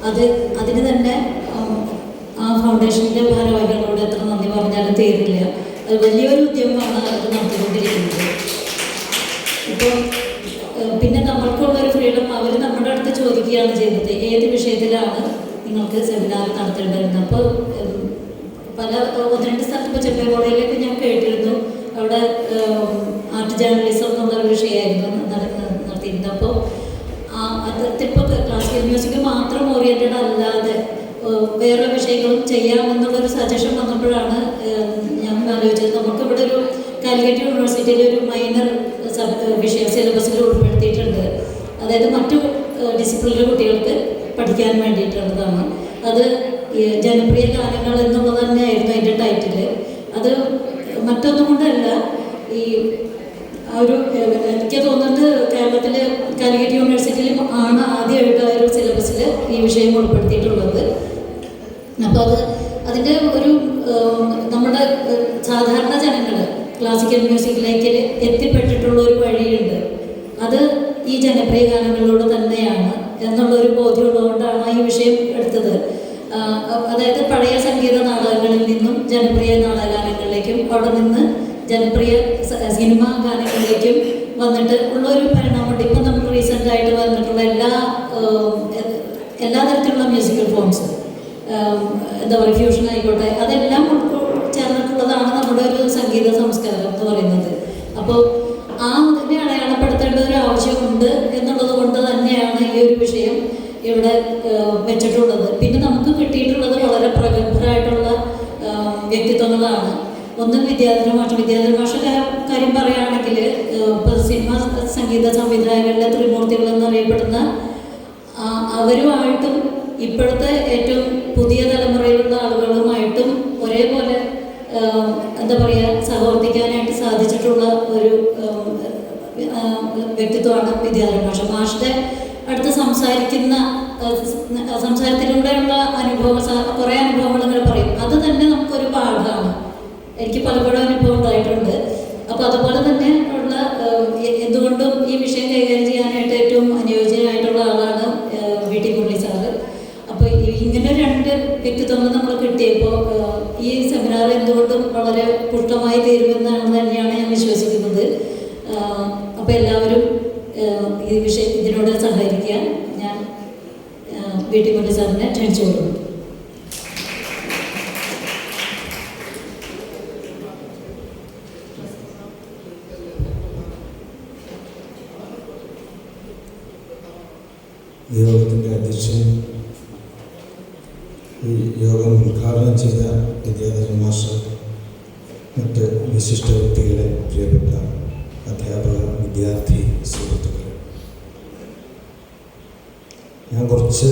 അതിന് തന്നെ ആ ഫൗണ്ടേഷൻ്റെ ഭാരവാഹികളോട് എത്ര നന്ദി പറഞ്ഞാലും തീരില്ല. അത് വലിയൊരു ഉദ്യമമാണ് അത് നടത്തിക്കൊണ്ടിരിക്കുന്നത്. ഇപ്പോൾ പിന്നെ നമ്മൾക്കുള്ളൊരു ഫ്രീഡം അവർ നമ്മുടെ അടുത്ത് ചോദിക്കുകയാണ് ചെയ്തത്, ഏത് വിഷയത്തിലാണ് നിങ്ങൾക്ക് സെമിനാർ നടത്തേണ്ടത്. അപ്പോൾ പല 1-2 സ്ഥലത്ത് ഇപ്പോൾ ചെമ്പൈ കോളേജിലേക്ക് ഞാൻ കേട്ടിരുന്നു, അവിടെ ആർട്ട് ജേർണലിസം എന്നുള്ളൊരു വിഷയമായിരുന്നു നടത്തിയിരുന്നത്. അപ്പോൾ അതിപ്പോൾ ക്ലാസിക്കൽ മ്യൂസിക് മാത്രം ഓറിയൻറ്റഡ് അല്ലാതെ വേറെ വിഷയങ്ങളും ചെയ്യാമെന്നുള്ളൊരു സജഷൻ വന്നപ്പോഴാണ് ഞാൻ ആലോചിച്ചത്, നമുക്കിവിടെ ഒരു കാലിക്കറ്റ് യൂണിവേഴ്സിറ്റിയിൽ ഒരു മൈനർ വിഷയം സിലബസിൽ ഉൾപ്പെടുത്തിയിട്ടുണ്ട്. അതായത് മറ്റു ഡിസിപ്ലിനിലെ കുട്ടികൾക്ക് പഠിക്കാൻ വേണ്ടിയിട്ടുള്ളതാണ്. അത് ജനപ്രിയ ഗാനങ്ങൾ എന്നുള്ളത് തന്നെയായിരുന്നു അതിൻ്റെ ടൈറ്റിൽ. അത് മറ്റൊന്നും കൊണ്ടല്ല, ഈ ഒരു എനിക്ക് തോന്നുന്നത് കേരളത്തിൽ കാലിക്കറ്റ് യൂണിവേഴ്സിറ്റിയിൽ ആണ് ആദ്യമായിട്ട് ഒരു സിലബസിൽ ഈ വിഷയം ഉൾപ്പെടുത്തിയിട്ടുള്ളത്. അപ്പോൾ അതിൻ്റെ ഒരു നമ്മുടെ സാധാരണ ജനങ്ങൾ ക്ലാസിക്കൽ മ്യൂസിക്കിലേക്ക് എത്തിപ്പെട്ടിട്ടുള്ള ഒരു വഴിയുണ്ട്. അത് ഈ ജനപ്രിയ ഗാനങ്ങളിലൂടെ തന്നെയാണ് എന്നുള്ളൊരു ബോധ്യമുള്ളതുകൊണ്ടാണ് ഈ വിഷയം എടുത്തത്. അതായത് പഴയ സംഗീത നാടകങ്ങളിൽ നിന്നും ജനപ്രിയ നാടകഗാനങ്ങളിലേക്കും അവിടെ നിന്ന് ജനപ്രിയ സിനിമാ ഗാനങ്ങളിലേക്കും വന്നിട്ട് ഉള്ളൊരു പരിണാമമുണ്ട്. ഇപ്പം നമ്മൾ റീസെൻ്റായിട്ട് വന്നിട്ടുള്ള എല്ലാ തരത്തിലുള്ള മ്യൂസിക്കൽ ഫോംസ്, എന്താ പറയുക, ഫ്യൂഷൻ ആയിക്കോട്ടെ, അതെല്ലാം ചേർന്നിട്ടുള്ളതാണ് നമ്മുടെ ഒരു സംഗീത സംസ്കാരം എന്ന് പറയുന്നത്. അപ്പോൾ അതിനെ അടയാളപ്പെടുത്തേണ്ട ഒരു ആവശ്യമുണ്ട് എന്നുള്ളത് കൊണ്ട് തന്നെയാണ് ഈ ഒരു വിഷയം ഇവിടെ വെച്ചിട്ടുള്ളത്. പിന്നെ നമുക്ക് കിട്ടിയിട്ടുള്ളത് വളരെ പ്രഗത്ഭരായിട്ടുള്ള വ്യക്തിത്വങ്ങളാണ്. ഒന്ന് വിദ്യാധര മാഷ കാര്യം പറയുകയാണെങ്കിൽ, ഇപ്പോൾ സിനിമ സംഗീത സംവിധായകരുടെ ത്രിമൂർത്തികൾ എന്നറിയപ്പെടുന്ന അവരുമായിട്ടും ഇപ്പോഴത്തെ ഏറ്റവും പുതിയ തലമുറയിലുള്ള ആളുകളുമായിട്ടും ഒരേപോലെ എന്താ പറയുക സഹവർത്തിക്കാനായിട്ട് സാധിച്ചിട്ടുള്ള ഒരു വ്യക്തിത്വമാണ് വിദ്യാധര മാഷിൻ്റെ അടുത്ത് സംസാരത്തിലൂടെയുള്ള കുറേ അനുഭവങ്ങൾ ഇങ്ങനെ പറയും. അത് തന്നെ നമുക്കൊരു പാഠമാണ്. എനിക്ക് പലപ്പോഴും അനുഭവം ഉണ്ടായിട്ടുണ്ട്. അപ്പോൾ അതുപോലെ തന്നെ ഉള്ള എന്തുകൊണ്ടും ഈ വിഷയം കൈകാര്യം ചെയ്യാനായിട്ട് ഏറ്റവും അനുയോജ്യനായിട്ടുള്ള ആളാണ് VT മുരളി സാറ്. അപ്പോൾ ഇങ്ങനെ 2 വ്യക്തിത്വങ്ങൾ നമ്മൾ കിട്ടിയപ്പോൾ ഈ സെമിനാർ എന്തുകൊണ്ടും വളരെ പുഷ്ടമായി തീരുമെന്നാണ് തന്നെയാണ് ഞാൻ വിശ്വസിക്കുന്നത്. അപ്പോൾ എല്ലാവരും ഇതിനോട് സഹകരിക്കാൻ ഞാൻ VT മുരളി സാറിനെ ക്ഷണിച്ചു കൊടുക്കുന്നു. യോഗത്തിൻ്റെ അധ്യക്ഷൻ, ഈ യോഗം ഉദ്ഘാടനം ചെയ്ത വിദ്യാധര മാസ്റ്റർ, മറ്റ് വിശിഷ്ട വ്യക്തികളെ, പ്രിയപ്പെട്ട അധ്യാപക വിദ്യാർത്ഥി സുഹൃത്തുക്കളെ, ഞാൻ കുറച്ച്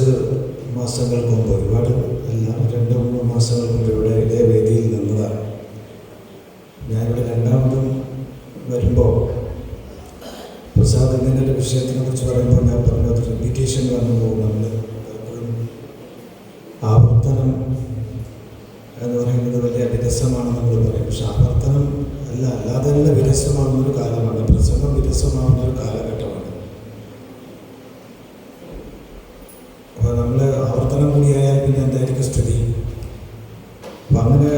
മാസങ്ങൾക്ക് മുമ്പ്, ഒരുപാട് അല്ല, 2-3 മാസങ്ങൾക്ക് മുമ്പ് ഇവിടെ ഇതേ വേദിയിൽ നിന്നതാണ്. ഞാനിവിടെ രണ്ടാമതും വരുമ്പോൾ പ്രസാദ് ഇങ്ങനെ വിഷയത്തിനെ കുറിച്ച് പറയുമ്പോൾ ഞാൻ പറഞ്ഞത് റിപ്പീറ്റേഷൻ വന്നു പോകും. നമ്മൾ പലപ്പോഴും ആവർത്തനം എന്ന് പറയുന്നത് വലിയ വിരസമാണെന്ന് നമ്മൾ പറയും. പക്ഷെ ആവർത്തനം അല്ലാതെ തന്നെ വിരസമാകുന്നൊരു കാലമാണ്. പ്രസംഗം വിരസമാകുന്ന ഒരു കാലഘട്ടമാണ്. അപ്പോൾ നമ്മൾ ആവർത്തനം കൂടിയായാൽ പിന്നെ എന്തായിരിക്കും സ്ഥിതി? അപ്പം അങ്ങനെ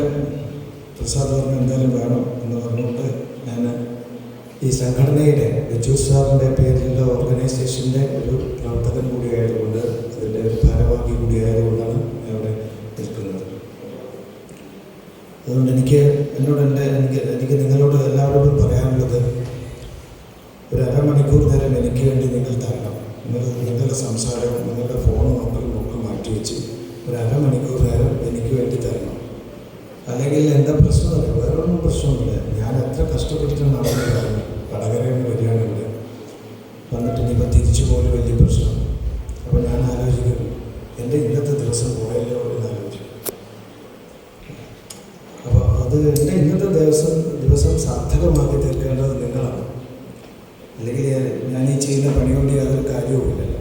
പ്രസാദ് പറഞ്ഞ് എന്തായാലും വേണം എന്ന് പറഞ്ഞുകൊണ്ട് ഞാൻ ഈ സംഘടനയുടെ ജൂസ് സാറിൻ്റെ പേരിലുള്ള ഓർഗനൈസേഷൻ്റെ ഒരു പ്രവർത്തകൻ കൂടിയായതുകൊണ്ട്, അതിൻ്റെ ഒരു ഭാരവാഹി കൂടിയായതുകൊണ്ടാണ് ഞാൻ ഇവിടെ നിൽക്കുന്നത്. അതുകൊണ്ട് എനിക്ക് നിങ്ങളോട് എല്ലാവരോടും പറയാനുള്ളത്, ഒരു അരമണിക്കൂർ നേരം എനിക്ക് വേണ്ടി നിങ്ങൾ തരണം. നിങ്ങളുടെ സംസാരവും നിങ്ങളുടെ ഫോണും ഒക്കെ മാറ്റിവെച്ച് ഒരു അരമണിക്കൂർ നേരം എനിക്ക് വേണ്ടി തരണം. അല്ലെങ്കിൽ എന്താ പ്രശ്നമല്ല, വേറൊന്നും പ്രശ്നമൊന്നുമില്ല. ഞാൻ എത്ര കഷ്ടപ്പെട്ടിട്ടാണ് നടന്നു പറയുന്നത്. വടകരയിൽ നിന്ന് വരികയാണ് ഇവിടെ വന്നിട്ട് ഇനിയിപ്പോൾ തിരിച്ചു പോലും വലിയ പ്രശ്നം. അപ്പോൾ ഞാൻ ആലോചിക്കും, എൻ്റെ ഇന്നത്തെ ദിവസം പോയല്ലോ എന്ന് ആലോചിക്കും. അപ്പോൾ അത് എൻ്റെ ഇന്നത്തെ ദിവസം സാർത്ഥകമാക്കി തീർക്കേണ്ടത് നിങ്ങളാണ്. അല്ലെങ്കിൽ ഞാൻ ഈ ചെയ്യുന്ന പണി കൊണ്ട് യാതൊരു കാര്യവുമില്ലല്ലോ.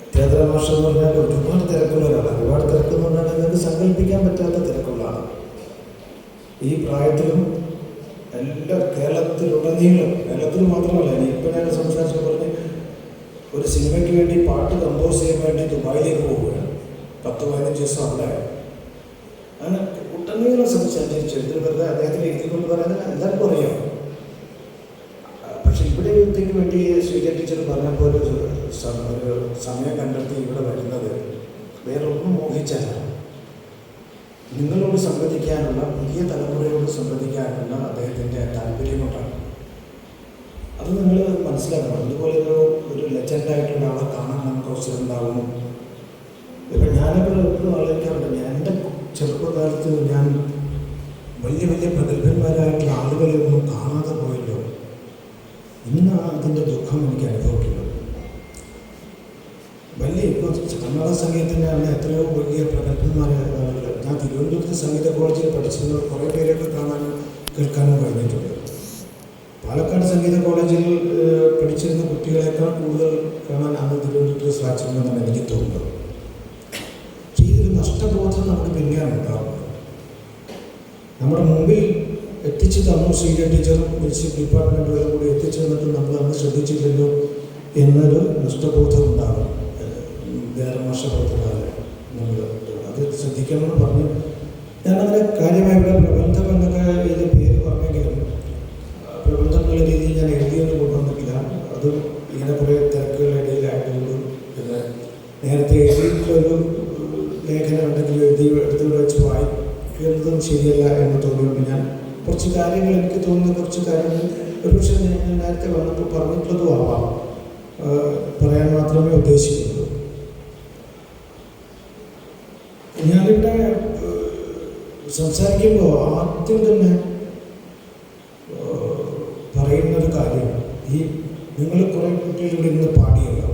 വിദ്യാധര മാഷ് എന്ന് പറഞ്ഞാൽ ഒരുപാട് തിരക്കുള്ള ഒരാളാണ്. ഒരുപാട് തിരക്കെന്ന് പറഞ്ഞാൽ നിങ്ങൾക്ക് സങ്കല്പിക്കാൻ പറ്റാത്ത തിരക്കുള്ളതാണ്. ഈ പ്രായത്തിലും എല്ലാ കേരളത്തിൽ മാത്രമല്ല, ഇപ്പം ഞാൻ സംസാരിച്ച് പറഞ്ഞ് ഒരു സിനിമയ്ക്ക് വേണ്ടി പാട്ട് കമ്പോസ് ചെയ്യാൻ വേണ്ടി ദുബായിലേക്ക് പോവുകയാണ്. 10-15 ദിവസം അവിടെ അങ്ങനെ ഒട്ടനേകം സംസാരിച്ചു. ഇതിന് വെറുതെ അദ്ദേഹത്തിന് എഴുതിക്കൊണ്ട് പറയുന്നത് എല്ലാവർക്കും അറിയാം. പക്ഷെ ഇവിടെ യുദ്ധയ്ക്ക് വേണ്ടി ശ്രീജ ടീച്ചർ പറഞ്ഞപ്പോൾ ഒരു സമയം കണ്ടെത്തി ഇവിടെ വരുന്നത് വേറെ ഒന്നും മോഹിച്ചല്ല, നിങ്ങളോട് സംവദിക്കാനുള്ള, പുതിയ തലമുറയോട് സംവദിക്കാനുള്ള അദ്ദേഹത്തിൻ്റെ താല്പര്യം കൊണ്ടാണ്. അത് നിങ്ങൾ മനസ്സിലാക്കണം. അതുപോലെ ഒരു ലെജൻഡായിട്ടുള്ള ആളെ കാണാൻ നമുക്ക് അവസരമുണ്ടാകും. ഇപ്പം ഞാനെപ്പോഴും എപ്പോഴും ആലോചിക്കാറുണ്ട്, എൻ്റെ ചെറുപ്പകാലത്ത് ഞാൻ വലിയ വലിയ പ്രഗത്ഭന്മാരായിട്ടുള്ള ആളുകളെ ഒന്നും കാണാതെ പോയല്ലോ. ഇന്ന് അതിൻ്റെ ദുഃഖം എനിക്ക് അനുഭവിക്കുന്നത്. വലിയ ഇപ്പോൾ കന്നഡ സംഗീതത്തിൻ്റെ തന്നെ എത്രയോ വലിയ പ്രഗത്ഭന്മാരായ ആളുകൾ, ഞാൻ തിരുവനന്തപുരത്ത് സംഗീത കോളേജിൽ പഠിച്ചിരുന്ന കുറേ പേരൊക്കെ കാണാനും കേൾക്കാനും കഴിഞ്ഞിട്ടുണ്ട്. പാലക്കാട് സംഗീത കോളേജിൽ പഠിച്ചിരുന്ന കുട്ടികളെക്കാൾ കൂടുതൽ കാണാൻ അന്ന് തിരുവനന്തപുരത്ത് സാധിച്ചിട്ടുണ്ടെന്നാണ് എനിക്ക് തോന്നുന്നത്. പക്ഷേ ഇതൊരു നഷ്ടബോധം നമുക്ക് പിന്നെയാണ് ഉണ്ടാകുന്നത്. നമ്മുടെ മുമ്പിൽ എത്തിച്ചു തന്നു ശ്രീജ ടീച്ചറും മ്യൂസിക് ഡിപ്പാർട്ട്മെൻറ്റുകളും കൂടി എത്തിച്ചു തന്നിട്ട് നമ്മൾ അന്ന് ശ്രദ്ധിച്ചില്ലല്ലോ എന്നൊരു നഷ്ടബോധം ഉണ്ടാകും. വേറെ മോശപ്പെടുത്താതെ നമ്മൾ അത് ശ്രദ്ധിക്കണമെന്ന് പറഞ്ഞു. ഞാനങ്ങനെ കാര്യമായിട്ട് പ്രബന്ധം എന്നൊക്കെ ഇത് പേര് പറഞ്ഞെങ്കിലും പ്രബന്ധം എന്നുള്ള രീതിയിൽ ഞാൻ എഴുതിയൊന്നും കൊണ്ടുവന്നിട്ടില്ല. അതും ഇങ്ങനെ കുറേ തിരക്കുകളുടെ ഇടയിലായതുകൊണ്ട് പിന്നെ നേരത്തെ എഴുതിയിട്ടുള്ളൊരു ലേഖനം ഉണ്ടെങ്കിൽ എടുത്തുകൊണ്ട് വെച്ച് വായിക്കുന്നതും ശരിയല്ല എന്ന് തോന്നിയുകൊണ്ട് ഞാൻ കുറച്ച് കാര്യങ്ങൾ, എനിക്ക് തോന്നുന്ന കുറച്ച് കാര്യങ്ങൾ ഒരുപക്ഷെ ഞാൻ നേരത്തെ വന്നപ്പോൾ പറഞ്ഞിട്ടുള്ളതും ആവാം, പറയാൻ മാത്രമേ ഉദ്ദേശിക്കുന്നുള്ളൂ. ഞാനിവിടെ സംസാരിക്കുമ്പോൾ ആദ്യം തന്നെ പറയുന്നൊരു കാര്യം, ഈ നിങ്ങൾ കുറേ കുട്ടികളിവിടെ ഇന്ന് പാടിയല്ലോ,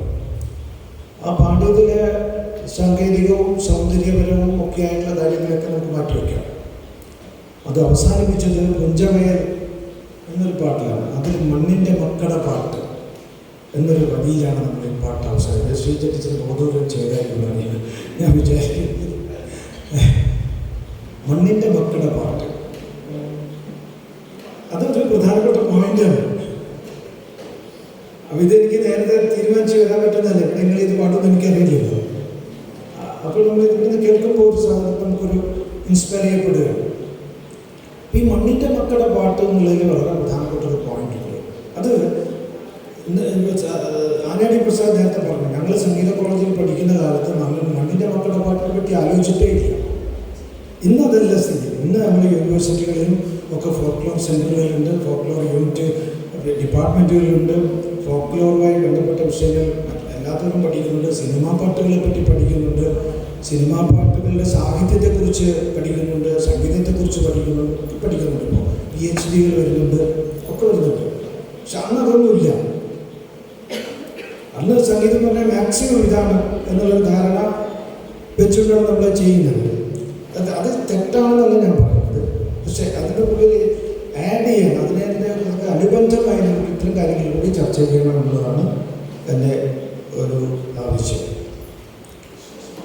ആ പാടിയതിലെ സാങ്കേതികവും സൗന്ദര്യപരവും ഒക്കെ ആയിട്ടുള്ള കാര്യങ്ങളൊക്കെ നമുക്ക് മാറ്റിവെക്കാം. അത് അവസാനിപ്പിച്ചത് പുഞ്ചമയൽ എന്നൊരു പാട്ടിലാണ്. അതിൽ മണ്ണിൻ്റെ മക്കളുടെ പാട്ട് എന്നൊരു വരിയിലാണ് നമ്മൾ ഈ പാട്ട് അവസാനിച്ചത്. ശ്രീജ ടീച്ചർ ബോധോദയം ചെയ്തായിരുന്നാണ് ഞാൻ വിചാരിക്കുന്നത്. മണ്ണിൻ്റെ മക്കളുടെ പാട്ട് അതൊരു പ്രധാനപ്പെട്ട പോയിന്റാണ്. അപ്പം ഇതെനിക്ക് നേരത്തെ തീരുമാനിച്ച് വരാൻ പറ്റുന്നതല്ല. ഇവിടെ നിങ്ങൾ ഇത് പാടുമെന്ന് എനിക്കറിയില്ലല്ലോ. അപ്പോൾ നമ്മൾ ഇതിൽ കേൾക്കുമ്പോൾ ഒരു സാധനം നമുക്കൊരു ഇൻസ്പയർ ചെയ്യപ്പെടുകയാണ്. ഈ മണ്ണിൻ്റെ മക്കളുടെ പാട്ട് എന്നുള്ളതിൽ വളരെ പ്രധാനപ്പെട്ട ഒരു പോയിന്റ് ഉണ്ട്. അത് ആനാടി പ്രസാദ് നേരത്തെ പറഞ്ഞു, ഞങ്ങൾ സംഗീത കോളേജിൽ പഠിക്കുന്ന കാലത്ത് മണ്ണിൻ്റെ മക്കളുടെ പാട്ടിനെ പറ്റി ആലോചിച്ചിട്ടേ ഇല്ല. ഇന്ന് അതല്ല സ്ഥിതി. ഇന്ന് നമ്മുടെ യൂണിവേഴ്സിറ്റികളിലും ഒക്കെ ഫോക്ലോർ സെൻ്ററുകളുണ്ട്, ഫോക്ലോർ യൂണിറ്റ് ഡിപ്പാർട്ട്മെൻറ്റുകളുണ്ട്, ഫോക്ലോറുമായി ബന്ധപ്പെട്ട വിഷയങ്ങൾ എല്ലാത്തവരും പഠിക്കുന്നുണ്ട്. സിനിമാ പാട്ടുകളെ പറ്റി പഠിക്കുന്നുണ്ട്, സിനിമാ പാട്ടുകളുടെ സാഹിത്യത്തെക്കുറിച്ച് പഠിക്കുന്നുണ്ട്, സംഗീതത്തെക്കുറിച്ച് പഠിക്കുന്നുണ്ട്. ഇപ്പോൾ PhD-കൾ വരുന്നുണ്ട്, ഒക്കെ വരുന്നുണ്ട്. പക്ഷെ അന്ന് അതൊന്നുമില്ല. അന്ന് സംഗീതം എന്ന് പറഞ്ഞാൽ മാക്സിമം ഇതാണ് എന്നുള്ളൊരു ധാരണ വെച്ചുകൊണ്ടാണ് നമ്മൾ ചെയ്യുന്നത്. അത് തെറ്റാണെന്നല്ല ഞാൻ പറയുന്നത്. പക്ഷെ അതിൻ്റെ മുകളിൽ ആഡ് ചെയ്യണം, അതിനെ അനുബന്ധമായി നമുക്ക് ഇത്തരം കാര്യങ്ങൾ കൂടി ചർച്ച ചെയ്യണം എന്നുള്ളതാണ് എൻ്റെ ഒരു ആവശ്യം.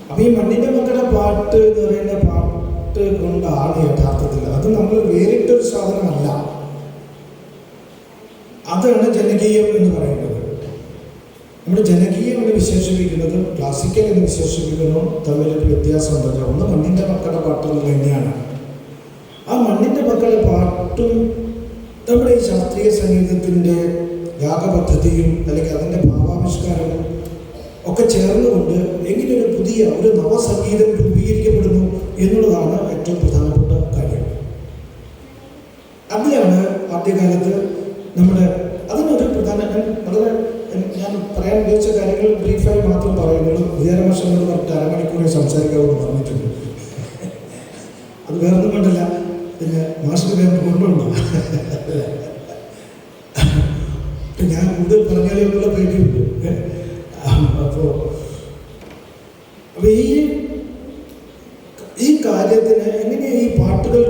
അപ്പം ഈ മണ്ണിൻ്റെ മക്കളുടെ പാട്ട് എന്ന് പറയുന്ന പാട്ട് കൊണ്ടാണ് യഥാർത്ഥത്തിൽ അത് നമ്മൾ വേറിട്ടൊരു സാധനമല്ല. അതാണ് ജനകീയം എന്ന് പറയുന്നത്. നമ്മൾ ജനകീയം എന്ന് വിശേഷിപ്പിക്കുന്നതും ക്ലാസിക്കൽ എന്ന് വിശേഷിപ്പിക്കുന്നതും തമ്മിലൊരു വ്യത്യാസം ഉണ്ടല്ലോ. ഒന്ന് മണ്ണിൻ്റെ മക്കളുടെ പാട്ടുകൾ തന്നെയാണ്. ആ മണ്ണിൻ്റെ മക്കളുടെ പാട്ടും നമ്മുടെ ഈ ശാസ്ത്രീയ സംഗീതത്തിൻ്റെ രാഗപദ്ധതിയും അല്ലെങ്കിൽ അതിൻ്റെ ഭാവാവിഷ്കാരവും ഒക്കെ ചേർന്നുകൊണ്ട് എങ്ങനെ ഒരു പുതിയ ഒരു നവസംഗീതം രൂപീകരിക്കപ്പെടുന്നു എന്നുള്ളതാണ് ഏറ്റവും പ്രധാനപ്പെട്ട കാര്യം. അതിലാണ് ആദ്യകാലത്ത് നമ്മുടെ അതിനൊരു പ്രധാന വളരെ ഞാൻ പറയാൻ ഉദ്ദേശിച്ച കാര്യങ്ങൾ ബ്രീഫായി മാത്രം പറയുന്നുള്ളൂ. വിദ്യാരമാഷനോട് പറഞ്ഞിട്ട് അരമണിക്കൂറെ സംസാരിക്കാമെന്ന് പറഞ്ഞിട്ടുണ്ട്. അത് വേറൊന്നും കൊണ്ടല്ല, പിന്നെ മാഷിന് വേറെ കൊണ്ടുണ്ടോ ഞാൻ കൂടുതൽ പറഞ്ഞാലുള്ള പേടിയുണ്ട്. അപ്പോൾ ഈ കാര്യത്തിന് എങ്ങനെ ഈ പാട്ടുകൾ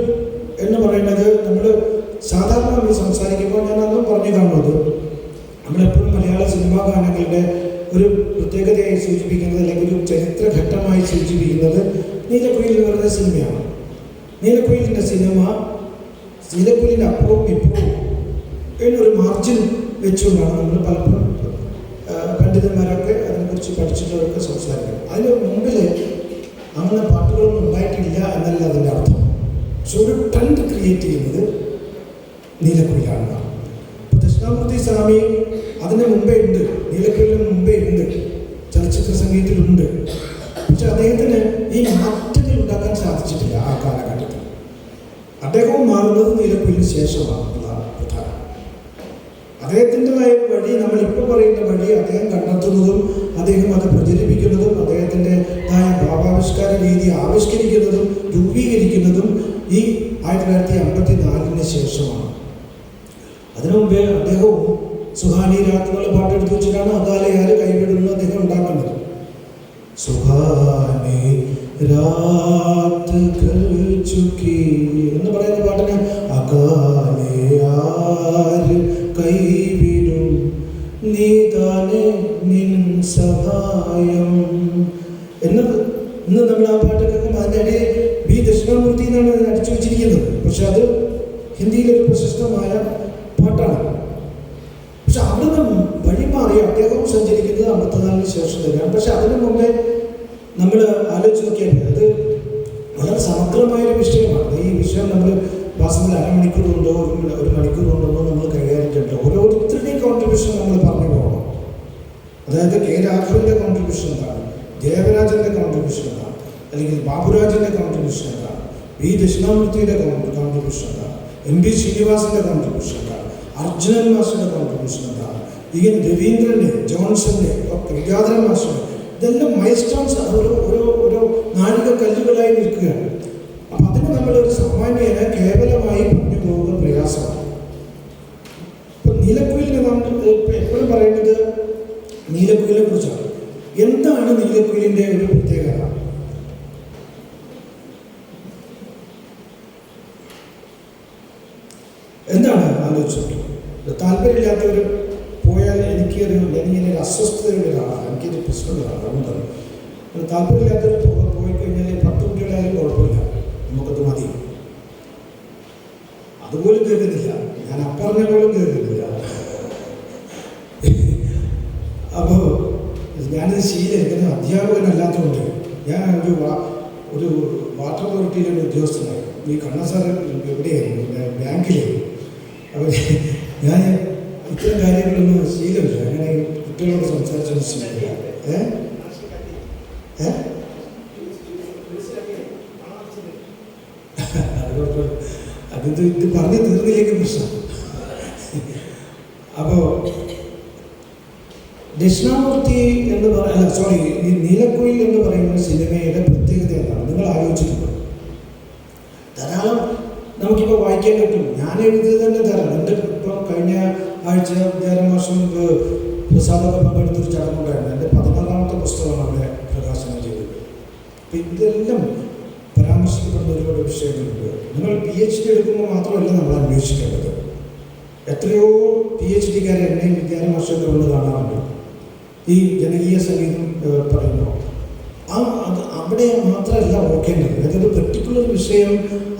എന്ന് പറയുന്നത് നമ്മൾ സാധാരണ നമ്മൾ സംസാരിക്കുമ്പോൾ ഞാൻ അന്നും പറഞ്ഞു കാണുന്നത് നമ്മളെപ്പോഴും മലയാള സിനിമാ ഗാനങ്ങളുടെ ഒരു പ്രത്യേകതയായി സൂചിപ്പിക്കുന്നത് അല്ലെങ്കിൽ ഒരു ചരിത്രഘട്ടമായി സൂചിപ്പിക്കുന്നത് നീലക്കുയിൽ എന്ന് പറയുന്ന സിനിമയാണ്. നീലക്കുയിലിൻ്റെ സിനിമ നീലക്കുയിലിൻ്റെ അപ്പുറവും ഇപ്പുറവും എന്നൊരു മാർജിൻ വെച്ചുകൊണ്ടാണ് നമ്മൾ പലപ്പോഴും പണ്ഡിതന്മാരൊക്കെ അതിനെക്കുറിച്ച് പഠിച്ചിട്ടുള്ളവരൊക്കെ സംസാരിക്കും. അതിന് മുമ്പിൽ അങ്ങനെ പാട്ടുകളൊന്നും ഉണ്ടായിട്ടില്ല എന്നല്ല അതിൻ്റെ അർത്ഥം. പക്ഷെ ഒരു ട്രെൻഡ് ക്രിയേറ്റ് ചെയ്യുന്നത് നീലക്കുയിലാണ്. ഇപ്പോൾ ദക്ഷിണാമൂർത്തി സ്വാമി അതിന് മുമ്പേ ഉണ്ട്, നീലക്കുയിലിന് മുമ്പേ ഉണ്ട്, ചലച്ചിത്ര സംഗീതത്തിലുണ്ട്. പക്ഷെ അദ്ദേഹത്തിന് ഈ മാറ്റങ്ങൾ ഉണ്ടാക്കാൻ സാധിച്ചിട്ടില്ല ആ കാലഘട്ടത്തിൽ. അദ്ദേഹവും മാറുന്നത് നീലക്കുയിലിന് ശേഷമാണ് പ്രധാനം. അദ്ദേഹത്തിൻ്റെതായ വഴി, നമ്മളിപ്പോൾ പറയുന്ന വഴി അദ്ദേഹം കണ്ടെത്തുന്നതും അദ്ദേഹം അത് പ്രചരിപ്പിക്കുന്നതും അദ്ദേഹത്തിൻ്റെതായ ഭാവാവിഷ്കാര രീതി ആവിഷ്കരിക്കുന്നതും രൂപീകരിക്കുന്നതും ഈ 1954 ശേഷമാണ്. അതിനു മുമ്പേ അദ്ദേഹവും സുഹാനി രാത്രികൾ പാട്ടെടുത്ത് വെച്ചിട്ടാണ് അകാലയാൽ കൈവിടുന്നത് അദ്ദേഹം ഉണ്ടാക്കുന്നത്. സുഹാനി രാത് ചുക്കി എന്ന് പറയുന്ന പാട്ടിന് അകാലയാൽ കൈവിടും നീതാനെ നിൻ സഹായം എന്നത്. ഇന്ന് നമ്മൾ ആ പാട്ട് കേൾക്കുമ്പോൾ അതിൻ്റെ ഇടയിൽ ബി ദക്ഷിണാമൂർത്തി എന്നാണ് അതിന് അടിച്ചു വെച്ചിരിക്കുന്നത്. പക്ഷെ അത് ഹിന്ദിയിലൊരു പ്രശസ്തമായ പാട്ടാണ്. പക്ഷെ അവിടുന്ന് വഴിമാറി അദ്ദേഹം സഞ്ചരിക്കുന്നത് 54 ശേഷം തന്നെയാണ്. പക്ഷെ അതിനു മുമ്പേ നമ്മൾ ആലോചിച്ച് നോക്കിയാൽ അത് വളരെ സമഗ്രമായൊരു വിഷയമാണ്. ഈ വിഷയം നമ്മൾ വാസ്തവത്തിൽ അരമണിക്കൂർ കൊണ്ടോ ഒരു മണിക്കൂർ കൊണ്ടോ നമ്മൾ കൈകാര്യം ചെയ്യണ്ട. ഓരോരുത്തരുടെയും കോൺട്രിബ്യൂഷൻ നമ്മൾ പറഞ്ഞു പോകണം. അതായത് കെ രാഘവൻ്റെ കോൺട്രിബ്യൂഷൻ എന്താണ്, ദേവരാജൻ്റെ കോൺട്രിബ്യൂഷൻ എന്താണ്, അല്ലെങ്കിൽ ബാബുരാജിൻ്റെ കോൺട്രിബ്യൂഷൻ എന്താണ്, വി ദക്ഷിണാമൂർത്തിയുടെ കോൺട്രിബ്യൂഷൻ എന്താണ്, എം.പി. ശ്രീനിവാസൻ്റെ കോൺട്രിബ്യൂഷൻ എന്താണ്, അർജുനൻ മാസ്റ്ററുടെ കോൺട്രിബ്യൂഷൻ എന്താണ്, ഇങ്ങനെ രവീന്ദ്രൻ്റെ, ജോൺസന്റെ ഒക്കെ, വിദ്യാധരൻ മാസ്റ്ററുടെ, ഇതെല്ലാം മൈൽ സ്റ്റോൺസ്, ഓരോ നാഴികക്കല്ലുകളായി നിൽക്കുകയാണ്. അപ്പം അതിന് നമ്മളൊരു സാമാന്യനെ കേവലമായി പറഞ്ഞു പോകുക പ്രയാസമാണ്. ഇപ്പം നീലക്കുയിലിനെ നമ്മൾ എപ്പോഴും പറയുന്നത് നീലക്കുയിലിനെ കുറിച്ചാണ്. എന്താണ് നീലക്കുയിലിൻ്റെ ഒരു പ്രത്യേകത? എന്താണ് ആലോചിച്ചത്? താല്പര്യമില്ലാത്തവർ പോയാൽ എനിക്കൊരു അസ്വസ്ഥതയുടെ ഒരാളാണ്, എനിക്കൊരു പ്രശ്നങ്ങളാണ്. അതുകൊണ്ടാണ് താല്പര്യമില്ലാത്തവർ പോയി കഴിഞ്ഞാൽ 10 കുട്ടികളായാലും കുഴപ്പമില്ല, നമുക്കത് മതി. അതുപോലും കേൾക്കുന്നില്ല, ഞാൻ അപ്പറഞ്ഞ പോലും കേൾക്കുന്നില്ല. അപ്പോൾ ഞാനിത് ശീലിക്കുന്നത് അധ്യാപകനല്ലാത്തതുകൊണ്ട് ഞാൻ ഒരു വാട്ടർ അതോറിറ്റിയിലൊരു ഉദ്യോഗസ്ഥനായി. ഈ കണ്ണ സാർ എവിടെയായിരുന്നു, ബാങ്കിലായിരുന്നു. അപ്പോൾ ഞാൻ ഇത്തരം കാര്യങ്ങളൊന്നും ശീലമില്ല, അങ്ങനെ കുട്ടികളോട് സംസാരിച്ചൊന്നും ശീലമില്ല. ഇത് പറഞ്ഞു തീർന്നിലേക്ക് പ്രശ്നം. അപ്പോൾ ദക്ഷിണാമൂർത്തി എന്ന് ഈ നീലക്കുയിൽ എന്ന് പറയുന്ന സിനിമയുടെ പ്രത്യേകത എന്താണ് നിങ്ങൾ ആലോചിച്ചിട്ടുണ്ട്? ധാരാളം നമുക്കിപ്പോൾ വായിക്കാൻ പറ്റും. ഞാൻ എഴുതിയത് തന്നെ ധാരാളം. എൻ്റെ ഇപ്പം കഴിഞ്ഞ ആഴ്ച വിദ്യാരമാസം പ്രസാദൊക്കെ പങ്കെടുത്തൊരു ചടങ്ങുണ്ടായിരുന്നു. എൻ്റെ 16ാമത്തെ പുസ്തകമാണ് അവിടെ പ്രകാശനം ചെയ്തത്. അപ്പം ഇതെല്ലാം പരാമർശിക്കപ്പെടുന്ന ഒരുപാട് വിഷയങ്ങളുണ്ട്. നിങ്ങൾ PhD എടുക്കുമ്പോൾ മാത്രമല്ല നമ്മൾ അന്വേഷിക്കേണ്ടത്. എത്രയോ PhD-കാരെ എന്നെയും വിദ്യാരമാസമൊക്കെ കൊണ്ട് കാണാറുണ്ട്. ഈ ജനകീയ സംഗീതം പറയുമ്പോൾ അവിടെ മാത്രമല്ല ഓർക്കേണ്ടത്. അതൊരു പെർട്ടിക്കുലർ വിഷയം,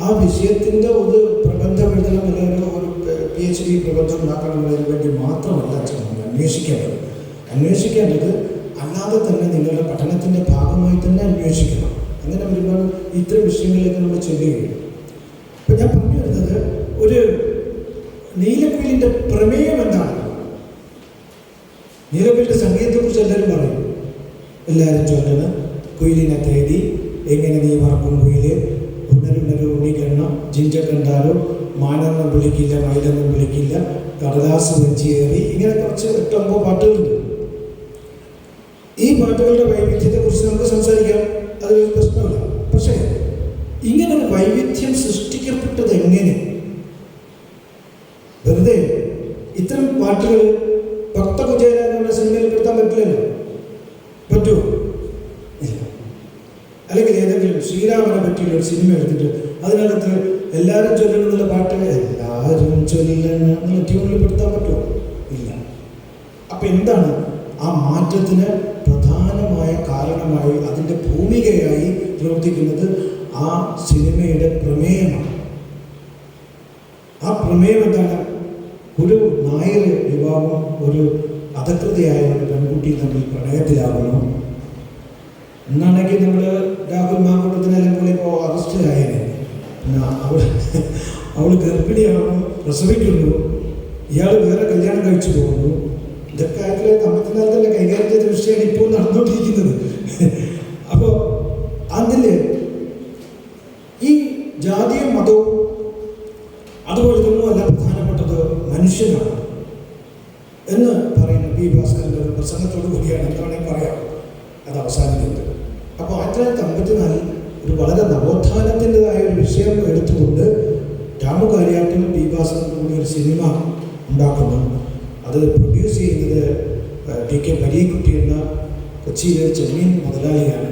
ആ വിഷയത്തിൻ്റെ ഒരു പ്രബന്ധം എഴുതണം, അല്ലെങ്കിൽ ഒരു PhD പ്രബന്ധം ഉണ്ടാക്കണമെന്നതിന് വേണ്ടി മാത്രമല്ല അന്വേഷിക്കേണ്ടത് അല്ലാതെ തന്നെ നിങ്ങളുടെ പഠനത്തിൻ്റെ ഭാഗമായി തന്നെ അന്വേഷിക്കണം. അങ്ങനെ ഒരുപാട് ഇത്തരം വിഷയങ്ങളിലേക്ക് നമ്മൾ ചെല്ലുകയാണ്. അപ്പം ഞാൻ പറഞ്ഞു വരുന്നത്, ഒരു നീലക്കുയിലിൻ്റെ പ്രമേയം എന്താണ്? നീലക്കുയിലിൻ്റെ സംഗീതത്തെക്കുറിച്ച് എല്ലാവരും പറയും, എല്ലാവരും ചൊല്ലണം. കുയിലിനെ തേടി എങ്ങനെ നീ മറക്കും കുയില്, ഉണരുണരു ഉണ്ണിക്കണ്ണ ജിഞ്ച കണ്ടാലോ മാനൊന്നും വിളിക്കില്ല, മയിലൊന്നും വിളിക്കില്ല, കടലാസ് വെഞ്ചേറി, ഇങ്ങനെ കുറച്ച് 8-9 പാട്ടുകളുണ്ട്. ഈ പാട്ടുകളുടെ വൈവിധ്യത്തെക്കുറിച്ച് നമുക്ക് സംസാരിക്കാം, അതൊരു പ്രശ്നമില്ല. പക്ഷേ ഇങ്ങനെ ഒരു വൈവിധ്യം സൃഷ്ടിക്കപ്പെട്ടത് എങ്ങനെ? വെറുതെ ഇത്തരം പാട്ടുകൾ ഭക്തകുചേല എന്നുള്ള സിനിമയിൽ പെടുത്താൻ പറ്റില്ലല്ലോ. പറ്റുമോ? ഇല്ല. അല്ലെങ്കിൽ ഏതെങ്കിലും ശ്രീരാമനെ പറ്റിയുള്ള സിനിമ എടുത്തിട്ട് അതിനകത്ത് എല്ലാവരും ചൊല്ലണം എന്നുള്ള പാട്ട് എല്ലാവരും ചൊല്ലണം എന്നുള്ള ട്യൂണിൽ പെടുത്താൻ പറ്റുമോ? ഇല്ല. അപ്പം എന്താണ് ആ മാറ്റത്തിന് പ്രധാനമായ കാരണമായി, അതിൻ്റെ ഭൂമികയായി പ്രവർത്തിക്കുന്നത് ആ സിനിമയുടെ പ്രമേയമാണ്. ആ പ്രമേയം എന്താണ്? ഒരു നായർ യുവാവും ഒരു അധകൃതയായ ഒരു പെൺകുട്ടി കുട്ടിയും തമ്മിൽ പ്രണയത്തിലാകുന്നു. എന്നാണെങ്കിൽ നമ്മൾ രാഹുൽ മാങ്കൂട്ടത്തിനെല്ലാം കൂടി ഇപ്പോൾ അറസ്റ്റിലായേനെ. പിന്നെ അവൾ ഗർഭിണിയാകുന്നു, പ്രസവിക്കുന്നു, ഇയാൾ വേറെ കല്യാണം കഴിച്ചു പോകുന്നു. ഇതൊക്കെ 1954 തന്നെ കൈകാര്യം ചെയ്ത വിഷയമാണ് ഇപ്പോൾ നടന്നുകൊണ്ടിരിക്കുന്നത്. അപ്പോൾ അതിൽ ഈ ജാതിയും മതവും അതുപോലെ ഇതൊന്നുമല്ല പ്രധാനപ്പെട്ടത് മനുഷ്യനാണ് എന്ന് പറയുന്ന പി ഭാസ്കരൻ്റെ ഒരു പ്രസംഗത്തോടു കൂടിയാണ് എന്താ വേണമെങ്കിൽ പറയാം അത് അവസാനിക്കുന്നത്. അപ്പോൾ 1954 ഒരു വളരെ നവോത്ഥാനത്തിൻ്റെതായ ഒരു വിഷയം എടുത്തുകൊണ്ട് രാമു കാര്യാട്ടും പി ഭാസ്കരനും കൂടി ഒരു സിനിമ ഉണ്ടാക്കുന്നു. അത് പ്രൊഡ്യൂസ് ചെയ്യുന്നത് TK പരീക്കുട്ടി എന്ന കൊച്ചിയിലെ ചെമ്മീൻ മുതലാളിയാണ്.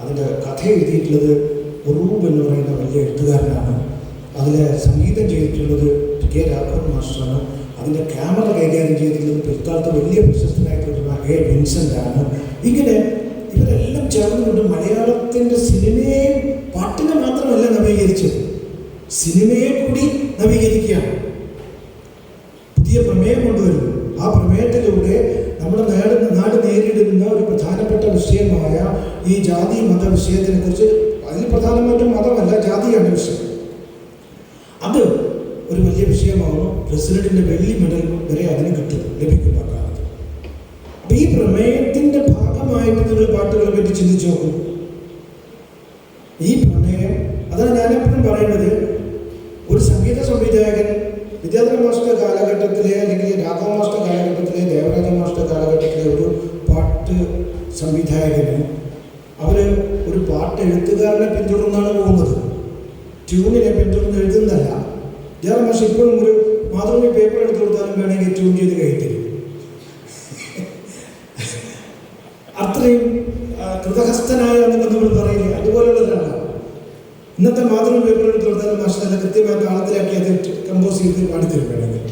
അതിൻ്റെ കഥ എഴുതിയിട്ടുള്ളത് ഉറൂബ് എന്ന് പറയുന്ന വലിയ എഴുത്തുകാരനാണ്. അതിലെ സംഗീതം ചെയ്തിട്ടുള്ളത് K രാഘവൻ മാസ്റ്ററാണ്. അതിൻ്റെ ക്യാമറ കൈകാര്യം ചെയ്തിട്ടുള്ളത് പിൽക്കാലത്ത് വലിയ പ്രശസ്തനായിട്ടുള്ള A വിൻസെൻ്റാണ്. ഇങ്ങനെ ഇവരെല്ലാം ചേർന്നുകൊണ്ട് മലയാളത്തിൻ്റെ സിനിമയെയും പാട്ടിനെ മാത്രമല്ല നവീകരിച്ചത്, സിനിമയെ കൂടി നവീകരിക്കുകയാണ്. പുതിയ പ്രമേയം കൊണ്ടുവരുന്നു. ആ പ്രമേയത്തിലൂടെ നമ്മുടെ നാട് നേരിടുന്ന ഒരു പ്രധാനപ്പെട്ട വിഷയമായ ഈ ജാതി മത വിഷയത്തിനെ കുറിച്ച്, അതിൽ പ്രധാനമായിട്ടും മതമല്ല ജാതിയാണ് വിഷയം, അത് ഒരു വലിയ വിഷയമാകുന്നു. പ്രസിഡന്റിന്റെ വെള്ളി മെഡൽ വരെ അതിന് ലഭിക്കുന്ന കാലത്ത്. അപ്പൊ ഈ പ്രമേയത്തിന്റെ ഭാഗമായിട്ട് നിങ്ങൾ പാട്ടുകളെ പറ്റി ചിന്തിച്ചു നോക്കൂ. ഈ പ്രമേയം, അതാണ് ഞാനെപ്പോഴും പറയുന്നത്, ഒരു സംഗീത സംവിധായകൻ വിദ്യാധര മാസ്റ്റർ കാലഘട്ടത്തിലെ അല്ലെങ്കിൽ രാഘവ മാസ്റ്റർ കാലഘട്ടത്തിലെ ദേവരാജ മാസ്റ്റർ കാലഘട്ടത്തിലെ ഒരു പാട്ട് സംവിധായകന് അവർ ഒരു പാട്ട് എഴുത്തുകാരനെ പിന്തുടർന്നാണ് പോകുന്നത്, ട്യൂണിനെ പിന്തുടർന്ന് എഴുതുന്നതല്ല. വിദ്യാധര മാസ്റ്റർ ഇപ്പോഴും ഒരു മാതൃഭൂമി പേപ്പർ എടുത്തു കൊടുത്താലും വേണമെങ്കിൽ ട്യൂൺ ചെയ്ത് കഴിക്കും. അത്രയും കൃതഹസ്തനായ എന്നൊക്കെ നമ്മൾ പറയില്ലേ, അതുപോലെയുള്ളവരാണ്. ഇന്നത്തെ മാതൃഭൂമി പേപ്പർ എടുത്ത് കൊടുത്താലും മാസ്റ്റർ നല്ല കൃത്യമായ താളത്തിലാക്കി അത് കമ്പോസ് ചെയ്ത് പാടിത്തരും വേണമെങ്കിൽ.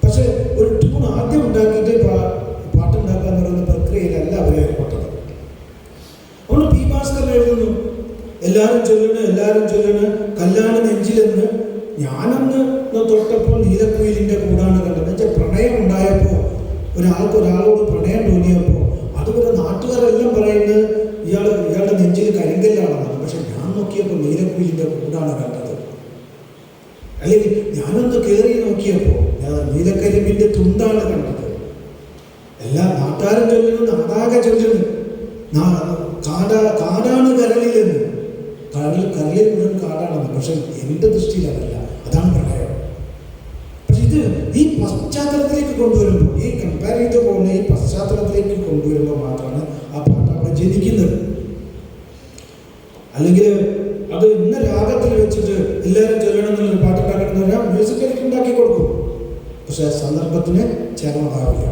പക്ഷെ ഒരു ട്യൂൺ ആദ്യം ഉണ്ടാക്കിയിട്ട് പാട്ടുണ്ടാക്കുക എന്ന് പറയുന്ന പ്രക്രിയയിലല്ല അവർ ഏർപ്പെട്ടത്. അതുകൊണ്ട് പി ഭാസ്കരൻ എഴുതുന്നു, എല്ലാവരും ചൊല്ലണ് കല്യാണ നെഞ്ചിലെന്ന് ഞാനന്ന് തൊട്ടപ്പോൾ നീലക്കുയിലിൻ്റെ കൂടാണ് കണ്ടത്. എന്നുവെച്ചാൽ പ്രണയം ഉണ്ടായപ്പോൾ ഒരാളോട് പ്രണയം തോന്നിയപ്പോൾ അതുപോലെ നാട്ടുകാരെല്ലാം പറയുന്നത് ഇയാളുടെ നെഞ്ചിൽ കരിങ്കല്ലാണെന്നാണ്. പക്ഷെ ഞാൻ നോക്കിയപ്പോൾ നീലക്കുയിലിൻ്റെ കൂടാണ് കണ്ടത്. അല്ലെങ്കിൽ ഞാനൊന്ന് കയറി നോക്കിയപ്പോൾ നീലക്കരിമ്പിൻ്റെ തുണ്ടാണ് കണ്ടത്. എല്ലാ നാട്ടുകാരും ചൊല്ലുന്നു, നാടാകെ ചൊല്ലുന്നു, കാടാണ് കരളിലെന്ന്. കരളിൽ മുഴുവൻ കാടാണെന്ന്. പക്ഷെ എൻ്റെ ദൃഷ്ടിയിൽ അതല്ല, അതാണ് പ്രണയം. പക്ഷെ ഇത് ഈ പശ്ചാത്തലത്തിലേക്ക് കൊണ്ടുവരുമ്പോൾ, ഈ കമ്പയർ ചെയ്ത് പോകുന്ന ഈ പശ്ചാത്തലത്തിലേക്ക് കൊണ്ടുവരുമ്പോൾ മാത്രമാണ് ആ പാട്ട് അവിടെ ജനിക്കുന്നത്. അല്ലെങ്കിൽ അത് ഇന്ന രാഗത്തിൽ വെച്ചിട്ട് എല്ലാവരും ചൊല്ലണം എന്നുള്ളൊരു പാട്ടുണ്ടാക്കണമെന്ന് പറഞ്ഞാൽ മ്യൂസിക് എനിക്ക് ഉണ്ടാക്കി കൊടുക്കും, പക്ഷെ സന്ദർഭത്തിന് ചേർന്നതാവില്ല.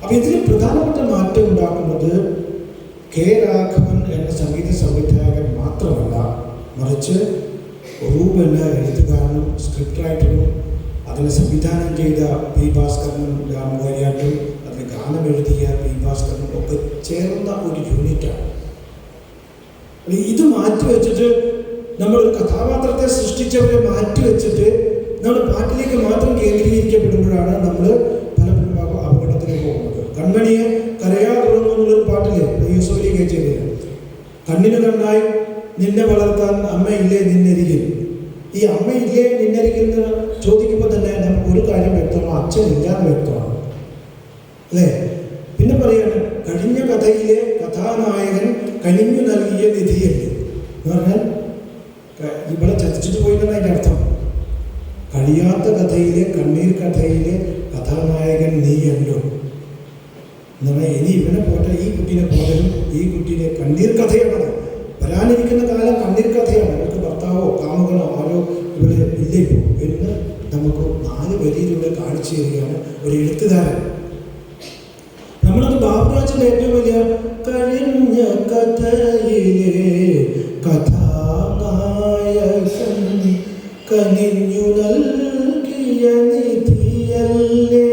അപ്പം ഇതിന് പ്രധാനപ്പെട്ട മാറ്റം ഉണ്ടാക്കുന്നത് K രാഘവൻ എന്ന സംഗീത സംവിധായകൻ മാത്രമല്ല, മറിച്ച് ഉറൂബ് എന്ന എഴുത്തുകാരനും സ്ക്രിപ്റ്റ് റൈറ്ററും അതിനെ സംവിധാനം ചെയ്ത പി ഭാസ്കരനും രാമു കാര്യാട്ടും അതിന് ഗാനം എഴുതിയ പി ഭാസ്കരനും ഒക്കെ ചേർന്ന ഒരു യൂണിറ്റാണ്. ഇത് മാറ്റിവെച്ചിട്ട് നമ്മളൊരു കഥാപാത്രത്തെ സൃഷ്ടിച്ചവരെ മാറ്റിവെച്ചിട്ട് നമ്മൾ പാട്ടിലേക്ക് മാത്രം കേന്ദ്രീകരിക്കപ്പെടുമ്പോഴാണ് നമ്മൾ പലപ്പോഴും അപകടത്തിലേക്ക് പോകുന്നത്. കൺമണിയെ കരയാതുറന്നു എന്നുള്ളൊരു പാട്ടില്ലേ യൂസഫലി കേച്ചത്, കണ്ണിന് കണ്ണായി നിന്നെ വളർത്താൻ അമ്മയില്ലേ നിന്നരികിൽ. ഈ അമ്മയില്ലേ നിന്നരികിൽ എന്ന് ചോദിക്കുമ്പോൾ തന്നെ നമുക്ക് ഒരു കാര്യം വ്യക്തമാണ്, അച്ഛനില്ലാതെ വ്യക്തമാണ് അല്ലേ. പിന്നെ പറയാണ് കഴിഞ്ഞ കഥയിലെ കഥാനായകൻ കനിഞ്ഞു നൽകിയ നിധിയല്ലേ എന്ന് പറഞ്ഞാൽ ഇവിടെ ചതിച്ചിട്ട് പോയിട്ടാണ് അതിൻ്റെ അർത്ഥം. കഴിയാത്ത കഥയിലെ കണ്ണീർ കഥയിലെ കഥാനായകൻ നീയല്ലോ എന്ന് പറഞ്ഞാൽ ഇനി ഇവനെ പോട്ടെ, ഈ കുട്ടീനെ പോലും ഈ കുട്ടീനെ കണ്ണീർ കഥയാണത്. വരാനിരിക്കുന്ന കാലം കണ്ണീർ കഥയാണ്. അവർക്ക് ഭർത്താവോ കാമുകനോ ആരോ ഇവിടെ ഇല്ലയോ എന്ന് നമുക്ക് 4 വരിയിലൂടെ കാണിച്ചു തരികയാണ് ഒരു എഴുത്തുകാരൻ. നമ്മളത് ബാബുരാജിന്റെ ഏറ്റവും വലിയ കഴിഞ്ഞ കഥയിലെ കഥാനായകൻ കനിഞ്ഞു നൽകിയ നിധിയല്ലേ,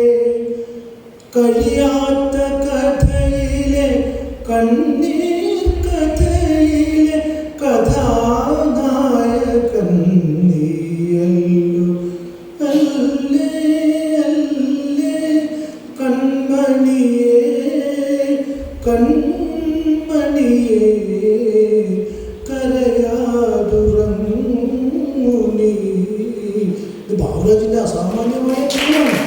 കഴിയാത്ത കഥയിലെ കണ്ണീർ കഥയിലെ കഥാനായകൻ നീയല്ലോ അല്ലേ അല്ലേ കൺമണിയേ മണിയേ കരയാതുറങ്ങൂ നീ. ഇത് ബാബുരാജിന്റെ അസാമാന്യമായ കഴിവാണ്.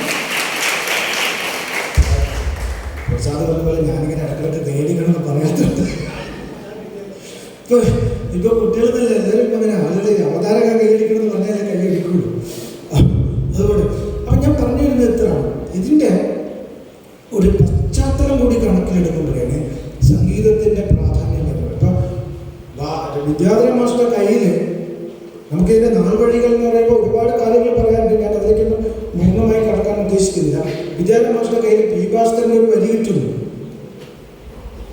പ്രസാദ് പറഞ്ഞ പോലെ ഞാനിങ്ങനെ ഇടക്കിടക്ക് നേടിക്കണമെന്ന് പറയാത്തുണ്ട്. ഇപ്പൊ കുട്ടികളെന്നല്ല എല്ലാവരും ഇപ്പം അങ്ങനെ ആളുടെ അവതാരക കൈയടിക്കണമെന്ന് പറഞ്ഞാലേ കൈയടിക്കുള്ളൂ. അതുകൊണ്ട് അപ്പം ഞാൻ പറഞ്ഞു വരുന്നത് എത്രയാണ് ഇതിൻ്റെ ഒരു പശ്ചാത്തലം കൂടി കണക്കിലെടുക്കുമ്പോഴാണ് സംഗീതത്തിൻ്റെ പ്രാധാന്യം വരുന്നത്. ഇപ്പം വിദ്യാധര മാസ്റ്ററുടെ കയ്യിൽ നമുക്കിതിൻ്റെ നാൾവഴികൾ എന്ന് പറയുമ്പോൾ ഒരുപാട് കാര്യങ്ങൾ പറയാറുണ്ട്. ഞാൻ അതിലേക്കൊന്നും പൂർണ്ണമായി കടക്കാൻ ഉദ്ദേശിക്കുന്നില്ല. വിദ്യാധര മാസ്റ്ററുടെ കയ്യിൽ പി ഭാസ്കരൻ്റെ ഒരു വരി കിട്ടുന്നു.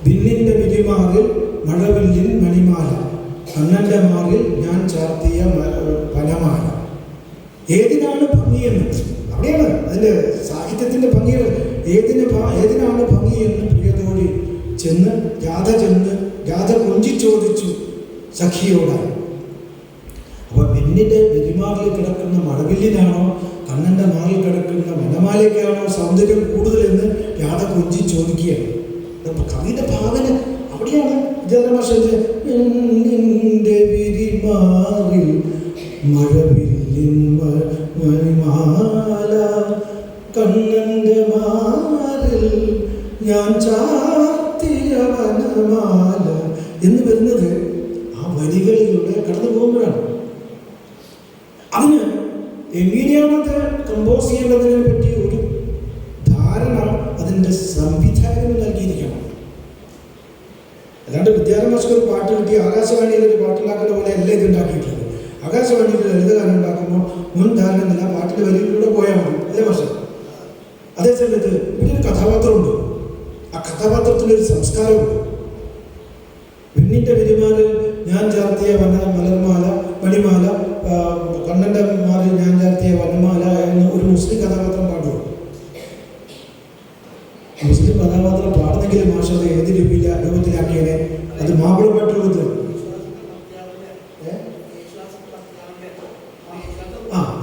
വിണ്ണിൻ്റെ വിരിമാറിൽ മഴവില്ലിൻ മണിമാല, കണ്ണൻ്റെ മാറിൽ ഞാൻ ചാർത്തിയ വനമാല. ഏതിനാണ് ഭംഗിയെന്ന്, അവിടെയാണ് അതിൻ്റെ സാഹിത്യത്തിൻ്റെ ഭംഗികൾ. ഏതിനാണ് ഭംഗിയെന്ന് പ്രിയതോടി ചെന്ന് ജാഥ കൊഞ്ചിച്ചോദിച്ചു സഖിയോടായി. അപ്പോൾ പെണ്ണിൻ്റെ വിരിമാറിൽ കിടക്കുന്ന മഴവില്ലിനാണോ കണ്ണൻ്റെ മാറിൽ കിടക്കുന്ന വനമാലയ്ക്കാണോ സൗന്ദര്യം കൂടുതലെന്ന് ജാഥ കൊഞ്ചി ചോദിക്കുകയാണ്. അപ്പോൾ കവിയുടെ ഭാവന അവിടെയാണ്. ജലമാഷന്റെ പെണ്ണിൻ്റെ വിരിമാറിൽ മഴവില്ലിൻ മണിമാല, കണ്ണൻ്റെ മാറിൽ ഞാൻ ചാർത്തിയ വനമാല എന്ന് വരുന്നത് ആ വരികളിലൂടെ കടന്നു പോകുമ്പോഴാണ്. അതിന് എങ്ങനെയാണത് കമ്പോസ് ചെയ്യേണ്ടതിനെ പറ്റി ഒരു ധാരണ അതിൻ്റെ സംവിധായകന് നൽകിയിരിക്കണം. അല്ലാണ്ട് വിദ്യാധര മാസ്റ്റർക്ക് ഒരു പാട്ട് കിട്ടി ആകാശവാണിയിൽ ഒരു പാട്ടുണ്ടാക്കുന്ന പോലെ അല്ല ഇത് ഉണ്ടാക്കിയിട്ടുള്ളത്. ആകാശവാണിയിൽ ലളിതഗാനം ഉണ്ടാക്കുമ്പോൾ മുൻ ധാരണ എന്നല്ല പാട്ടിൻ്റെ വരികളിലൂടെ പോയാൽ മതി, അല്ലേ മാസ്റ്റർ? അതേസമയത്ത് ഇവിടെ ഒരു കഥാപാത്രമുണ്ട്. ആ കഥാപാത്രത്തിനൊരു സംസ്കാരമുണ്ട്. പെണ്ണിൻ്റെ വിരിമാറിൽ ഞാൻ ചാർത്തിയ മണിമാല, കണ്ണൻ്റെ മാറിൽ ഞാൻ ചാർത്തിയ വനമാല എന്ന് ഒരു മുസ്ലിം കഥാപാത്രം പാടും. മുസ്ലിം കഥാപാത്രം പാടുന്നെങ്കിൽ മാഷ് അത് ഏത് രൂപത്തിലാക്കിയനെ? അത് മാപ്പിളപ്പാട്ട് രൂപത്തിലാണ്.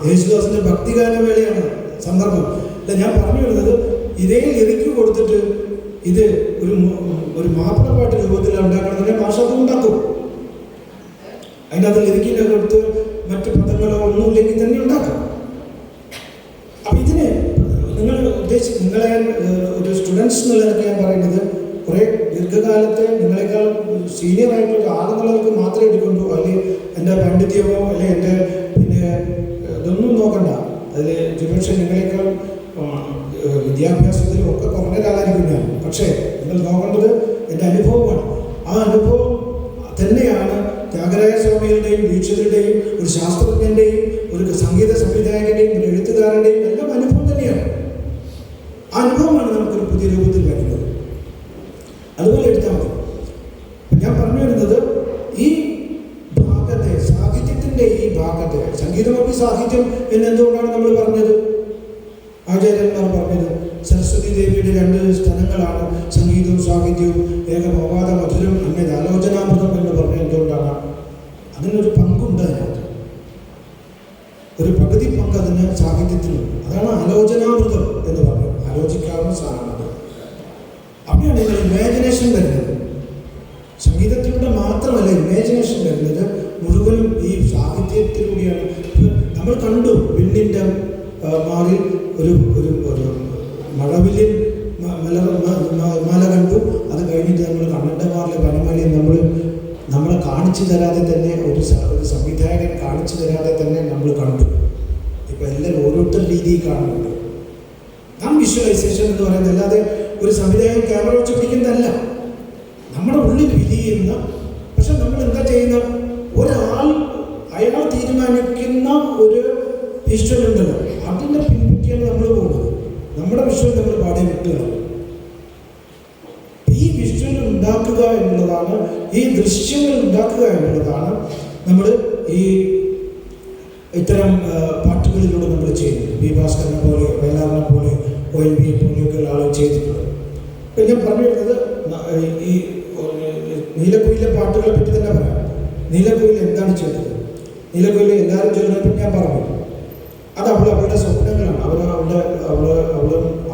യേശുദാസിന്റെ ഭക്തിഗാനവേളയാണ് സന്ദർഭം. അല്ല, ഞാൻ പറഞ്ഞു വരുന്നത് ഇതേ ലിറിക്ക് കൊടുത്തിട്ട് ഇത് ഒരു മാപ്പിളപ്പാട്ട് രൂപത്തിൽ ഉണ്ടാക്കണമെന്നുണ്ടെങ്കിൽ മാഷ് അത് ഉണ്ടാക്കും. അതിൻ്റെ അത് ലിറിക്കിൻ്റെ കൊടുത്ത് മറ്റ് പദങ്ങളോ ഒന്നും ഇല്ലെങ്കിൽ തന്നെ ഉണ്ടാക്കാം. അപ്പം ഇതിന് നിങ്ങളെ ഒരു സ്റ്റുഡൻസ് എന്നുള്ളതൊക്കെ ഞാൻ പറയുന്നത് കുറേ ദീർഘകാലത്തെ നിങ്ങളെക്കാൾ സീനിയർ ആയിട്ടുള്ള ആളെന്നുള്ളവർക്ക് മാത്രമേ എടുക്കൊണ്ടു. അല്ലെങ്കിൽ എൻ്റെ പാണ്ഡിത്യമോ അല്ലെങ്കിൽ എൻ്റെ പിന്നെ ഇതൊന്നും നോക്കണ്ട. അതിൽ ഒരുപക്ഷെ നിങ്ങളെക്കാൾ വിദ്യാഭ്യാസത്തിലും ഒക്കെ കുറഞ്ഞ ഒരാളായിരിക്കും ഞാൻ. പക്ഷേ നിങ്ങൾ നോക്കേണ്ടത് എൻ്റെ അനുഭവമാണ്. ആ അനുഭവം തന്നെയാണ് ത്യാഗരായ സ്വാമികളുടെയും ദീക്ഷിതരുടെയും ഒരു ശാസ്ത്രജ്ഞൻ്റെയും ഒരു സംഗീത സംവിധായകൻ്റെയും ഒരു എഴുത്തുകാരൻ്റെയും എല്ലാം അനുഭവം തന്നെയാണ്. ആ അനുഭവമാണ് നമുക്കൊരു പുതിയ രൂപത്തിൽ വരുന്നത്. അതുപോലെ എടുത്താൽ മതി. ഞാൻ പറഞ്ഞു വരുന്നത് ഈ ഭാഗത്തെ സാഹിത്യത്തിൻ്റെ ഈ ഭാഗത്തെ സംഗീതമൊക്കെ സാഹിത്യം എന്നെന്തുകൊണ്ടാണ് നമ്മൾ പറഞ്ഞത്? ആചാര്യന്മാർ പറഞ്ഞത് സരസ്വതി ദേവിയുടെ 2 സ്ഥലങ്ങളാണ് സംഗീതവും സാഹിത്യവും. ഏകമോപാത മധുരം അന്യത് ആലോചനാമൃതം എന്ന് പറഞ്ഞ എന്തുകൊണ്ടാണ്? അതിനൊരു പങ്കുണ്ട്. അതിനകത്ത് ഒരു പകുതി പങ്ക് അതിന് സാഹിത്യത്തിനുണ്ട്. അതാണ് ആലോചനാമൃതം എന്ന് പറയുന്നത്. ആലോചിക്കാവുന്ന സാധനമാണ്. അവിടെയാണ് ഇതിൽ ഇമാജിനേഷൻ വരുന്നത്. സംഗീതത്തിലൂടെ മാത്രമല്ല ഇമാജിനേഷൻ വരുന്നത്, മുഴുവനും ഈ സാഹിത്യത്തിലൂടെയാണ്. നമ്മൾ കണ്ടു വിണ്ണിൻ്റെ മാറിൽ ഒരു മഴവില്ലിൻ മാല കണ്ടു. അത് കഴിഞ്ഞിട്ട് നമ്മൾ കണ്ണൻ്റെ മാറിലെ വനമാലി നമ്മളെ കാണിച്ചു തരാതെ തന്നെ ഒരു സംവിധായകൻ കാണിച്ചു തരാതെ തന്നെ നമ്മൾ കണ്ടു. ഇപ്പം എല്ലാം ഓരോരുത്തർ രീതിയിൽ കാണുന്നുണ്ട്. നാം വിഷ്വലൈസേഷൻ എന്ന് പറയുന്നത് അല്ലാതെ ഒരു സംവിധായകൻ ക്യാമറ വെച്ച് പിടിക്കുന്നതല്ല. നമ്മുടെ ഉള്ളിൽ വിരിയുന്ന, പക്ഷെ നമ്മൾ എന്താ ചെയ്യുന്ന അയാൾ തീരുമാനിക്കുന്ന ഒരു വിഷ്വൽ ഉണ്ടല്ലോ, അതിൻ്റെ പിൻപറ്റിയാണ് നമ്മൾ പോകുന്നത്. നമ്മുടെ വിഷ്വൽ നമ്മൾ പാടി വിട്ടുകയാണ്. ഈ വിഷ്വൽ ഉണ്ടാക്കുക എന്നുള്ളതാണ്, ഈ ദൃശ്യങ്ങൾ ഉണ്ടാക്കുക എന്നുള്ളതാണ് നമ്മൾ ഈ ഇത്തരം പാട്ടുകളിലൂടെ നമ്മൾ ചെയ്യുന്നത്. പി ഭാസ്കരനെ പോലെ, വയലാറിനെ പോലെ, ONV പോലെയൊക്കെ ആളുകൾ ചെയ്തിട്ടുള്ളത്. ഇപ്പം ഞാൻ പറഞ്ഞു വരുന്നത് ഈ നീലക്കുയിലെ പാട്ടുകളെ പറ്റി തന്നെ പറയാം. നീലക്കുയിൽ എന്താണ് ചെയ്തത്? നീലക്കുയിൽ എല്ലാവരും ചൊല്ലുന്നതിനെ ഞാൻ പറഞ്ഞു. അത് അവളുടെ സ്വപ്നങ്ങളാണ്.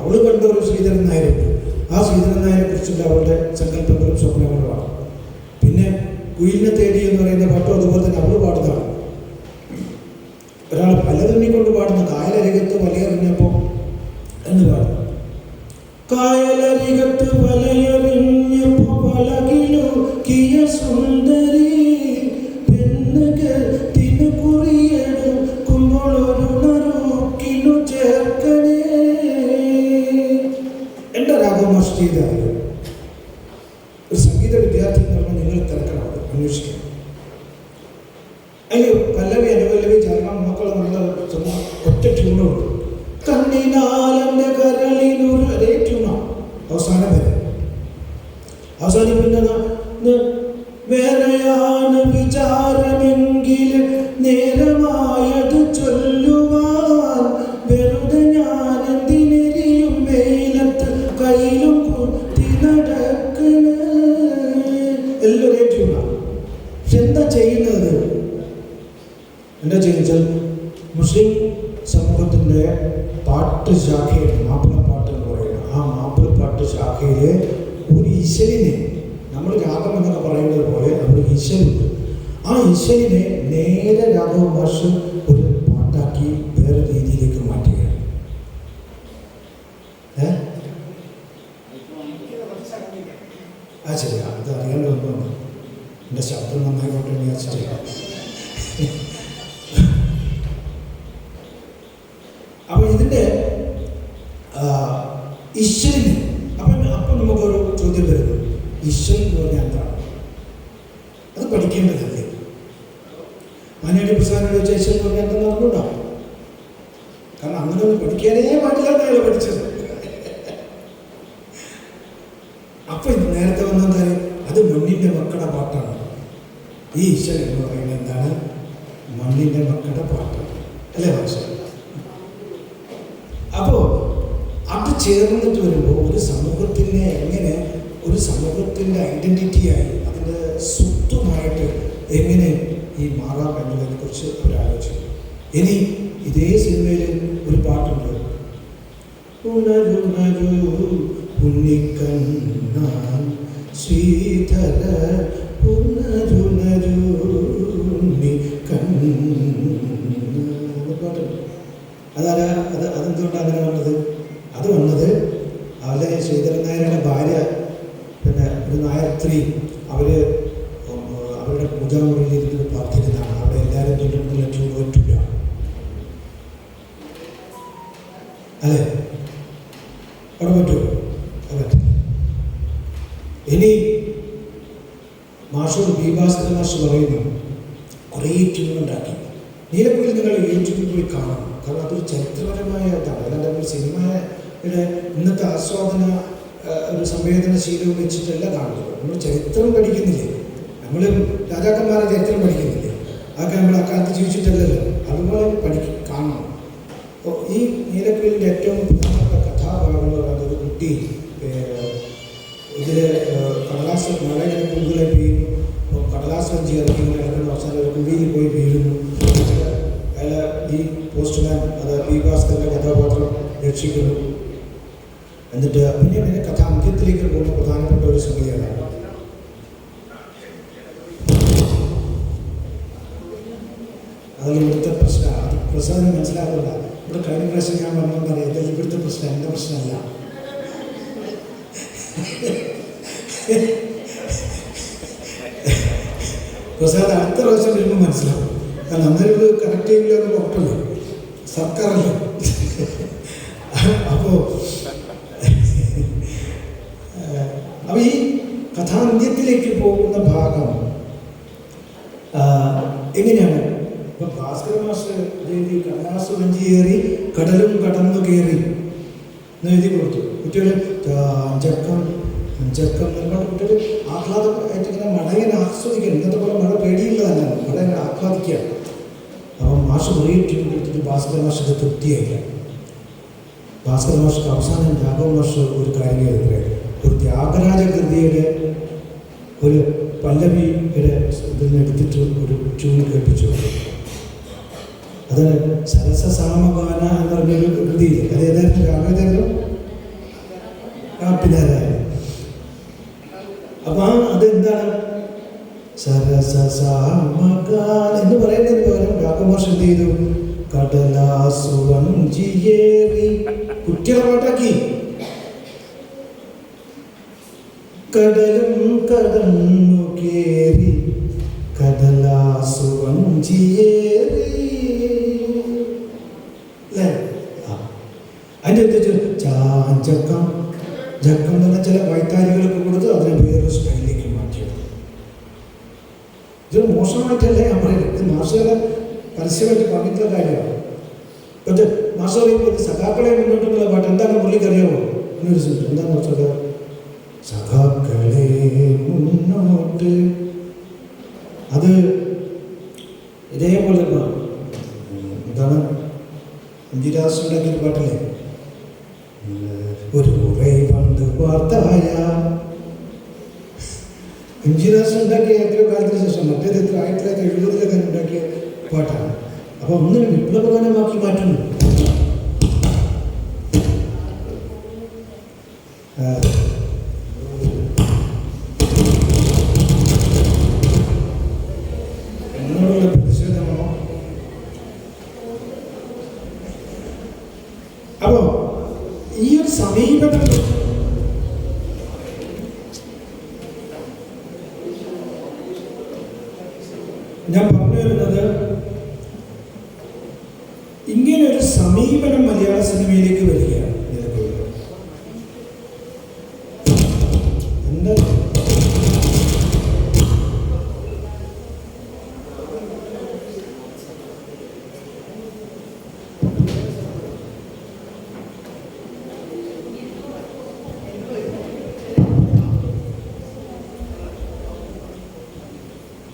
അവള് കണ്ട ഒരു ശ്രീധരൻ നായരുണ്ട്. ആ ശ്രീധരൻ നായരെ കുറിച്ചുള്ള അവളുടെ സങ്കല്പങ്ങളും സ്വപ്നങ്ങളുമാണ്. കുയിലിനെ തേടി എന്ന് പറയുന്ന പാട്ടും അതുപോലെ തന്നെ അവൾ പാടുന്നതാണ്. ഒരാൾ പലതുണ്ണിക്കൊണ്ട് പാടുന്ന കായലരികത്ത് വലയെറിഞ്ഞപ്പോൾ എന്ന് പാടുന്നു. കായലരികത്ത് വലയെറിഞ്ഞപ്പോൾ പലകിലുക്കിയ സുന്ദരി പെണ്ണുകത്തിന് കുറിയെടുക്കുമ്പോൾ ഒരു നറുക്കിനു ചേർക്കണേ. എൻ്റെ രാഘവമാഷ് ചെയ്ത ഒരു സംഗീത വിദ്യാർത്ഥി എന്ന് പറഞ്ഞാൽ നിങ്ങൾ തിരക്കണം, അത് അന്വേഷിക്കണം. അതിൽ പല്ലവി അനുപല്ലവി ചരണം മക്കളെ നമ്മൾ ഒറ്റ ട്യൂണുണ്ട്. കണ്ണിനാലെൻ്റെ കരളിനൊരു അതേ ട്യൂണാണ് അവസാനം വരെ. അവസാനിപ്പിക്കുന്നത് വേറെയാണ് വിചാരമെങ്കിൽ നേരമായത് ചൊല്ലുവാൻ വെറുതെ ഞാൻ എന്തിനെരിയും വെയിലത്ത് കയ്യിലും കുത്തി നടക്കണ. എല്ലാവരും ട്യൂണാണ്. പക്ഷെ എന്താ ചെയ്യുന്നത്? എന്താ ചോദിച്ചാൽ മുസ്ലിം സമൂഹത്തിൻ്റെ പാട്ട് ശാഖയിൽ മാപ്പിളപ്പാട്ട് എന്ന് പറയുന്നത്, ആ മാപ്പിളപ്പാട്ട് ശാഖയിലെ ഒരു ഈശ്വരനെ, നമ്മൾ രാഗം എന്നൊക്കെ പറയുന്നത് പോലെ ഒരു ഈശ്വരുണ്ട്. ആ ഈശ്വരനെ നേരെ രാഘവമാഷ് ഒരു പാട്ടാക്കി വേറെ രീതിയിലേക്ക് മാറ്റുകയാണ്. ആ ശരി, അത് അറിയേണ്ട ഒന്നുണ്ട്. എൻ്റെ ശബ്ദം നന്നായിക്കോട്ടെ വിചാരിച്ചിട്ടില്ല. അപ്പോൾ ഇതിൻ്റെ ഈശ്വരന് അപ്പം നമുക്കൊരു ചോദ്യം വരുന്നു, ഈശ്വരൻ എന്ന് പറഞ്ഞാൽ എന്താണ്? അത് പഠിക്കേണ്ടതല്ലേ? മാനേടി പ്രസാദോട് ചോദിച്ച ഈശ്വരൻ എന്ന് പറഞ്ഞാൽ എന്താ നടന്നുണ്ടാവും? കാരണം അങ്ങനെ ഒന്നും പഠിക്കാനേ പാടില്ലാത്തയാൾ പഠിച്ചത്. അപ്പം നേരത്തെ വന്നെന്താ, അത് മണ്ണിൻ്റെ മക്കളുടെ പാട്ടാണ്. ഈ ഈശ്വരൻ എന്ന് പറയുന്നത് എന്താണ്? മണ്ണിൻ്റെ മക്കളുടെ പാട്ടാണ്, അല്ലേ ഭാഷ? അപ്പോൾ അത് ചേർന്നിട്ട് വരുമ്പോൾ ഒരു സമൂഹത്തിനെ എങ്ങനെ, ഒരു സമൂഹത്തിൻ്റെ ഐഡൻറ്റിറ്റിയായി അതിൻ്റെ സ്വത്വമായിട്ട് എങ്ങനെ ഈ മാറാം എന്നതിനെക്കുറിച്ച് അവരാലോചിച്ചു. ഇനി ഇതേ സിനിമയിൽ ഒരു പാട്ടുണ്ട്, ഉണരുണരു ഉണ്ണിക്കണ്ണാൻ ശ്രീധര ഉണരുണരു ഉണ്ണിക്കണ്ണ പാട്ടുണ്ട്. അതെന്തുകൊണ്ടാണ് അങ്ങനെ വന്നത്? അത് വന്നത് അവരെ ശ്രീധരൻ നായരുടെ ഭാര്യ, പിന്നെ ഒരു നായർ സ്ത്രീ, അവരുടെ പൂജാമുറിയിൽ ഇരുന്ന് പ്രാർത്ഥിക്കുന്നതാണ്. അവിടെ എല്ലാവരും തൊഴിലുള്ള ട്യൂൺ പറ്റില്ല, അതെ, അവിടെ പറ്റുമോ? അത് പറ്റില്ല. ഇനി മാഷോട് ബി ഭാസ്കരൻ മാഷ് പറയുന്നു, കുറേ ട്യൂൺ ഉണ്ടാക്കി. നീലക്കുയിൽ നിങ്ങൾ യൂട്യൂബിൽ പോയി കാണണം. കാരണം അതൊരു ചരിത്രപരമായ ഇതാണ്. അല്ലാണ്ട് ഒരു സിനിമയുടെ ഇന്നത്തെ ആസ്വാദന ഒരു സംവേദനശീലവും വെച്ചിട്ടല്ല കാണുന്നത്. നമ്മൾ ചരിത്രം പഠിക്കുന്നില്ലേ, നമ്മൾ രാജാക്കന്മാരെ ചരിത്രം പഠിക്കുന്നില്ലേ, അതൊക്കെ നമ്മൾ അക്കാലത്ത് ജീവിച്ചിട്ടല്ലല്ലോ. അതുപോലെ കാണണം. അപ്പോൾ ഈ നീലക്കുയിലിൻ്റെ ഏറ്റവും പ്രധാനപ്പെട്ട കഥാഭാഗം എന്ന് പറയുന്നത്, ഒരു കുട്ടി ഇതിൽ കടലാസ് മഴ ഇങ്ങനെ കൂടുതലായി പെയ്യുന്നു. അപ്പോൾ കടലാസ് വഞ്ചി ഇറക്കി ഇങ്ങനെ ഇറങ്ങുന്ന അവസാനം ഒരു കുഴിയിൽ പോയി വീഴുന്നു. അയാൾ ഈ പോസ്റ്റ്മാൻ, അത് പി ഭാസ്കറിൻ്റെ കഥാപാത്രം രക്ഷിക്കുന്നു. എന്നിട്ട് പിന്നെ കഥ അന്ത്യത്തിലേക്ക് പോകുന്ന പ്രധാനപ്പെട്ട ഒരു സംഗതിയാണ്. അതിൽ ഇവിടുത്തെ പ്രശ്നം, അത് പ്രസാദം മനസ്സിലാകില്ല. ഇവിടെ കഴിഞ്ഞ പ്രാവശ്യം ഞാൻ പറഞ്ഞാൽ ഇതെല്ലാം ഇവിടുത്തെ പ്രശ്നം, എൻ്റെ പ്രശ്നമല്ല. പ്രസാദ് അടുത്ത പ്രാവശ്യം വരുമ്പോൾ മനസ്സിലാവും. കാരണം അന്നേരം കറക്റ്റ് ചെയ്യില്ല, അത് കുഴപ്പമില്ല, സർക്കാരല്ല. അപ്പോൾ ഈ കഥാന്ത്യത്തിലേക്ക് പോകുന്ന ഭാഗം എങ്ങനെയാണ്? ഇപ്പം ഭാസ്കര മാസ്റ്റർ എഴുതി കടലാസ് വഞ്ചിയേറി കടലും കടന്നു കയറി എന്ന് എഴുതി കൊടുത്തു. കുട്ടികൾ അഞ്ചക്കം ഒരുപാട് കുട്ടികൾ ആഹ്ലാദമായിട്ട് ഇങ്ങനെ മഴയെ ആസ്വദിക്കണം. ഇന്നത്തെ പോലെ മഴ പേടിയുള്ളതല്ല, മഴ ഇങ്ങനെ ആഹ്ലാദിക്കുകയാണ്. അപ്പം മാഷ് കുറേ ട്യൂൺ എടുത്തിട്ട് ഭാസ്കര മാഷിൻ്റെ തൃപ്തിയായില്ല. ഭാസ്കര മാഷക്ക് അവസാനം രാഘവ മാഷ് ഒരു കാര്യം എഴുതുക, ഒരു ത്യാഗരാജ കൃതിയുടെ ഒരു പല്ലവിയുടെ ഇതിനെടുത്തിട്ട് ഒരു ട്യൂൺ കേൾപ്പിച്ചു. അത് സരസസാമഗാന എന്ന് പറഞ്ഞൊരു കൃതിയില്ലേ, അത് ഏതായിരുന്നു? രാഘവേതായിരുന്നു, കാപ്പിനാരായ. അപ്പം അതെന്താണ്? സരസസാമകാൽ എന്ന് പറയുന്നതിന് പകരം രാഘവമാഷ് എന്ത് ചെയ്തു? കടലാസുവഞ്ചിയേറി കുട്ടികളെ പാട്ടാക്കി. കടലും കടന്നു കേറി കടലാസുവഞ്ചിയേറി അല്ലേ? അതിൻ്റെ എന്ത് ചാഞ്ചക്കം ജക്കം എന്ന് പറഞ്ഞാൽ ചില വൈത്താരികളൊക്കെ കൊടുത്ത് അതിനെ വേറൊരു സ്റ്റൈലിലേക്ക് മാറ്റിയെടുത്തു. ഇത് മോശമായിട്ടല്ലേ ഞാൻ പറയുന്നത്, ഇത് മാഷുകളെ പരസ്യമായിട്ട് പറഞ്ഞിട്ടുള്ള കാര്യമാണ്. പക്ഷേ മാഷ് പറയുമ്പോൾ ഇത് സഖാക്കളെ മുന്നോട്ടുള്ള പാട്ട് എന്താണ് പുള്ളിക്കറിയാമോ? എന്നൊരു സുഹൃത്ത് എന്താണെന്ന് വെച്ചാൽ സഖാക്കളെ മുന്നോട്ട്, അത് ഇതേപോലെ എന്താണ് ഇന്ദിരാസ് ഉണ്ടാക്കിയൊരു പാട്ടല്ലേ, ഒരു മുറൈ പണ്ട് വാർത്തായ ഇന്ദിരാസ് ഉണ്ടാക്കിയ എത്രയോ കാലത്തിന് ശേഷം, മറ്റേത് എത്ര 1970 ഉണ്ടാക്കിയ പാട്ടാണ്. അപ്പൊ ഒന്നിനെ വിപ്ലവഗാനമാക്കി മാറ്റുന്നു. എന്നോടുള്ള പ്രതിഷേധമാണോ? അപ്പോ ഈ ഒരു സമീപനം ഞാൻ പറഞ്ഞു വരുന്നത്, ഇങ്ങനെ ഒരു സമീപനം മലയാള സിനിമയിലേക്ക് വരികയാണ്. എന്താ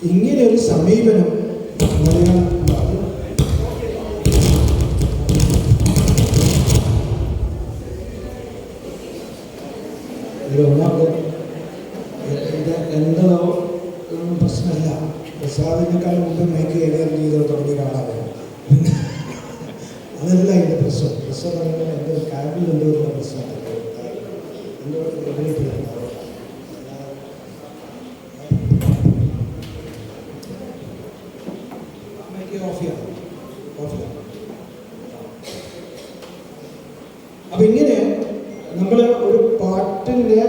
ഇങ്ങനെ ഒരു സമീപനം മലയാളം എന്തോ പ്രശ്നമല്ല. പ്രസാദിനേക്കാൾ മുമ്പ് മൈക്ക് കൈകാര്യം ചെയ്ത് തുടങ്ങിയ ഒരാളാണ്. അതല്ല എൻ്റെ പ്രശ്നം. പ്രശ്നം പറയുന്നത് എൻ്റെ കാബിൽ എന്തോ ഒരു പ്രശ്നമാണ്. എന്തോ അപ്പൊ ഇങ്ങനെ നമ്മൾ ഒരു പാട്ടിൻ്റെ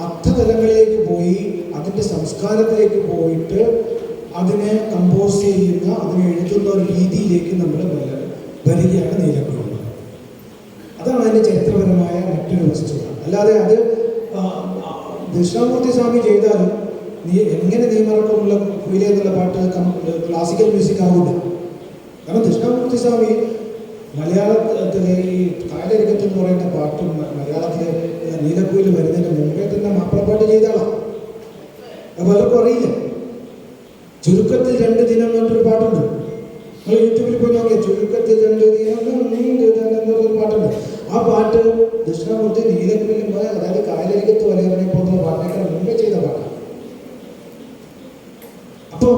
അർത്ഥതലങ്ങളിലേക്ക് പോയി, അതിൻ്റെ സംസ്കാരത്തിലേക്ക് പോയിട്ട് അതിനെ കമ്പോസ് ചെയ്യുന്ന, അതിനെ എഴുതുന്ന ഒരു രീതിയിലേക്ക് നമ്മൾ വരികയാണ് നീലക്കുയിൽ. അതാണ് അതിൻ്റെ ചരിത്രപരമായ മറ്റൊരു വസ്തുത. അല്ലാതെ അത് ദക്ഷിണാമൂർത്തി സ്വാമി ചെയ്താലും എങ്ങനെ നീമറക്കമുള്ള കുയിലെ എന്നുള്ള പാട്ട് ക്ലാസിക്കൽ മ്യൂസിക് ആവില്ല. കാരണം ദക്ഷിണാമൂർത്തി സ്വാമി മലയാളത്തിലെ ഈ കായലരികത്ത് എന്ന് പറയുന്ന പാട്ടും മലയാളത്തിലെ നീലക്കുയിൽ വരുന്നതിന് മുമ്പേ തന്നെ മാപ്പിളപ്പാട്ട് ചെയ്താളാണ്. അത് പലർക്കും അറിയില്ല. ചുരുക്കത്തിൽ 2 ദിനം എന്ന് പറഞ്ഞൊരു പാട്ടുണ്ട്. നിങ്ങൾ യൂട്യൂബിൽ പോയി നോക്കിയാൽ ചുരുക്കത്തിൽ 2 ദിനം എന്നൊരു പാട്ടുണ്ട്. ആ പാട്ട് ദക്ഷിണാമൂർത്തി നീലക്കുയിലും പോലെ, അതായത് കായലരികത്ത് വലയവനെ പോകുന്ന പാട്ടിനേക്കാൾ മുമ്പേ ചെയ്ത പാട്ടാണ്. അപ്പോൾ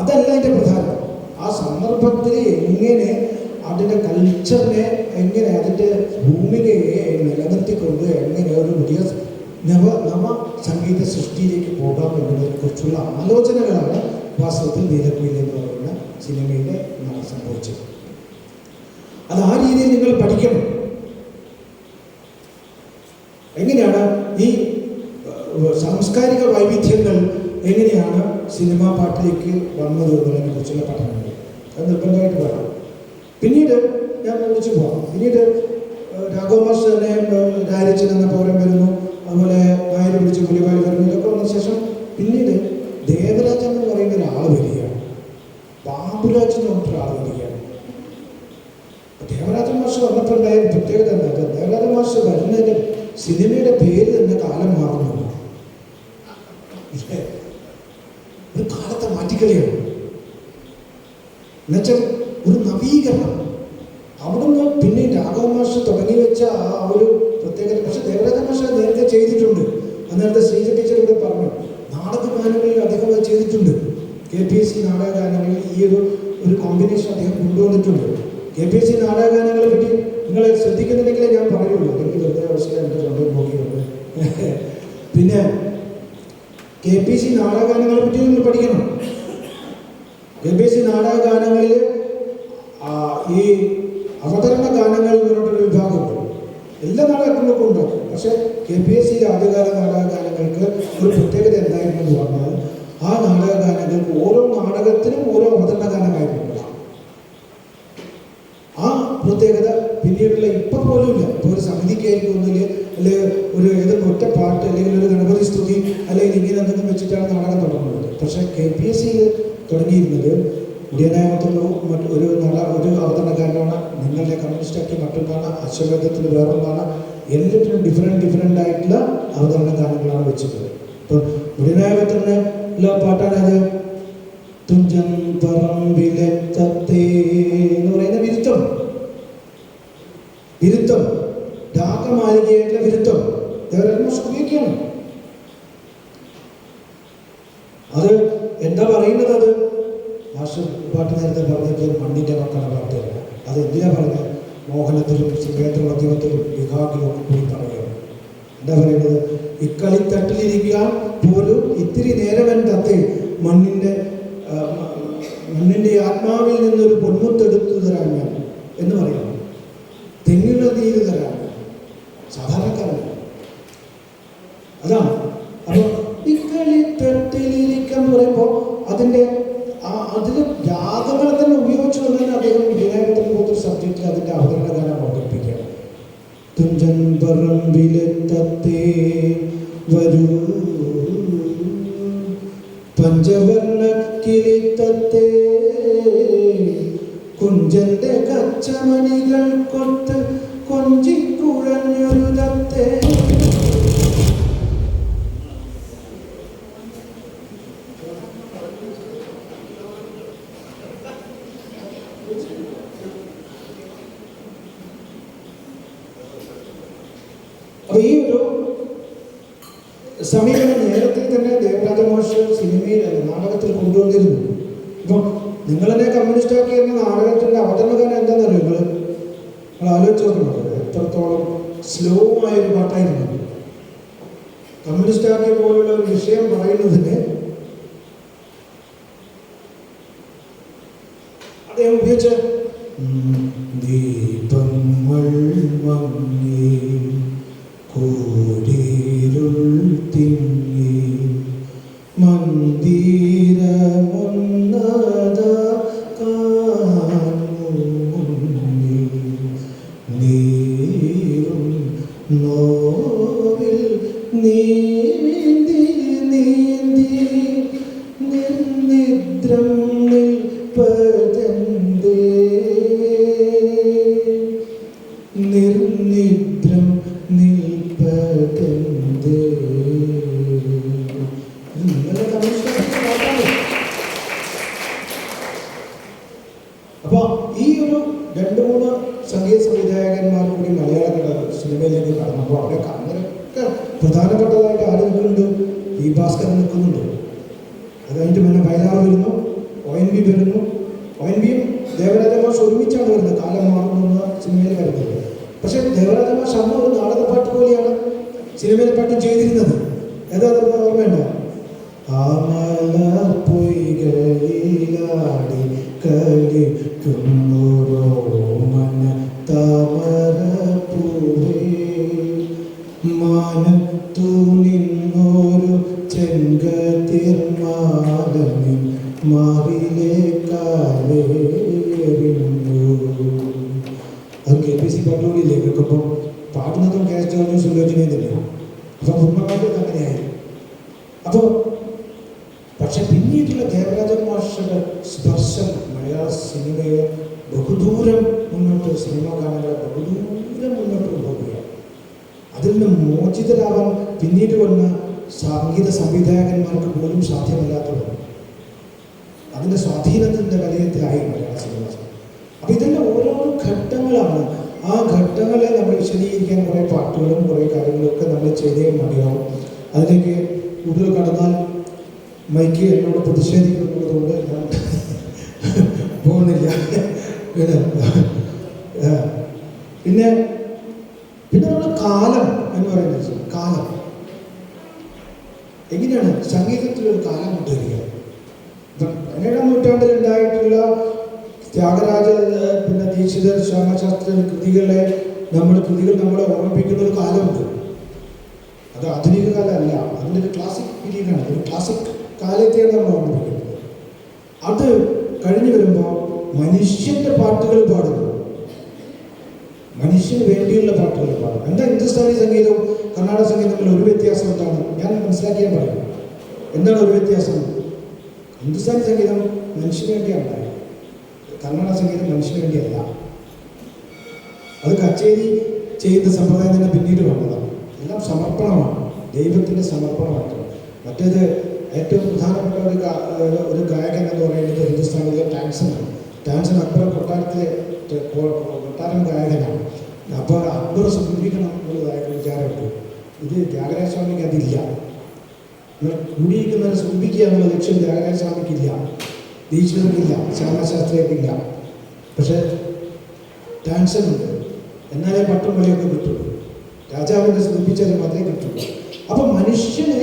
അതല്ല അതിൻ്റെ പ്രധാനം. ആ സന്ദർഭത്തിൽ എങ്ങനെ അതിൻ്റെ കൾച്ചറിനെ, എങ്ങനെ അതിൻ്റെ ഭൂമികയെ നിലനിർത്തിക്കൊണ്ട് എങ്ങനെ ഒരു പുതിയ നവ സംഗീത സൃഷ്ടിയിലേക്ക് പോകാം എന്നതിനെക്കുറിച്ചുള്ള ആലോചനകളാണ് വാസ്തവത്തിൽ നീലക്കുയിൽ എന്ന് പറയുന്ന സിനിമയിൽ സംഭവിച്ചത്. അത് ആ രീതിയിൽ നിങ്ങൾ പഠിക്കണം. എങ്ങനെയാണ് ഈ സാംസ്കാരിക വൈവിധ്യങ്ങൾ എങ്ങനെയാണ് സിനിമാ പാട്ടിലേക്ക് വന്നത് എന്നതിനെ കുറിച്ചുള്ള പഠനങ്ങൾ അത് നിർബന്ധമായിട്ട് വേണം. പിന്നീട് ഞാൻ വിളിച്ചു പോകാം. പിന്നീട് രാഘവമാഷ് തന്നെ രാരിച്ചൻ എന്ന പൗരം വരുന്നു, അതുപോലെ നായർ വിളിച്ച് പുലിവാലി വരുന്നു. ഇതൊക്കെ വന്ന ശേഷം പിന്നീട് ദേവരാജൻ എന്ന് പറയുന്ന ഒരാൾ വരികയാണ്, ബാബുരാജ് എന്ന് പറഞ്ഞിട്ടൊരാൾ വരികയാണ്. ദേവരാജൻ മാഷ് വന്നപ്പോൾ ഉണ്ടായ പ്രത്യേകത എന്താ? ദേവരാജൻ മാഷ് വരുന്നതിൻ്റെ സിനിമയുടെ പേര് തന്നെ കാലം മാറുന്നു. ഒരു കാലത്തെ മാറ്റിക്കളിയാണ് എന്നുവെച്ചാൽ ഒരു നവീകരണം. അവിടുന്ന് പിന്നെ രാഘവമാഷ് തുടങ്ങി വെച്ച ആ ഒരു പ്രത്യേകത. പക്ഷെ ദേവരാജൻ മാഷ് നേരത്തെ ചെയ്തിട്ടുണ്ട്. അന്നേരത്തെ ശ്രീജ ടീച്ചർ ഇവിടെ പറഞ്ഞു, നാടകഗാനങ്ങളിൽ അദ്ദേഹം അത് ചെയ്തിട്ടുണ്ട്. KPSC നാടകഗാനങ്ങളിൽ ഈ ഒരു കോമ്പിനേഷൻ അദ്ദേഹം കൊണ്ടുവന്നിട്ടുണ്ട്. KPSC നാടകഗാനങ്ങളെ പറ്റി നിങ്ങൾ ശ്രദ്ധിക്കുന്നുണ്ടെങ്കിലേ ഞാൻ പറയുള്ളൂ, അല്ലെങ്കിൽ വെറുതെ അവസരം എൻ്റെ തൊണ്ടയിൽ നോക്കിയുണ്ട്. പിന്നെ KPSC നാടകഗാനങ്ങളെ പറ്റി നിങ്ങൾ പഠിക്കണം. KPSC നാടകഗാനങ്ങളിൽ ഈ അവതരണ ഗാനങ്ങൾ എന്ന് പറഞ്ഞിട്ടൊരു വിഭാഗമുണ്ട്. എല്ലാ നാടകങ്ങൾക്കും ഉണ്ട്. പക്ഷേ KPSCയിലെ ആദ്യകാല നാടകഗാനങ്ങൾക്ക് ഒരു പ്രത്യേകത എന്തായിരുന്നു എന്ന് പറഞ്ഞാൽ ആ നാടകഗാനങ്ങൾക്ക് ഓരോ നാടകത്തിനും ഓരോ അവതരണ ഗാനമായിരുന്നു. ആ പ്രത്യേകത പിന്നീടുള്ള ഇപ്പം പോലും ഇല്ല. ഇപ്പോൾ ഒരു സമിതിക്കായിരിക്കും ഒന്നിൽ അല്ലെങ്കിൽ ഒരു ഏതൊക്കെ ഒറ്റ പാട്ട് അല്ലെങ്കിൽ ഒരു ഗണപതി സ്തുതി അല്ലെങ്കിൽ ഇങ്ങനെ എന്തെങ്കിലും വെച്ചിട്ടാണ് നാടകം തുടങ്ങുന്നത്. പക്ഷേ KPSCയിൽ തുടങ്ങിയിരുന്നത് മുടിയനാമത്തുള്ള ഒരു അവതരണകാരനാണ്, നിങ്ങളുടെ കമ്മ്യൂണിസ്റ്റാക്കി മറ്റൊന്നാണ്, അശ്വമേധത്തിന് വേറൊന്നാണ്, എല്ലാത്തിനും ഡിഫറെൻ്റ് ആയിട്ടുള്ള അവതരണ ഗാനങ്ങളാണ് വെച്ചിട്ടുള്ളത്. ഇപ്പം മുടിയനാമത്തിനുള്ള പാട്ടാണത് തുഞ്ചൻ പറമ്പിലെ തത്തേ എന്ന് പറയുന്ന വിരുദ്ധം രാഗമാലികയായിട്ടുള്ള വിരുദ്ധം ദേവരാജമാഷ് ഉപയോഗിക്കുകയാണ്. അത് എന്താ പറയുന്നത്? അത് മാഷ് പാട്ട് നേരത്തെ പറഞ്ഞത് മണ്ണിൻ്റെ മക്കളുടെ പാട്ടല്ല. അത് എന്തിനാ പറഞ്ഞത്? മോഹനത്തിലും ശ്രീകേന്ദ്ര മധ്യമത്തിലും വിഭാഗിലും ഒക്കെ കൂടി പറയുകയാണ്. എന്താ പറയുന്നത്? ഇക്കളിത്തട്ടിലിരിക്കാൻ പോലും ഇത്തിരി നേരവൻ തത്തേ മണ്ണിൻ്റെ ആത്മാവിൽ നിന്നൊരു പൊന്മുത്തെടുത്തു തരാൻ ഞാൻ എന്ന് പറയുന്നു. തെങ്ങിണ നീര് തരാൻ സാധാരണക്കാരൻ അതാണ്. അപ്പോൾ ഇക്കളിത്തട്ടിലിരിക്കുക എന്ന് പറയുമ്പോൾ അതിൽ രാഗങ്ങളെ തന്നെ ഉപയോഗിച്ചു തന്നെ അദ്ദേഹം വിനായകത്തിന് പോലൊരു സബ്ജക്റ്റിൽ അതിൻ്റെ അവതരണ ഗാനം അവതരിപ്പിക്കുകയാണ്. തുഞ്ചൻ പറമ്പിലെ തത്തേ വരൂ പഞ്ചവർണ്ണ കിളിത്തത്തേ കുഞ്ചന്റെ കച്ചമണികൾ കൊത്ത് കൊഞ്ചിക്കുഴഞ്ഞൊരു തത്തേ. അപ്പൊ ഈ ഒരു സമീപനം നേരത്തെ തന്നെ ദേവരാജ മാഷ് സിനിമയിൽ നാടകത്തിൽ കൊണ്ടുവന്നിരുന്നു. ഇപ്പം നിങ്ങളെന്നെ കമ്മ്യൂണിസ്റ്റാക്കി എന്ന നാടകത്തിൻ്റെ അവതരണഗാനം എന്താണെന്നറിയോ? നിങ്ങൾ ആലോചിച്ച് നോക്കണം. എത്രത്തോളം സ്ലോ ആയൊരു പാട്ടായിരുന്നു. കമ്മ്യൂണിസ്റ്റാക്കിയ പോലുള്ള ഒരു വിഷയം പറയുന്നതിന് അദ്ദേഹം ഉപയോഗിച്ച ദീപങ്ങൾ മങ്ങി കൂരിരുൾ തിങ്ങി മന്ദിരമൊന്നത കാണുമുന്നിൽ നീറും നോവിൽ നീന്തി നീന്തി നിർനിദ്രം നിൽപ്പതന്തേ നിർനിദ്രം നിൽപ്പതന്തേ. അപ്പൊ ഈ ഒരു 2-3 സംഗീത സംവിധായകന്മാർ കൂടി മലയാള സിനിമയിലേക്ക് കടന്നപ്പോൾ അവിടെയൊക്കെ അങ്ങനെയൊക്കെ പ്രധാനപ്പെട്ടതായിട്ട് ആളുകളുണ്ട്. ഈ ഭാസ്കരൻ നിൽക്കുന്നുണ്ട്. അത് കഴിഞ്ഞിട്ട് പിന്നെ വയലാർ വരുന്നു, ONV വരുന്നു. ONVയും ദേവരാജ മാഷ് ഒരുമിച്ചാണ് വരുന്നത്. കാലം മാറുന്ന സിനിമയിൽ വരുന്നത്. പക്ഷെ ദേവരാജ മാഷ് അന്ന് ഒരു നാടകപ്പാട്ട് പോലെയാണ് സിനിമയിലെ പാട്ട് ചെയ്തിരുന്നത്. ഏതാ ഓർമ്മയുണ്ടോ? പൊയ്കയിലാടി കളിക്കുന്നോരോ മന താമരപ്പൂവേ മാനത്തു നിന്നോരു ചെങ്കതിർമാലനിൽ മാറിലെ കാലേറിഞ്ഞു. അത് KPSC പാട്ടുകളില്ലേ കേൾക്കുമ്പോൾ പാടുന്നതും കേസ് ജോർജും സുലോചനയും തന്നെയാണ്. അപ്പം പൂർണ്ണമായിട്ടും അങ്ങനെയായി. അപ്പോൾ പക്ഷെ പിന്നീടുള്ള ദേവരാജൻ മാഷയുടെ സ്പർശം മലയാള സിനിമയെ ബഹുദൂരം മുന്നോട്ട്, സിനിമാ ഗാനങ്ങളെ ബഹുദൂരം മുന്നോട്ട് കൊണ്ടുപോവുകയാണ്. അതിൽ നിന്ന് മോചിതരാവാൻ പിന്നീട് വന്ന സംഗീത സംവിധായകന്മാർക്ക് പോലും സാധ്യമല്ലാത്തത് അതിൻ്റെ സ്വാധീനത്തിൻ്റെ വലയത്തിലായി മലയാള സിനിമ. അപ്പം ഇതിൻ്റെ ഓരോരോ ഘട്ടങ്ങളാണ്. ആ ഘട്ടങ്ങളെ നമ്മൾ വിശദീകരിക്കാൻ കുറേ പാട്ടുകളും കുറേ കാര്യങ്ങളൊക്കെ നമ്മൾ ചെയ്തേ മതിയാവും. അതിലേക്ക് കൂടുതൽ കടന്നാൽ മൈക്ക് എന്നോട് പ്രതിഷേധിക്കുന്നതുകൊണ്ട് ഞാൻ പോകുന്നില്ല. പിന്നെ നമ്മുടെ കാലം എന്ന് പറയുന്നത് കാലം എങ്ങനെ എന്തിനാണ് സംഗീതത്തിലൊരു കാലം കൊണ്ടുവരിക? 17-ാം നൂറ്റാണ്ടിൽ ഉണ്ടായിട്ടുള്ള ത്യാഗരാജ പിന്നെ ദീക്ഷിതർ ശ്യാമശാസ്ത്രി കൃതികളെ നമ്മളെ ഓർമ്മിപ്പിക്കുന്ന ഒരു കാലമുണ്ട്. അത് ആധുനിക കാലമല്ല, അതിൻ്റെ ഒരു ക്ലാസിക് പീരീഡാണ്, ഒരു ക്ലാസിക് കാലത്തെയാണ് നമ്മൾ ഓർമ്മിപ്പിക്കുന്നത്. അത് കഴിഞ്ഞു വരുമ്പോൾ മനുഷ്യൻ്റെ പാട്ടുകൾ പാടുന്നു, മനുഷ്യന് വേണ്ടിയുള്ള പാട്ടുകൾ പാടും. എന്താ ഹിന്ദുസ്ഥാനി സംഗീതവും കർണാടക സംഗീതം തമ്മിൽ ഒരു വ്യത്യാസം എന്താണ്? ഞാൻ മനസ്സിലാക്കിയാൽ പറയാം. എന്താണ് ഒരു വ്യത്യാസം? ഹിന്ദുസ്ഥാനി സംഗീതം മനുഷ്യന് വേണ്ടിയാണ്, കർണാടക സംഗീതം മനുഷ്യന് വേണ്ടിയല്ല. അത് കച്ചേരി ചെയ്യുന്ന സമ്പ്രദായം തന്നെ പിന്നീട് വന്നതാണ്. എല്ലാം സമർപ്പണമാണ്, ദൈവത്തിൻ്റെ സമർപ്പണമാണ്. മറ്റേത് ഏറ്റവും പ്രധാനപ്പെട്ട ഒരു ഗായകൻ എന്ന് പറയുന്നത് ഹിന്ദുസ്ഥാനിലെ ടാൻസനാണ്. ടാൻസൻ അക്ബർ കൊട്ടാരം ഗായകനാണ്. അപ്പോൾ അക്ബർ സൂചിപ്പിക്കണം എന്നുള്ളതായ വിചാരമുണ്ട്. ഇത് ത്യാഗരാജ സ്വാമിക്ക് അതില്ല. കൂടിയിരിക്കുന്നവരെ സൂചിപ്പിക്കുക എന്നുള്ള ലക്ഷ്യം ത്യാഗരാജ സ്വാമിക്കില്ല, ദീക്ഷിതർക്കില്ല, ശ്യാമശാസ്ത്രിയൊക്കില്ല. പക്ഷേ ടാൻസനുണ്ട്. എന്നാലേ പട്ടും പള്ളിയൊക്കെ കിട്ടുള്ളൂ. രാജാവിനെ സൂചിപ്പിച്ചാൽ മാത്രമേ കിട്ടുള്ളൂ. അപ്പം മനുഷ്യനെ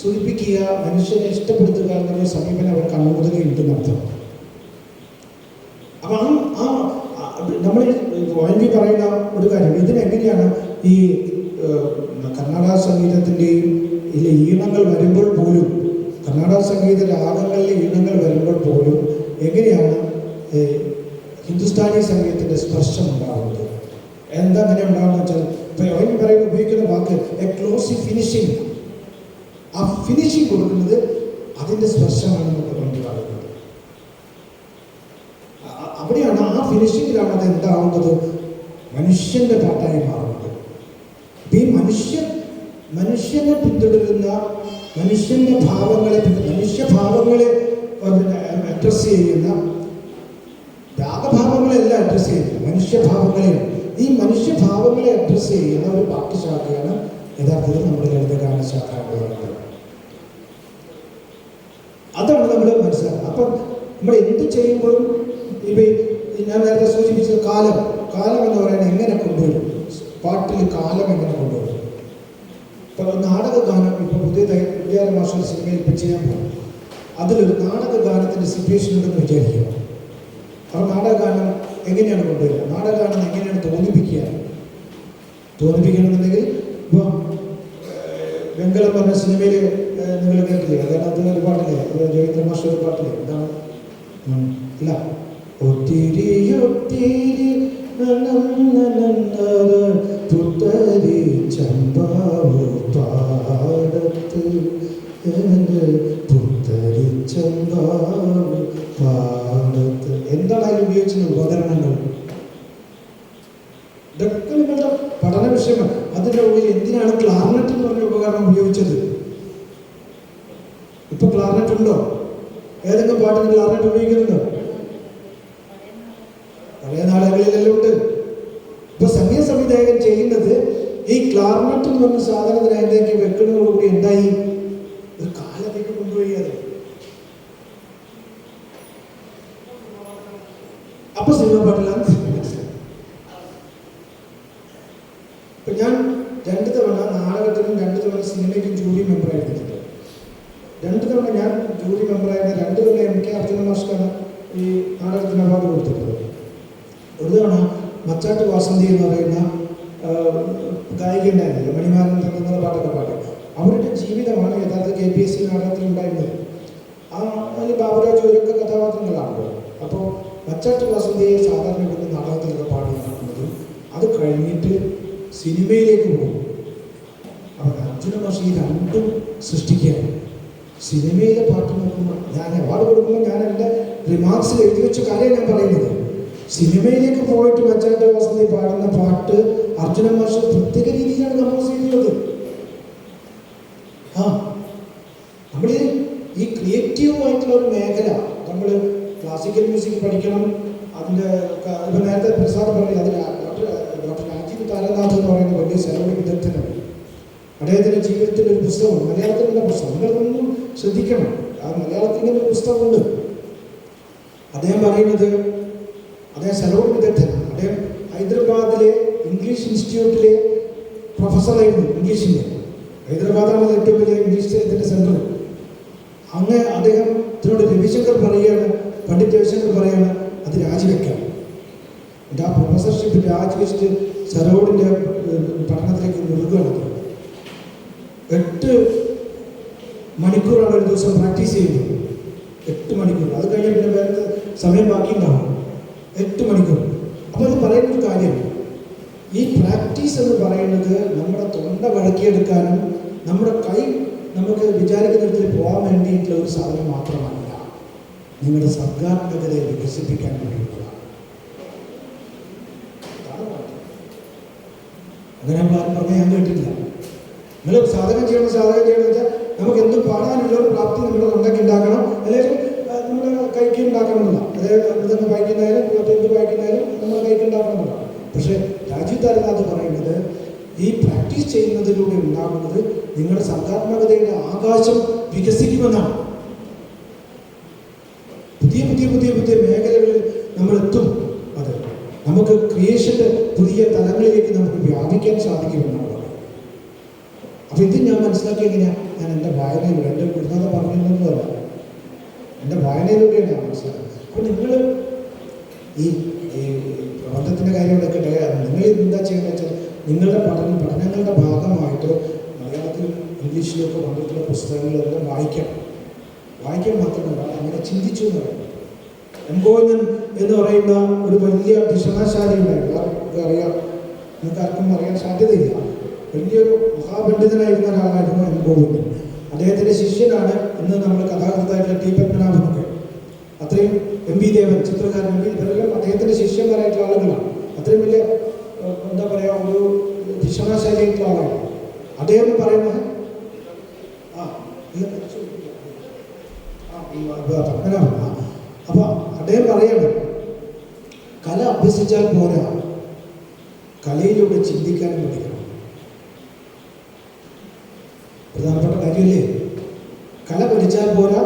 സൂചിപ്പിക്കുക, മനുഷ്യനെ ഇഷ്ടപ്പെടുത്തുക എന്നൊരു സമീപനം അവർ കണ്ണുമുതലുണ്ടെന്ന് അർത്ഥം. അപ്പം നമ്മൾ വാങ്ങി പറയുന്ന ഒരു കാര്യം, ഇതിനെങ്ങനെയാണ് ഈ കർണാടക സംഗീതത്തിൻ്റെയും ഇതിലെ ഈണങ്ങൾ വരുമ്പോൾ പോലും, കർണാടക സംഗീത രാഗങ്ങളിലെ ഈണങ്ങൾ വരുമ്പോൾ പോലും എങ്ങനെയാണ് ഹിന്ദുസ്ഥാനി സംഗീതത്തിൻ്റെ സ്പർശം ഉണ്ടാകുന്നത്? എന്താ അങ്ങനെ ഉണ്ടാകുന്നത് വെച്ചാൽ, ഇപ്പോൾ പറയുന്ന ഉപയോഗിക്കുന്ന വാക്ക് എക്ലോസീവ് ഫിനിഷിങ്. ആ ഫിനിഷിങ് കൊടുക്കുന്നത് അതിൻ്റെ സ്പർശമാണ് നമുക്ക് വേണ്ടി പറയുന്നത്. അവിടെയാണ്, ആ ഫിനിഷിങ്ങിലാണ് അത് എന്താവുന്നത്, മനുഷ്യൻ്റെ പാട്ടായി മാറുന്നത്. ഈ മനുഷ്യനെ പിന്തുടരുന്ന, മനുഷ്യൻ്റെ മനുഷ്യഭാവങ്ങളെ അഡ്രസ് ചെയ്യുന്ന, രാഗഭാവങ്ങളെല്ലാം അഡ്രസ് ചെയ്യുന്നത് മനുഷ്യഭാവങ്ങളെയാണ്. ഈ മനുഷ്യഭാവങ്ങളെ അഡ്രസ് ചെയ്യുന്ന ഒരു പാട്ടുശാഖയാണ് യഥാർത്ഥത്തിൽ നമ്മുടെ ലളിതഗാന ശാഖ എന്ന് പറയുന്നത്. അതാണ് നമ്മൾ മനസ്സിലാക്കുന്നത്. അപ്പം നമ്മൾ എന്ത് ചെയ്യുമ്പോഴും ഞാൻ നേരത്തെ സൂചിപ്പിച്ചത് കാലം എന്ന് പറയുന്നത് എങ്ങനെ കൊണ്ടുവരും, പാട്ടിൽ കാലം എങ്ങനെ കൊണ്ടുവരും. ഇപ്പോൾ നാടകഗാനം, ഇപ്പോൾ പുതിയ മാസ്റ്റർ സിനിമയിൽ ഇപ്പോൾ ചെയ്യാൻ പോകും, അതിലൊരു നാടകഗാനത്തിൻ്റെ സിറ്റുവേഷൻ ഉണ്ടെന്ന് വിചാരിക്കുക. അപ്പോൾ നാടകഗാനം എങ്ങനെയാണ് കൊണ്ടുവരിക, നാടകഗാനം എങ്ങനെയാണ് തോന്നിപ്പിക്കണമെന്നുണ്ടെങ്കിൽ ഇപ്പോൾ വെങ്കലം പറഞ്ഞ സിനിമയിൽ നിങ്ങൾ കേട്ടില്ലേ, അതിനകത്ത് ഒരു പാട്ടില്ലേ, രവീന്ദ്ര മാസ്റ്റർ ഒരു പാട്ടില്ലേ, എന്താണ് ഇല്ല, ഒത്തിരി പുത്തരി ചമ്പാവു പാടത്ത്, പുത്തരി ചമ്പാവു പാടത്ത്. എന്താണ് അതിൽ ഉപയോഗിച്ചുള്ള ഉപകരണങ്ങൾ? ഇതൊക്കെ നിങ്ങളുടെ പഠന വിഷയമാണ്. അതിൻ്റെ ഉള്ളിൽ എന്തിനാണ് ക്ലാർനെറ്റ് എന്ന് പറഞ്ഞ ഉപകരണം ഉപയോഗിച്ചത്? ഇപ്പൊ ക്ലാർനെറ്റ് ഉണ്ടോ? ഏതെങ്കിലും പാട്ടിന് ക്ലാർനെറ്റ് ഉപയോഗിക്കുന്നുണ്ടോ? പഴയ നാടകങ്ങളിലെല്ലാം ഉണ്ട്. ഇപ്പൊ സംഗീത സംവിധായകൻ ചെയ്യുന്നത് ഈ ക്ലാർനെറ്റ് എന്ന് പറഞ്ഞ സാധനത്തിനകത്തേക്ക് വെക്കുന്നതോടുകൂടി എന്തായി, ഒരു കാലത്തേക്ക് കൊണ്ടുപോയി. അത് അപ്പൊ സിനിമ പാട്ടിലാണ് മനസ്സിലായി. ഇപ്പൊ ഞാൻ 2 തവണ നാടകത്തിനും 2 തവണ സിനിമയ്ക്കും ജൂറി മെമ്പറായിരുന്നിട്ടുണ്ട്. 2 തവണ ഞാൻ ജൂറി മെമ്പറായിരുന്ന 2 തവണ MK അർജുന മാസ്റ്ററാണ് ഈ നാടകത്തിന് അവാർഡ് കൊടുത്തിട്ടുള്ളത്. ഒരു തവണ മച്ചാട്ട് വാസന്തി എന്ന് പറയുന്ന ഗായിക ഉണ്ടായിരുന്നില്ല, മണിമാരൻ എന്നുള്ള പാട്ടൊക്കെ പാടി. അവരുടെ ജീവിതമാണ് യഥാർത്ഥ KPSC നാടകത്തിൽ ഉണ്ടായിരുന്നത്. അതിൽ ബാബുരാജ് ഇവരൊക്കെ കഥാപാത്രങ്ങളാണല്ലോ. അപ്പോൾ മച്ചാട്ട് വാസന്തിയെ സാധാരണ ഇവിടുന്ന് നാടകത്തിലൊക്കെ പാടി നടക്കുന്നതും അത് കഴിഞ്ഞിട്ട് സിനിമയിലേക്ക് പോകും. അപ്പോൾ അർജുന മാഷ് ഈ രണ്ടും സൃഷ്ടിക്കുകയാണ്. സിനിമയിലെ പാട്ട് നോക്കുമ്പോൾ, ഞാൻ അവാർഡ് കൊടുക്കുമ്പോൾ ഞാൻ എൻ്റെ റിമാർക്സിൽ എഴുതി വെച്ച കാര്യം ഞാൻ പറയുന്നത്, സിനിമയിലേക്ക് പോയിട്ട് മച്ചാട്ട് വാസന്തി പാടുന്ന പാട്ട് അർജുന മാഷ് പ്രത്യേക രീതിയിലാണ് കമ്പോസ് ചെയ്തിട്ടുള്ളത്. നമ്മൾ ഈ ക്രിയേറ്റീവായിട്ടുള്ള ഒരു മേഖല, നമ്മൾ ക്ലാസിക്കൽ മ്യൂസിക് പഠിക്കണം. അതിൻ്റെ ഇപ്പം നേരത്തെ പ്രസാദ് പറഞ്ഞില്ല, അതിൽ ഡോക്ടർ രാജീവ് താരനാഥ് എന്ന് പറയുന്ന വലിയ സെലവടി വിദഗ്ധനാണ്. അദ്ദേഹത്തിൻ്റെ ജീവിതത്തിൻ്റെ ഒരു പുസ്തകമുണ്ട്, മലയാളത്തിലുള്ള പുസ്തകം. നിങ്ങളൊന്നും ശ്രദ്ധിക്കണം, ആ മലയാളത്തിൻ്റെ ഒരു പുസ്തകമുണ്ട്. അദ്ദേഹം പറയുന്നത്, അദ്ദേഹം സെലവടി വിദഗ്ധനാണ്. അദ്ദേഹം ഹൈദരാബാദിലെ ഇംഗ്ലീഷ് ഇൻസ്റ്റിറ്റ്യൂട്ടിലെ പ്രൊഫസറായിരുന്നു ഇംഗ്ലീഷിൻ്റെ. ഹൈദരാബാദാണ് ഏറ്റവും വലിയ ഇംഗ്ലീഷ് ഇതിൻ്റെ സെൻറ്റർ. അങ്ങ് അദ്ദേഹം ഇതിനോട് രവിശങ്കർ പറയുകയാണ്, പണ്ഡിറ്റ് രവിശങ്കർ പറയുകയാണ് അത് രാജിവെക്കാം. എൻ്റെ ആ പ്രൊഫസർഷിപ്പ് രാജിവെച്ചിട്ട് സരോഡിൻ്റെ പഠനത്തിലേക്ക് മുഴുകുകയാണ്. 8 മണിക്കൂറാണ് ഒരു ദിവസം പ്രാക്ടീസ് ചെയ്യുന്നത്. 8 മണിക്കൂർ. അത് കഴിഞ്ഞാൽ പിന്നെ വേറെ സമയം ബാക്കിയുണ്ടാവും. 8 മണിക്കൂർ. അപ്പോൾ അത് പറയുന്നൊരു കാര്യം, ഈ പ്രാക്ടീസ് എന്ന് പറയുന്നത് നമ്മുടെ തൊണ്ട വഴക്കിയെടുക്കാനും നമ്മുടെ കൈ നമുക്ക് വിചാരിക്കുന്നിടത്തിൽ പോകാൻ വേണ്ടിയിട്ടുള്ള ഒരു സാധനം മാത്രമല്ല, നിങ്ങളുടെ സർഗാത്മകതയെ വികസിപ്പിക്കാൻ വേണ്ടിയിട്ടുള്ളതാണ്. അങ്ങനെ പറഞ്ഞാൽ ഞാൻ കേട്ടിട്ടില്ല. നിങ്ങൾ സാധകം ചെയ്യണമെന്ന് വെച്ചാൽ നമുക്ക് എന്തും പാടാനുള്ള ഒരു പ്രാപ്തി നമ്മുടെ തൊണ്ടയ്ക്ക് ഉണ്ടാക്കണം, അല്ലെങ്കിൽ നമ്മുടെ കൈക്ക് ഉണ്ടാക്കണമെന്നില്ല. അതായത് ഇതൊക്കെ വായിക്കുന്നതായാലും എന്ത് വായിക്കുന്നതായാലും നമ്മുടെ കൈക്ക് ഉണ്ടാക്കണമെന്നില്ല. പക്ഷേ രാജീവ് താരനാഥ് പറയുന്നത് ഈ പ്രാക്ടീസ് ചെയ്യുന്നതിലൂടെ ഉണ്ടാകുന്നത് നിങ്ങളുടെ സർഗാത്മകതയുടെ ആകാശം വികസിക്കുമെന്നാണ്. പുതിയ പുതിയ പുതിയ പുതിയ മേഖലകളിൽ നമ്മൾ എത്തും. അത് നമുക്ക് ക്രിയേഷൻ്റെ പുതിയ തലങ്ങളിലേക്ക് നമുക്ക് വ്യാപിക്കാൻ സാധിക്കുമെന്നാണ്. അപ്പോൾ ഇത് ഞാൻ മനസ്സിലാക്കി എങ്ങനെയാണ്? ഞാൻ എൻ്റെ വായനയിലൂടെ, എൻ്റെ ഗുരുനാഥ പറഞ്ഞതൊന്നുമല്ല, എൻ്റെ വായനയിലൂടെയാണ് ഞാൻ മനസ്സിലാക്കുന്നത്. അപ്പോൾ നിങ്ങൾ ഈ പ്രബന്ധത്തിൻ്റെ കാര്യം എടുക്കട്ടെ, നിങ്ങൾ എന്താ ചെയ്യുന്നത് വെച്ചാൽ നിങ്ങളുടെ പഠനങ്ങളുടെ ഭാഗമായിട്ട് മലയാളത്തിലും ഇംഗ്ലീഷിലൊക്കെ വന്നിട്ടുള്ള പുസ്തകങ്ങളെല്ലാം വായിക്കാൻ മാത്രമല്ല അങ്ങനെ ചിന്തിച്ചു എന്ന് പറയുന്നത്. എം ഗോവിന്ദൻ എന്ന് പറയുന്ന ഒരു വലിയ ഭിഷണശാലി ഉണ്ടായിരുന്നു. അറിയാം, നിങ്ങൾക്ക് ആർക്കും അറിയാൻ സാധ്യതയില്ല. വലിയൊരു മഹാപണ്ഡിതനായിരുന്ന ഒരാളായിരുന്നു എം ഗോവിന്ദൻ. അദ്ദേഹത്തിൻ്റെ ശിഷ്യനാണ് ഇന്ന് നമ്മൾ കഥാകൃത്തായിട്ടുള്ള ടി പത്മനാഭനൊക്കെ. അത്രയും എം വി ദേവൻ, ചിത്രകാരൻ എം വി, ഇവരെല്ലാം അദ്ദേഹത്തിൻ്റെ ശിഷ്യന്മാരായിട്ടുള്ള ആളുകളാണ്. അത്രയും വലിയ എന്താ പറയുക, ഒരു ഭിഷണശാലിയായിട്ടുള്ള ആളാണ് അദ്ദേഹം പറയുന്നത്. പത്മനാഭൻ. അപ്പോൾ അദ്ദേഹം പറയണം, കല അഭ്യസിച്ചാൽ പോരാ, കലയിലൂടെ ചിന്തിക്കാനും പഠിക്കണം. പ്രധാനപ്പെട്ട കാര്യമല്ലേ? കല പഠിച്ചാൽ പോരാ,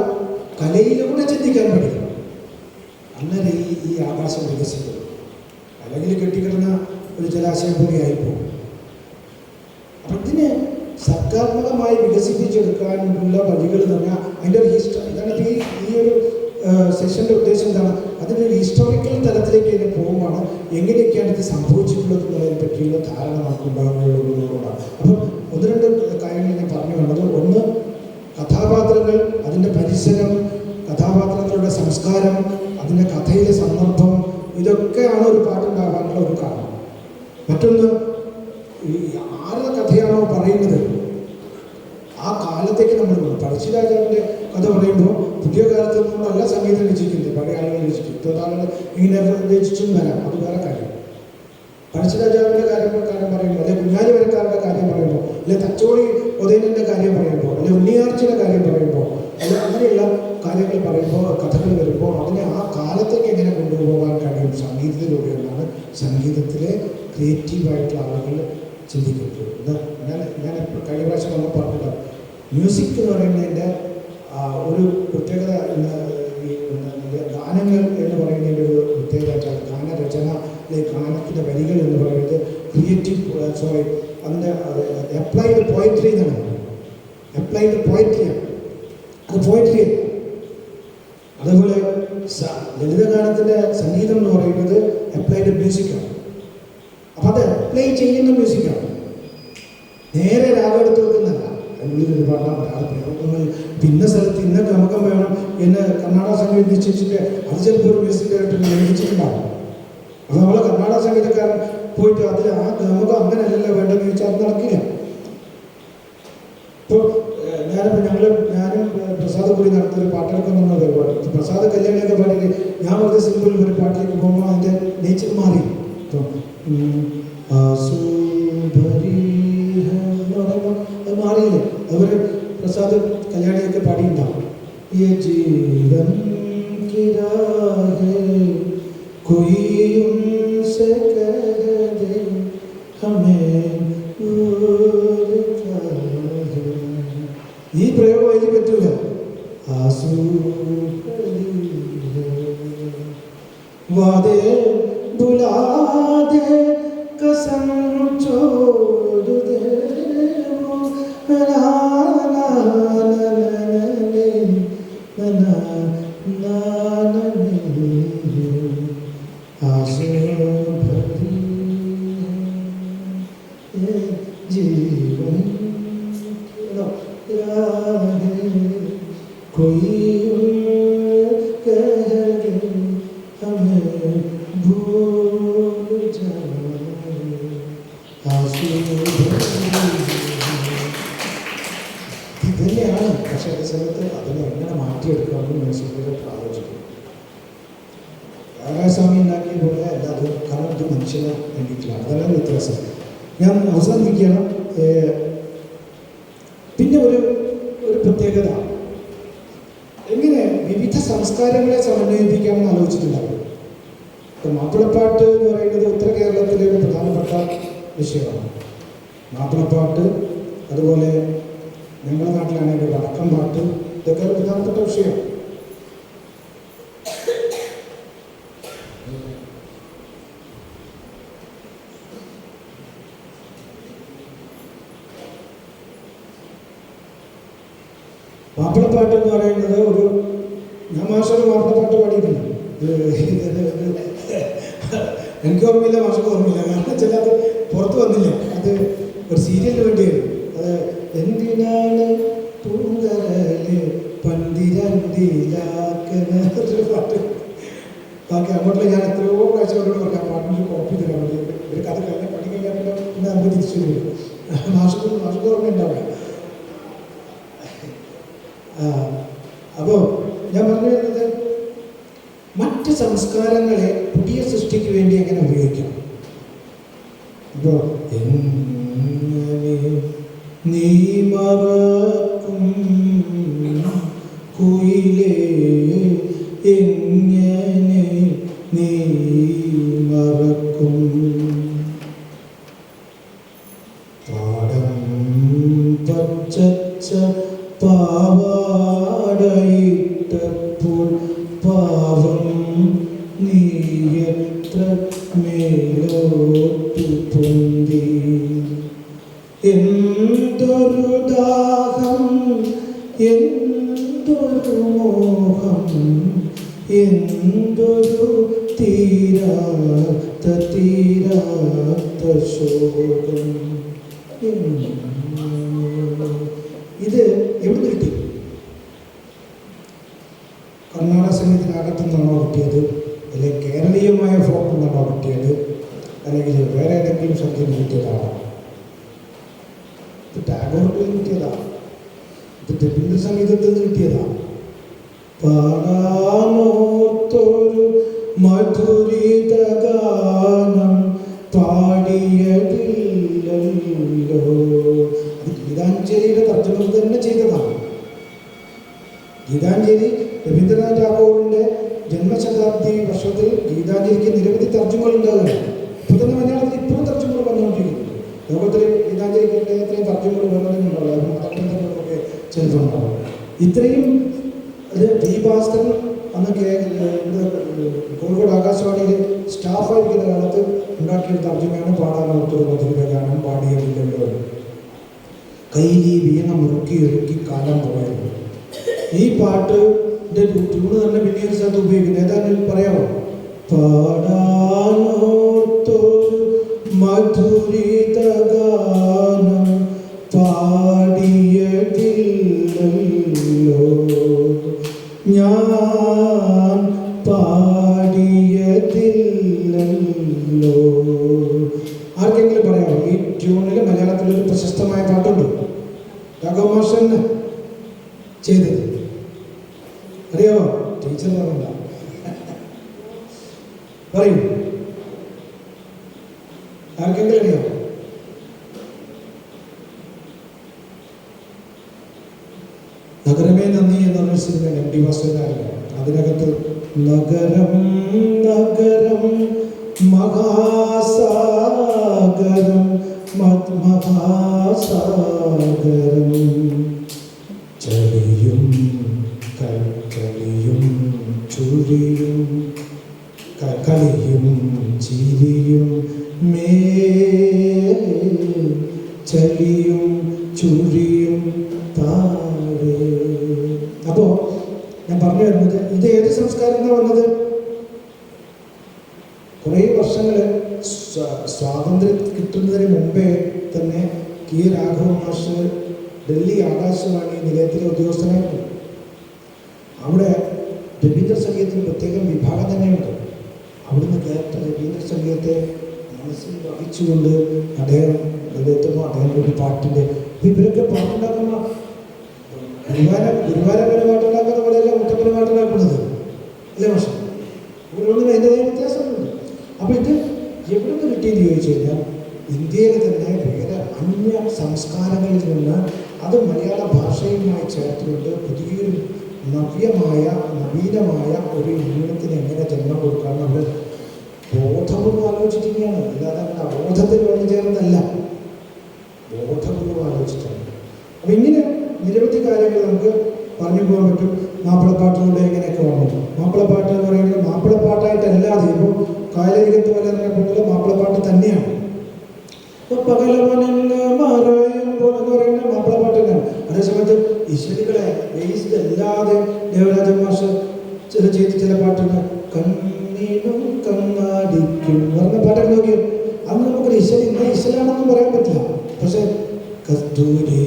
കലയിലൂടെ ചിന്തിക്കാൻ പഠിക്കണം. അങ്ങനെ ഈ ആകാശം വികസിക്കും. അല്ലെങ്കിൽ കെട്ടിക്കിടന്ന ഒരു ജലാശയം പോലെയായിപ്പോൾ. അപ്പം ഇതിനെ സർഗാത്മകമായി വികസിപ്പിച്ചെടുക്കാനുള്ള വഴികൾ എന്ന് പറഞ്ഞാൽ അതിൻ്റെ ഒരു ഹിസ്റ്ററി. ഇതാണ് ഈ ഒരു സെഷൻ്റെ ഉദ്ദേശം. എന്താണ്? അതിൻ്റെ ഒരു ഹിസ്റ്റോറിക്കൽ തലത്തിലേക്ക് ഇതിനെ പോകുമ്പോൾ എങ്ങനെയൊക്കെയാണ് ഇത് സംഭവിച്ചിട്ടുള്ളത് എന്നതിനെ പറ്റിയുള്ള ധാരണ നമുക്ക് ഉണ്ടാകുന്നതുകൊണ്ടാണ്. അപ്പം 1-2 കാര്യങ്ങൾ ഞാൻ പറഞ്ഞു വന്നത്. ഒന്ന്, കഥാപാത്രങ്ങൾ, അതിൻ്റെ പരിസരം, കഥാപാത്രങ്ങളുടെ സംസ്കാരം, അതിൻ്റെ കഥയിലെ സന്ദർഭം, ഇതൊക്കെയാണ് ഒരു പാട്ടുണ്ടാകാനുള്ള ഒരു കാരണം. മറ്റൊന്ന്, ആരുടെ കഥയാണോ പറയുന്നത് ആ കാലത്തേക്ക് നമ്മൾ പോകും. പഴശ്ശിരാജാവിൻ്റെ കഥ പറയുമ്പോൾ പുതിയ കാലത്ത് നമ്മളല്ല സംഗീതം രചിക്കുന്നത്, പഴയ ആളുകൾ രചിക്കും. ഇപ്പോഴത്തെ ആളുകൾ ഇങ്ങനെ രചിച്ചും വരാം, അത് വേറെ കാര്യം. പഴശ്ശിരാജാവിൻ്റെ കാര്യം പറയുമ്പോൾ, അല്ലെങ്കിൽ കുഞ്ഞാലി വരക്കാരുടെ കാര്യം പറയുമ്പോൾ, അല്ലെങ്കിൽ തച്ചോളി ഉദയനൻ്റെ കാര്യം പറയുമ്പോൾ, അല്ലെങ്കിൽ ഉണ്ണിയാർച്ചയുടെ കാര്യം പറയുമ്പോൾ, അല്ല അങ്ങനെയുള്ള കാര്യങ്ങൾ പറയുമ്പോൾ, കഥകൾ വരുമ്പോൾ അതിനെ ആ കാലത്തേക്ക് എങ്ങനെ കൊണ്ടുപോകാൻ കഴിയും സംഗീതത്തിലൂടെ എന്നാണ് സംഗീതത്തിലെ ക്രിയേറ്റീവായിട്ടുള്ള ആളുകൾ ചിന്തിക്കുന്നത്. ഞാൻ കഴിഞ്ഞ പ്രാവശ്യം നമ്മൾ പറഞ്ഞില്ല, മ്യൂസിക് എന്ന് പറയുന്നതിൻ്റെ ഒരു പ്രത്യേകത, ഗാനങ്ങൾ എന്ന് പറയുന്നതിൻ്റെ ഒരു പ്രത്യേകത, ഗാനരചന അല്ലെങ്കിൽ ഗാനത്തിൻ്റെ വരികൾ എന്ന് പറയുന്നത് അതിൻ്റെ അപ്ലൈഡ് പോയട്രി എന്നാണ്. അപ്ലൈഡ് പോയട്രിയാണ്, അത് പോയട്രിയാണ്. അതുപോലെ ലളിതഗാനത്തിൻ്റെ സംഗീതം എന്ന് പറയുന്നത് അപ്ലൈഡ് മ്യൂസിക്കാണ്. അപ്പം അത് അപ്ലൈ ചെയ്യുന്ന മ്യൂസിക്കാണ്, നേരെ രാഗം എടുത്ത് വെക്കുന്നതല്ല. അതിനുള്ളിൽ ഒരുപാട് പ്രയോഗങ്ങൾ, ഇന്ന സ്ഥലത്ത് ഇന്ന ഗമകം വേണം എന്ന് കർണാടക സംഗീതം നിശ്ചയിച്ചിട്ട് അത് ചിലപ്പോൾ ഒരു മ്യൂസിക്കായിട്ട് നിർമ്മിച്ചിട്ടുണ്ടാകും. അപ്പോൾ നമ്മൾ കർണാടക സംഗീതക്കാരൻ പോയിട്ട് അതിൽ ആ ഗമകം അങ്ങനെയല്ലല്ലോ വേണ്ടതെന്ന് ചോദിച്ചാൽ അത് നടക്കില്ല. ഇപ്പോൾ ഞാനും പ്രസാദ് കൂടി നടത്തിയൊരു പാട്ടെടുക്കുന്ന പരിപാടി. പ്രസാദ് കല്യാണിയൊക്കെ പാടിയിട്ട് ഞാൻ വെറുതെ സിമ്പിൾ ഒരു പാട്ടിലേക്ക് പോകുമ്പോൾ അതിൻ്റെ നേച്ചർ മാറി. അത് മാറിയില്ലേ? അതുപോലെ പ്രസാദ് കല്യാണിയൊക്കെ പാടിയിട്ടുണ്ടാവും. ജീവൻ ഈ പ്രയോഗം അതിൽ പറ്റൂല. വാദേ ബുലാദേ കസം ചോദ് ദേ जीवन कोई कह दे हमें भूल जाए ഇതന്നെയാണ്. പക്ഷേ അതേ സമയത്ത് അതിനെ എങ്ങനെ മാറ്റിയെടുക്കാമെന്ന് മനസ്സിലൂടെ ആലോചിക്കും. ആകാശസ്വാമി ഉണ്ടാക്കിയ പോലെ അല്ല അത്, കാരണം ഇത് മനുഷ്യന് വേണ്ടിയിട്ടില്ല. അതാണ് വ്യത്യാസം. ഞാൻ അവസാനിപ്പിക്കുകയാണ്. പിന്നെ ഒരു പ്രത്യേകത, എങ്ങനെ വിവിധ സംസ്കാരങ്ങളെ സമന്വയിപ്പിക്കാമെന്ന് ആലോചിച്ചിട്ടുണ്ടാവും. ഇപ്പം മാപ്പിളപ്പാട്ട് എന്ന് പറയുന്നത് ഉത്തര കേരളത്തിലെ ഒരു പ്രധാനപ്പെട്ട വിഷയമാണ്. മാപ്പിളപ്പാട്ട്, അതുപോലെ ഞങ്ങളുടെ നാട്ടിലാണെങ്കിൽ വടക്കം പാട്ട്, ഇതൊക്കെ ഒരു പ്രധാനപ്പെട്ട വിഷയം. മാപ്പിളപ്പാട്ട് എന്ന് പറയുന്നത് ഒരു, ഞാൻ മാഷൊരു മാപ്പിളപ്പാട്ട് പാടിയിട്ടുണ്ട്. എനിക്ക് ഓർമ്മയില്ല, മാഷക്ക് ഓർമ്മയില്ല. കാരണം ചില അത് പുറത്ത് വന്നില്ല. അത് ഒരു സീരിയലിന് വേണ്ടിയായിരുന്നു. അത് എന്തിനാണ് പൂങ്കരല് പന്തിരന്തിലാക്കുന്നൊരു പാട്ട്. ബാക്കി അങ്ങോട്ടുള്ള ഞാൻ എത്രയോ പ്രാവശ്യം അവരോട് പറയാം, പാട്ടിന് കോപ്പി തരാൻ വേണ്ടി. ഒരു കഥ കഴിഞ്ഞാൽ പണി കഴിഞ്ഞാൽ പിന്നെ നമുക്ക് തിരിച്ചു വരും. മാഷക്ക് ഓർമ്മ ഉണ്ടാവില്ല. അപ്പോൾ ഞാൻ പറഞ്ഞു വരുന്നത്, മറ്റ് സംസ്കാരങ്ങളെ പുതിയ സൃഷ്ടിക്ക് വേണ്ടി എങ്ങനെ ഉപയോഗിക്കാം. അപ്പോൾ എങ്ങനെ നീ മറക്കും കുയിലേ, എങ്ങനെ നീ മറക്കും പാടം പച്ച പാവാടയിട്ടപ്പോൾ പാവം നീ എത്ര മേലോട്ടു പൊന്തി. എന്തൊരു ദാഹം, എന്തൊരു മോഹം, എന്തൊരു തീരാത്ത ശോകം. ഇത് എവിടെ കിട്ടി? കർണാടക സംഗീതത്തിനകത്തു നിന്നാണോ കിട്ടിയത്, അല്ലെങ്കിൽ കേരളീയമായ ഫോക്കിൽ നിന്നാണോ കിട്ടിയത്, അല്ലെങ്കിൽ വേറെ ഏതെങ്കിലും സംഗീതം കിട്ടിയതാണോ? ഇത് ടാഗോറിൽ കിട്ടിയതാണ്, ഇത് രവീന്ദ്ര സംഗീതത്തിൽ നിന്ന് കിട്ടിയതാണ്. പാടാനോർത്തൊരു മധുരിത ഗാനം പാടിയതില്ലല്ലോ. അത് ഗീതാഞ്ജലിയുടെ തർജ്ജമ തന്നെ ചെയ്തതാണ്. ഗീതാഞ്ജലി രവീന്ദ്രനാഥ് ടാഗോറിൻ്റെ ജന്മശതാബ്ദി വർഷത്തിൽ ഗീതാഞ്ജലിക്ക് നിരവധി തർജ്ജമകൾ ഉണ്ടാകുകയാണ്. ഇപ്പോൾ തന്നെ മലയാളത്തിൽ ഇപ്പോഴും തർജ്ജമകൾ വന്നുകൊണ്ടിരിക്കുന്നു. ലോകത്തിൽ ഗീതാഞ്ജലിക്ക് എത്രയും തർജ്ജമകൾ വരുന്നുണ്ടല്ലോ, മതഗ്രന്ഥങ്ങൾക്കൊക്കെ ചിലതുണ്ടാവും. ഇത്രയും അത് ടി ഭാസ്കരൻ അന്ന് കോഴിക്കോട് ആകാശവാണിയിൽ സ്റ്റാഫായിരിക്കുന്ന കാലത്ത് ഉണ്ടാക്കിയൊരു തർജ്ജമയാണ് പാടാനോർത്തൊരു മധുരിത ഗാനം പാടിയതില്ലല്ലോ. കൈലി വീണ മുറുക്കി ഒരുക്കി കാലം പോയത്. ഈ പാട്ടിൻ്റെ ട്യൂണ് തന്നെ പിന്നെ ഒരു സ്ഥലത്ത് ഉപയോഗിക്കുന്നത്. ഏതായാലും പറയാമോ? പാടാനോർത്തൊരു മധുരിത ഗാനം പാടിയതില്ലല്ലോ, ഞാൻ പാടിയതില്ലല്ലോ. ആർക്കെങ്കിലും പറയാമോ? ഈ ട്യൂണിൽ മലയാളത്തിലൊരു പ്രശസ്തമായ പാട്ടുണ്ട്, രാഘവ മാഷൻ ചെയ്തത്. അറിയാമോ? ടീച്ചർ പറഞ്ഞില്ല, പറയൂ. ആർക്കെങ്കിലും അറിയാമോ? നഗരമേ നന്ദി എന്ന് പറഞ്ഞ സിനിമ എം ടി വാസുദേവൻ. അതിനകത്ത് നഗരം നഗരം മഹാസാഗരം മഹാസാഗരം, ചളിയും കൽക്കളിയും ചുഴിയും കളിയും ചിരിയും ചളിയും ചുഴിയും താഴെ. അപ്പോൾ ഞാൻ പറഞ്ഞു വരുന്നത് ഇത് ഏത് സംസ്കാരത്തിലാണ് വന്നത്? കുറേ വർഷങ്ങൾ സ്വാതന്ത്ര്യം കിട്ടുന്നതിന് മുമ്പേ തന്നെ കെ രാഘവ മാഷ് ഡൽഹി ആകാശവാണി നിലയത്തിലെ ഉദ്യോഗസ്ഥനായിരുന്നു. അവിടെ രവീന്ദ്ര സംഗീതത്തിന് പ്രത്യേകം വിഭാഗം തന്നെയുണ്ട്. അവിടുന്ന് കേട്ട രവീന്ദ്ര സംഗീതത്തെ മനസ്സിൽ വഹിച്ചുകൊണ്ട് അദ്ദേഹം നിലയത്തുമ്പോൾ അദ്ദേഹം ഒരു പാട്ടിൻ്റെ ഇവരൊക്കെ പാട്ടുണ്ടാക്കുമ്പോൾ ഗുരുവായൂരപ്പന് പാട്ടുണ്ടാക്കുന്ന പോലെയല്ല മുത്തപ്പന് പാട്ടുണ്ടാക്കുന്നത് അല്ലേ മാഷെ? ഇവരൊന്നും അതിൻ്റെതായ വ്യത്യാസമുണ്ട്. അപ്പോൾ ഇത് എവിടെ നിന്ന് കിട്ടിയെന്ന് ചോദിച്ചു കഴിഞ്ഞാൽ ഇന്ത്യയിൽ തന്നെ വേറെ അന്യ സംസ്കാരങ്ങളിൽ നിന്ന് അത് മലയാള ഭാഷയുമായി ചേർത്തുകൊണ്ട് പുതിയൊരു നവീനമായ ഒരു യൂണിറ്റിന് എങ്ങനെ ജന്മം കൊടുക്കാൻ നമ്മൾ ബോധപൂർവ്വം ആലോചിച്ചിരിക്കുകയാണ്. അല്ലാതെ അങ്ങനെ അബോധത്തിൽ വന്നു ചേർന്നല്ല, ബോധപൂർവ്വം ആലോചിച്ചിട്ടാണ്. അപ്പം ഇങ്ങനെ നിരവധി കാര്യങ്ങൾ നമുക്ക് പറഞ്ഞു പോകാൻ പറ്റും. മാപ്പിളപ്പാട്ടിലൂടെ എങ്ങനെയൊക്കെ വന്നു. മാപ്പിളപ്പാട്ട് എന്ന് പറയുന്നത് മാപ്പിളപ്പാട്ടായിട്ടല്ലാതെ ഇപ്പോൾ കായലരികത്ത് വലറിനപ്പോഴുള്ള മാപ്പിളപ്പാട്ട് തന്നെയാണ്. ഇപ്പോൾ പകലവനെന്ന് മറയുമ്പോൾ എന്ന് പറയുന്ന മാപ്പിളപ്പാട്ട് തന്നെയാണ്. അതേസമയത്ത് ഈശ്വരികളെ ബേസ്ഡ് അല്ലാതെ ദേവരാജൻ മാഷ് ചില പാട്ടുണ്ട്. കണ്ണീനും കണ്ണാടിക്കും പറഞ്ഞ പാട്ടൊക്കെ നോക്കി അന്ന് നമുക്കൊരു ഈശ്വരി ഇന്ന ഈശ്വരാണെന്നും പറയാൻ പറ്റില്ല. പക്ഷെ കസ്തൂരി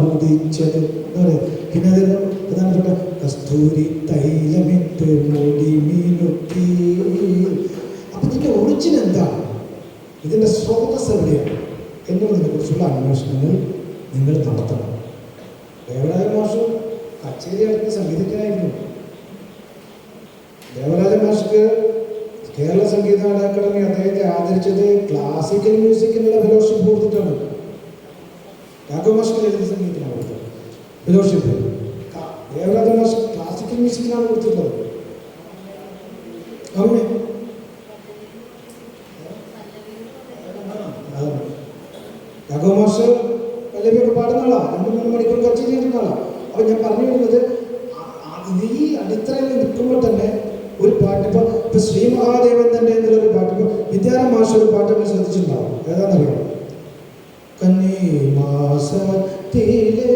ഉദിച്ചത് എന്ന് പറയാം. പിന്നെ അതിന് പ്രധാനപ്പെട്ട കസ്തൂരി തൈലമിട്ട് മുടി മീനുത്തി. അപ്പം ഇതിൻ്റെ ഒറിജിൻ എന്താണ്, ഇതിൻ്റെ സ്രോതസ് എവിടെയാണ് എന്നുള്ളതിനെ കുറിച്ചുള്ള അന്വേഷണങ്ങൾ നിങ്ങൾ നടത്തണം. ദേവരാജ മാഷ് കച്ചേരി നടത്തുന്ന സംഗീതജ്ഞനായിരുന്നു. ദേവരാജ മാഷ്ക്ക് കേരള സംഗീത അക്കാദമി അദ്ദേഹത്തെ ആദരിച്ചത് ക്ലാസിക്കൽ മ്യൂസിക്കിനുള്ള ഫെലോഷിപ്പ് കൊടുത്തിട്ടാണ്. രാഘവ മാഷ്ക്ക് ലളിത സംഗീതത്തിനാണ് കൊടുത്തത് ഫെലോഷിപ്പ്. ദേവരാജ മാഷ് ക്ലാസിക്കൽ മ്യൂസിക്കിനാണ് കൊടുത്തിട്ടുള്ളത്. അങ്ങനെ രാഘവ മാഷ് പല്ലവിയൊക്കെ പാടുന്ന ആളാണ്. 2-3 മണിക്കൂർ കച്ചേരി ചെയ്യുന്ന ആളാണ്. അപ്പം ഞാൻ പറഞ്ഞു വരുന്നത് ഈ അടിത്തറയിൽ നിൽക്കുമ്പോൾ തന്നെ ഒരു പാട്ട് ഇപ്പോൾ ശ്രീ മഹാദേവൻ തന്നെ എന്നുള്ളൊരു പാട്ട്, ഇപ്പോൾ വിദ്യാരാം മാഷ് ഒരു പാട്ട് നമ്മൾ ശ്രദ്ധിച്ചിട്ടുണ്ടാവും. ഏതാണെന്നറിയാം? കന്നി മാസത്തിലെ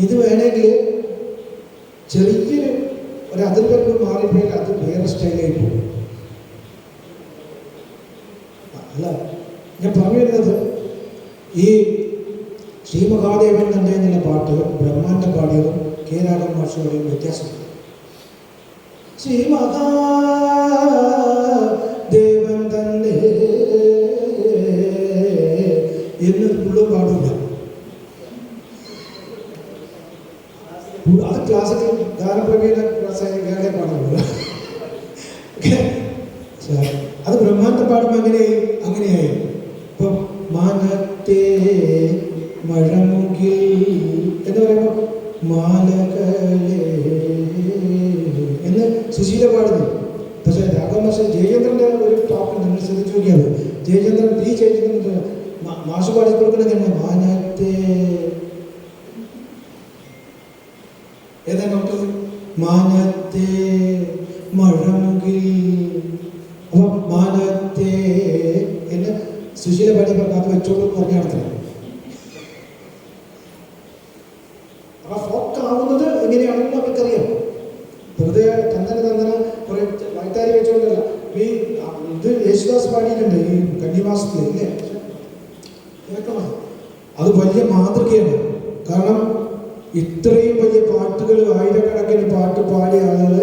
ഇത് വേണമെങ്കിൽ ചെറിയൊരു ഒരു അതിർവരമ്പ് മാറിപ്പോയാൽ അത് വേറെ സ്റ്റൈലായി പോകും. അല്ല, ഞാൻ പറഞ്ഞു വരുന്നത് ഈ ശ്രീ മഹാദേവൻ തന്നെ എന്നുള്ള പാട്ട് ബ്രഹ്മാണ്ഡം പാടിയതും കെ രാഘവ മാഷുടെയും വ്യത്യാസമുണ്ട്. ശ്രീ മഹാദേവൻ തന്നെ എന്ന് പുള്ളും പാടില്ല. അത് ക്ലാസിക്കൽ ഗാനപ്രവീണ കേരള പാടുള്ളൂ. അത് ബ്രഹ്മാണ്ഡം പാടുമ്പോൾ അങ്ങനെയായി. ഇപ്പം മാനത്തെ മഴമുകിൽ എന്ന് പറയുമ്പോൾ മാലകളെ എന്ന് സുശീല പാടുന്നു. പക്ഷേ രാഘവ മാഷ് ജയചന്ദ്രൻ്റെ ഒരു ടോപ്പിൽ നിങ്ങൾ ശ്രദ്ധിച്ചു നോക്കിയാണ്. ജയചന്ദ്രൻ മാഷ് പാടി കൊടുക്കുന്നത് തന്നെ മാനത്തെ ഏതാ ഡോക്ടർ മാനത്തെ മഴമുകിൽ. അപ്പം മാനത്തെ എന്ന് സുശീല പാടിയപ്പോൾ അത് വെച്ചോളൂ എന്ന് പറഞ്ഞ നടത്തണം. അപ്പൊ ഫോക്ക് ആവുന്നത് എങ്ങനെയാണെന്ന് നമുക്കറിയാം. വെറുതെ തന്നന കുറെ വൈത്താരി വെച്ചോണ്ടല്ല. ഈ ഇത് യേശുദാസ് പാടിയിട്ടുണ്ട് ഈ കന്നിമാസത്തിൽ ഇല്ലേ? അത് വലിയ മാതൃകയാണ്. കാരണം ഇത്രയും വലിയ പാട്ടുകൾ, ആയിരക്കണക്കിന് പാട്ട് പാടിയ ആളുകൾ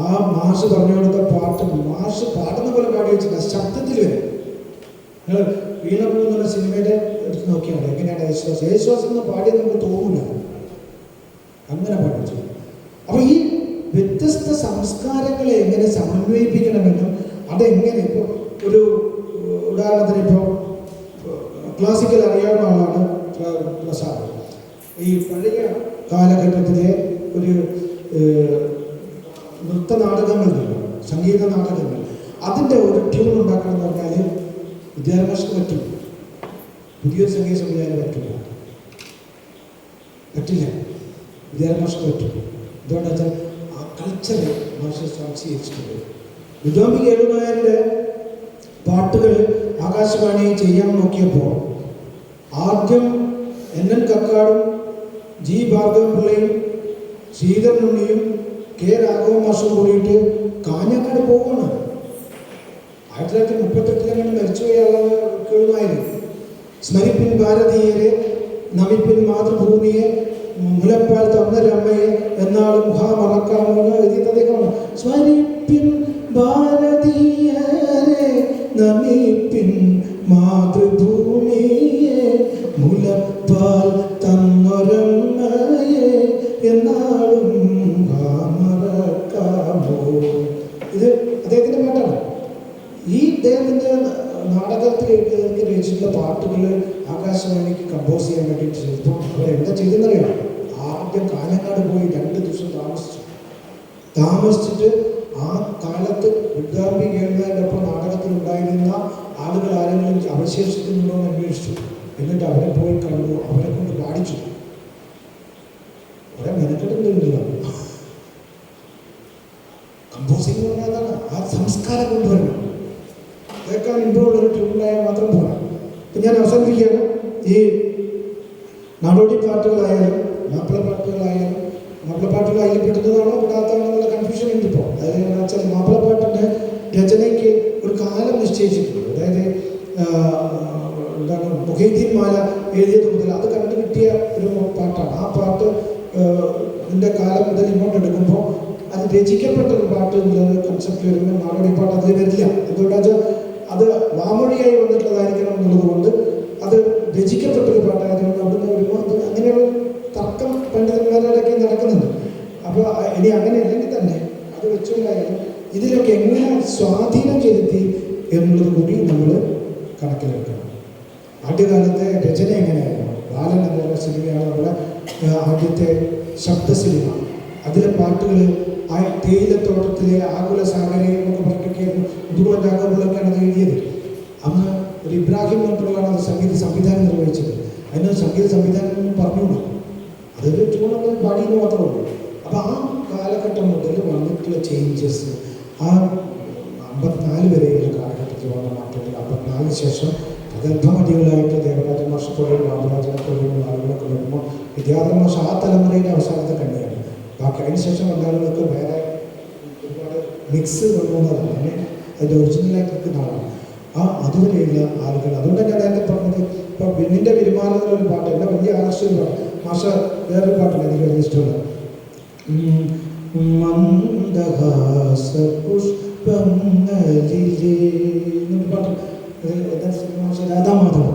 ആ മാഷ് പറഞ്ഞു കൊടുത്ത പാട്ട് മാഷ് പാടുന്ന പോലെ പാടി വെച്ചില്ല, ശബ്ദത്തിൽ വരെ. നിങ്ങൾ വീണപ്പൂ എന്നുള്ള സിനിമയുടെ എടുത്ത് നോക്കിയാണ് എങ്ങനെയാണ് യേശുദാസ് എന്ന് പാടിയത് നമുക്ക് തോന്നില്ല, അങ്ങനെ പാടി വെച്ചു. അപ്പോൾ ഈ വ്യത്യസ്ത സംസ്കാരങ്ങളെ എങ്ങനെ സമന്വയിപ്പിക്കണമെന്നും അതെങ്ങനെ ഇപ്പോൾ ഒരു ഉദാഹരണത്തിന് ഇപ്പോൾ ക്ലാസിക്കൽ അറിയാവുന്ന ആളാണ് പ്രസാദ്. ഈ പഴയ കാലഘട്ടത്തിലെ ഒരു നൃത്ത നാടകങ്ങളുണ്ടല്ലോ, സംഗീത നാടകങ്ങൾ, അതിൻ്റെ ഒരു ട്യൂൺ ഉണ്ടാക്കണം എന്ന് പറഞ്ഞാൽ വിദ്യാഭ്യാസത്തിന് പറ്റും, പുതിയൊരു സംഗീത സംവിധാനം പറ്റില്ല. വിദ്യാഭ്യാസത്തിന് പറ്റും. എന്തുകൊണ്ടാണെന്ന് വെച്ചാൽ കൾച്ചർ മാഷ് സംശയിച്ചിട്ടുണ്ട്. വിദ്വാംബി കേളുനായരുടെ പാട്ടുകൾ ആകാശവാണി ചെയ്യാൻ നോക്കിയപ്പോൾ ആദ്യം NN കക്കാടും G Bhargava പിള്ളയും Sreedharan ഉണ്ണിയും K Raghava മാഷും കൂടിയിട്ട് കാഞ്ഞങ്ങാട് പോവുകയാണ്. 1938 മരിച്ചുപോയ ആളാണ് കേളുനായർ. സ്മരിപ്പിൻ ഭാരതീയരെ, നമിപ്പിൻ മാതൃഭൂമിയെ, മുലപ്പാൽ തന്നൊരമ്മയെ, എന്നാൾ മുഖമറക്കാമോ എന്ന് എഴുതിയത് അദ്ദേഹമാണ്. സ്മരിപ്പിൻ ഭാരതീയരെ, നമിപ്പിൻ മാതൃഭൂമിയെ, മുലപ്പാൽ തന്നൊരമ്മയെ, എന്നാളും മുഖമറക്കാമോ. ഇത് അദ്ദേഹത്തിൻ്റെ പാട്ടാണ്. ഈ അദ്ദേഹത്തിൻ്റെ നാടകത്തിൽ രചിച്ചിട്ടുള്ള പാട്ടുകൾ ആകാശവാണിക്ക് കമ്പോസ് ചെയ്യാൻ വേണ്ടിയിട്ട് ചെയ്തപ്പോൾ അവരെന്താ ചെയ്തെന്നറിയാം. ആദ്യം കാഞ്ഞങ്ങാട് പോയി 2 ദിവസം താമസിച്ചിട്ട് ആ കാലത്ത് വിദ്യാംബി കേൾവിയുടെ ഒപ്പം നാടകത്തിലുണ്ടായിരുന്ന ആളുകൾ ആരെങ്കിലും അവശേഷിക്കുന്നുണ്ടോ എന്ന് അന്വേഷിച്ചു. എന്നിട്ട് അവരെ പോയി കണ്ടു, അവരെ കൊണ്ട് പാടിച്ചു. അവരെ മെനക്കെടുന്നില്ല. കമ്പോസിംഗ് എന്ന് പറഞ്ഞാൽ അതാണ്, ആ സംസ്കാരം കൊണ്ടുവരണം. കേൾക്കാൻ ഇമ്പോഴുള്ള ഒരു ട്യൂണായാൽ മാത്രം പോരാ. ഇപ്പം ഞാൻ അവസാനിപ്പിക്കുകയാണ്. ഈ നാടോടി പാട്ടുകളായാലും മാപ്പിളപ്പാട്ടുകൾ അതിൽ പെടുന്നതാണോ പെടാത്തതാണോ എന്നുള്ള കൺഫ്യൂഷൻ ഉണ്ട് ഇപ്പോൾ. അതായത് എന്താ വെച്ചാൽ മാപ്പിളപ്പാട്ടിൻ്റെ രചനയ്ക്ക് ഒരു കാലം നിശ്ചയിച്ചിട്ടുണ്ട്. അതായത് എന്താണ് മുഹീദ്ദീൻ മാല എഴുതിയത് മുതൽ അത് കണ്ടു കിട്ടിയ ഒരു പാട്ടാണ്. ആ പാട്ട് ഇതിൻ്റെ കാലം മുതൽ ഇങ്ങോട്ട് എടുക്കുമ്പോൾ അത് രചിക്കപ്പെട്ട ഒരു പാട്ട് എന്നുള്ളത് കൺസെപ്റ്റ് വരുമ്പോൾ നാടോടി പാട്ട് അതിൽ വരില്ല. എന്തുകൊണ്ടാണെന്ന് വെച്ചാൽ അത് വാമൊഴിയായി വന്നിട്ടുള്ളതായിരിക്കണം എന്നുള്ളത് കൊണ്ട് അത് രചിക്കപ്പെട്ടൊരു പാട്ടായതുകൊണ്ട് അവിടുന്ന് വരുമ്പോൾ അത് അങ്ങനെയുള്ള തർക്കം പണ്ഡിതന്മാരുടെ ഇടയ്ക്ക് നടക്കുന്നുണ്ട്. അപ്പോൾ ഇനി അങ്ങനെ അല്ലെങ്കിൽ തന്നെ അത് വെച്ചുകൊണ്ടായാലും ഇതിലൊക്കെ എങ്ങനെ സ്വാധീനം ചെലുത്തി എന്നുള്ളത് കൂടി നമ്മൾ കണക്കിലെടുക്കണം. ആദ്യകാലത്തെ രചന എങ്ങനെയായിരുന്നു? ബാലൻ എന്നുള്ള സിനിമയാണ് നമ്മുടെ ആദ്യത്തെ ശബ്ദ സിനിമ. അതിലെ പാട്ടുകൾ ആ തേയിലത്തോട്ടത്തിലെ ആകുല സാഗരയും ഒക്കെ പറഞ്ഞൊക്കെയായിരുന്നു. മുതുകുളം രാഘവപിള്ളയൊക്കെയാണ് അത് എഴുതിയത്. അന്ന് ഒരു ഇബ്രാഹിം മന്ത്രികളാണ് അത് സംവിധാനം നിർവഹിച്ചത്. അതിന് സംഗീത സംവിധാനം പറഞ്ഞുകൂടാ, അതൊരു ട്യൂണൊക്കെ പാടിയെന്ന് മാത്രമേ ഉള്ളൂ. അപ്പോൾ ആ കാലഘട്ടം മുതൽ വന്നിട്ടുള്ള ചേഞ്ചസ്, ആ 54 വരെയുള്ള കാലഘട്ടത്തിൽ വന്ന മാറ്റങ്ങൾ, 54 ശേഷം പ്രഗത്ഭമതികളായിട്ട് ദേവരാജ മാഷ പോലെയും രാമരാജനെ പോലെയും ആളുകളൊക്കെ വരുമ്പോൾ വിദ്യാധര മാഷ ആ തലമുറയിലെ അവസാനത്തെ കണ്ണിയാണ്. ബാക്കി അതിനുശേഷം വന്ന ആളുകൾക്ക് വേറെ ഒരുപാട് മിക്സ് കൊണ്ടുവന്നതാണ്. അങ്ങനെ അതിൻ്റെ ഒറിജിനലായിട്ട് നിൽക്കുന്ന ആളാണ് അതുവരെയുള്ള ആളുകൾ. അതുകൊണ്ട് ഞാൻ നേരത്തെ പറഞ്ഞത് ഇപ്പോൾ ബിന്നിൻ്റെ പെരുമാറുന്നൊരു പാട്ട് എന്നെ വലിയ ആകർഷിച്ചതാണ്. മാഷ വേറൊരു പാട്ടുണ്ട് എനിക്ക് വലിയ ഇഷ്ടമുള്ള മന്ദഹാസ പുഷ്പങ്ങളിലേ എന്നൊരു പാട്ട്. എന്താ മാഷ രാധാമാധവ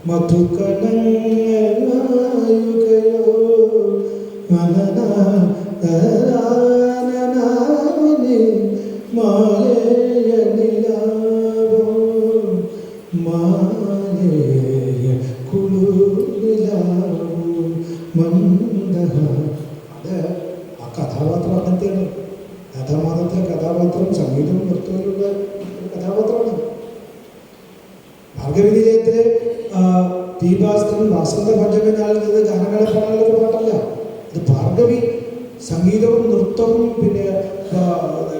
മധുകണങ്ങളായുകയോ മാലയ നിലാവോ മാലയ കുളിലാവോ മന്ദഹ. അത് ആ കഥാപാത്രം അങ്ങനത്തെയാണ്. രാധാമാധവത്തിലെ കഥാപാത്രം സംഗീതവും നൃത്തത്തിലുള്ള കഥാപാത്രമാണ്. ഭാർഗവീനിലയത്തിലെ ദീപാസ്ത്രൻ വസന്ത പഞ്ചമി നാളിൽ ഗാനങ്ങളെ പാടാനുള്ളൊരു പാട്ടല്ല. ഇത് ഭാർഗവി സംഗീതവും നൃത്തവും പിന്നെ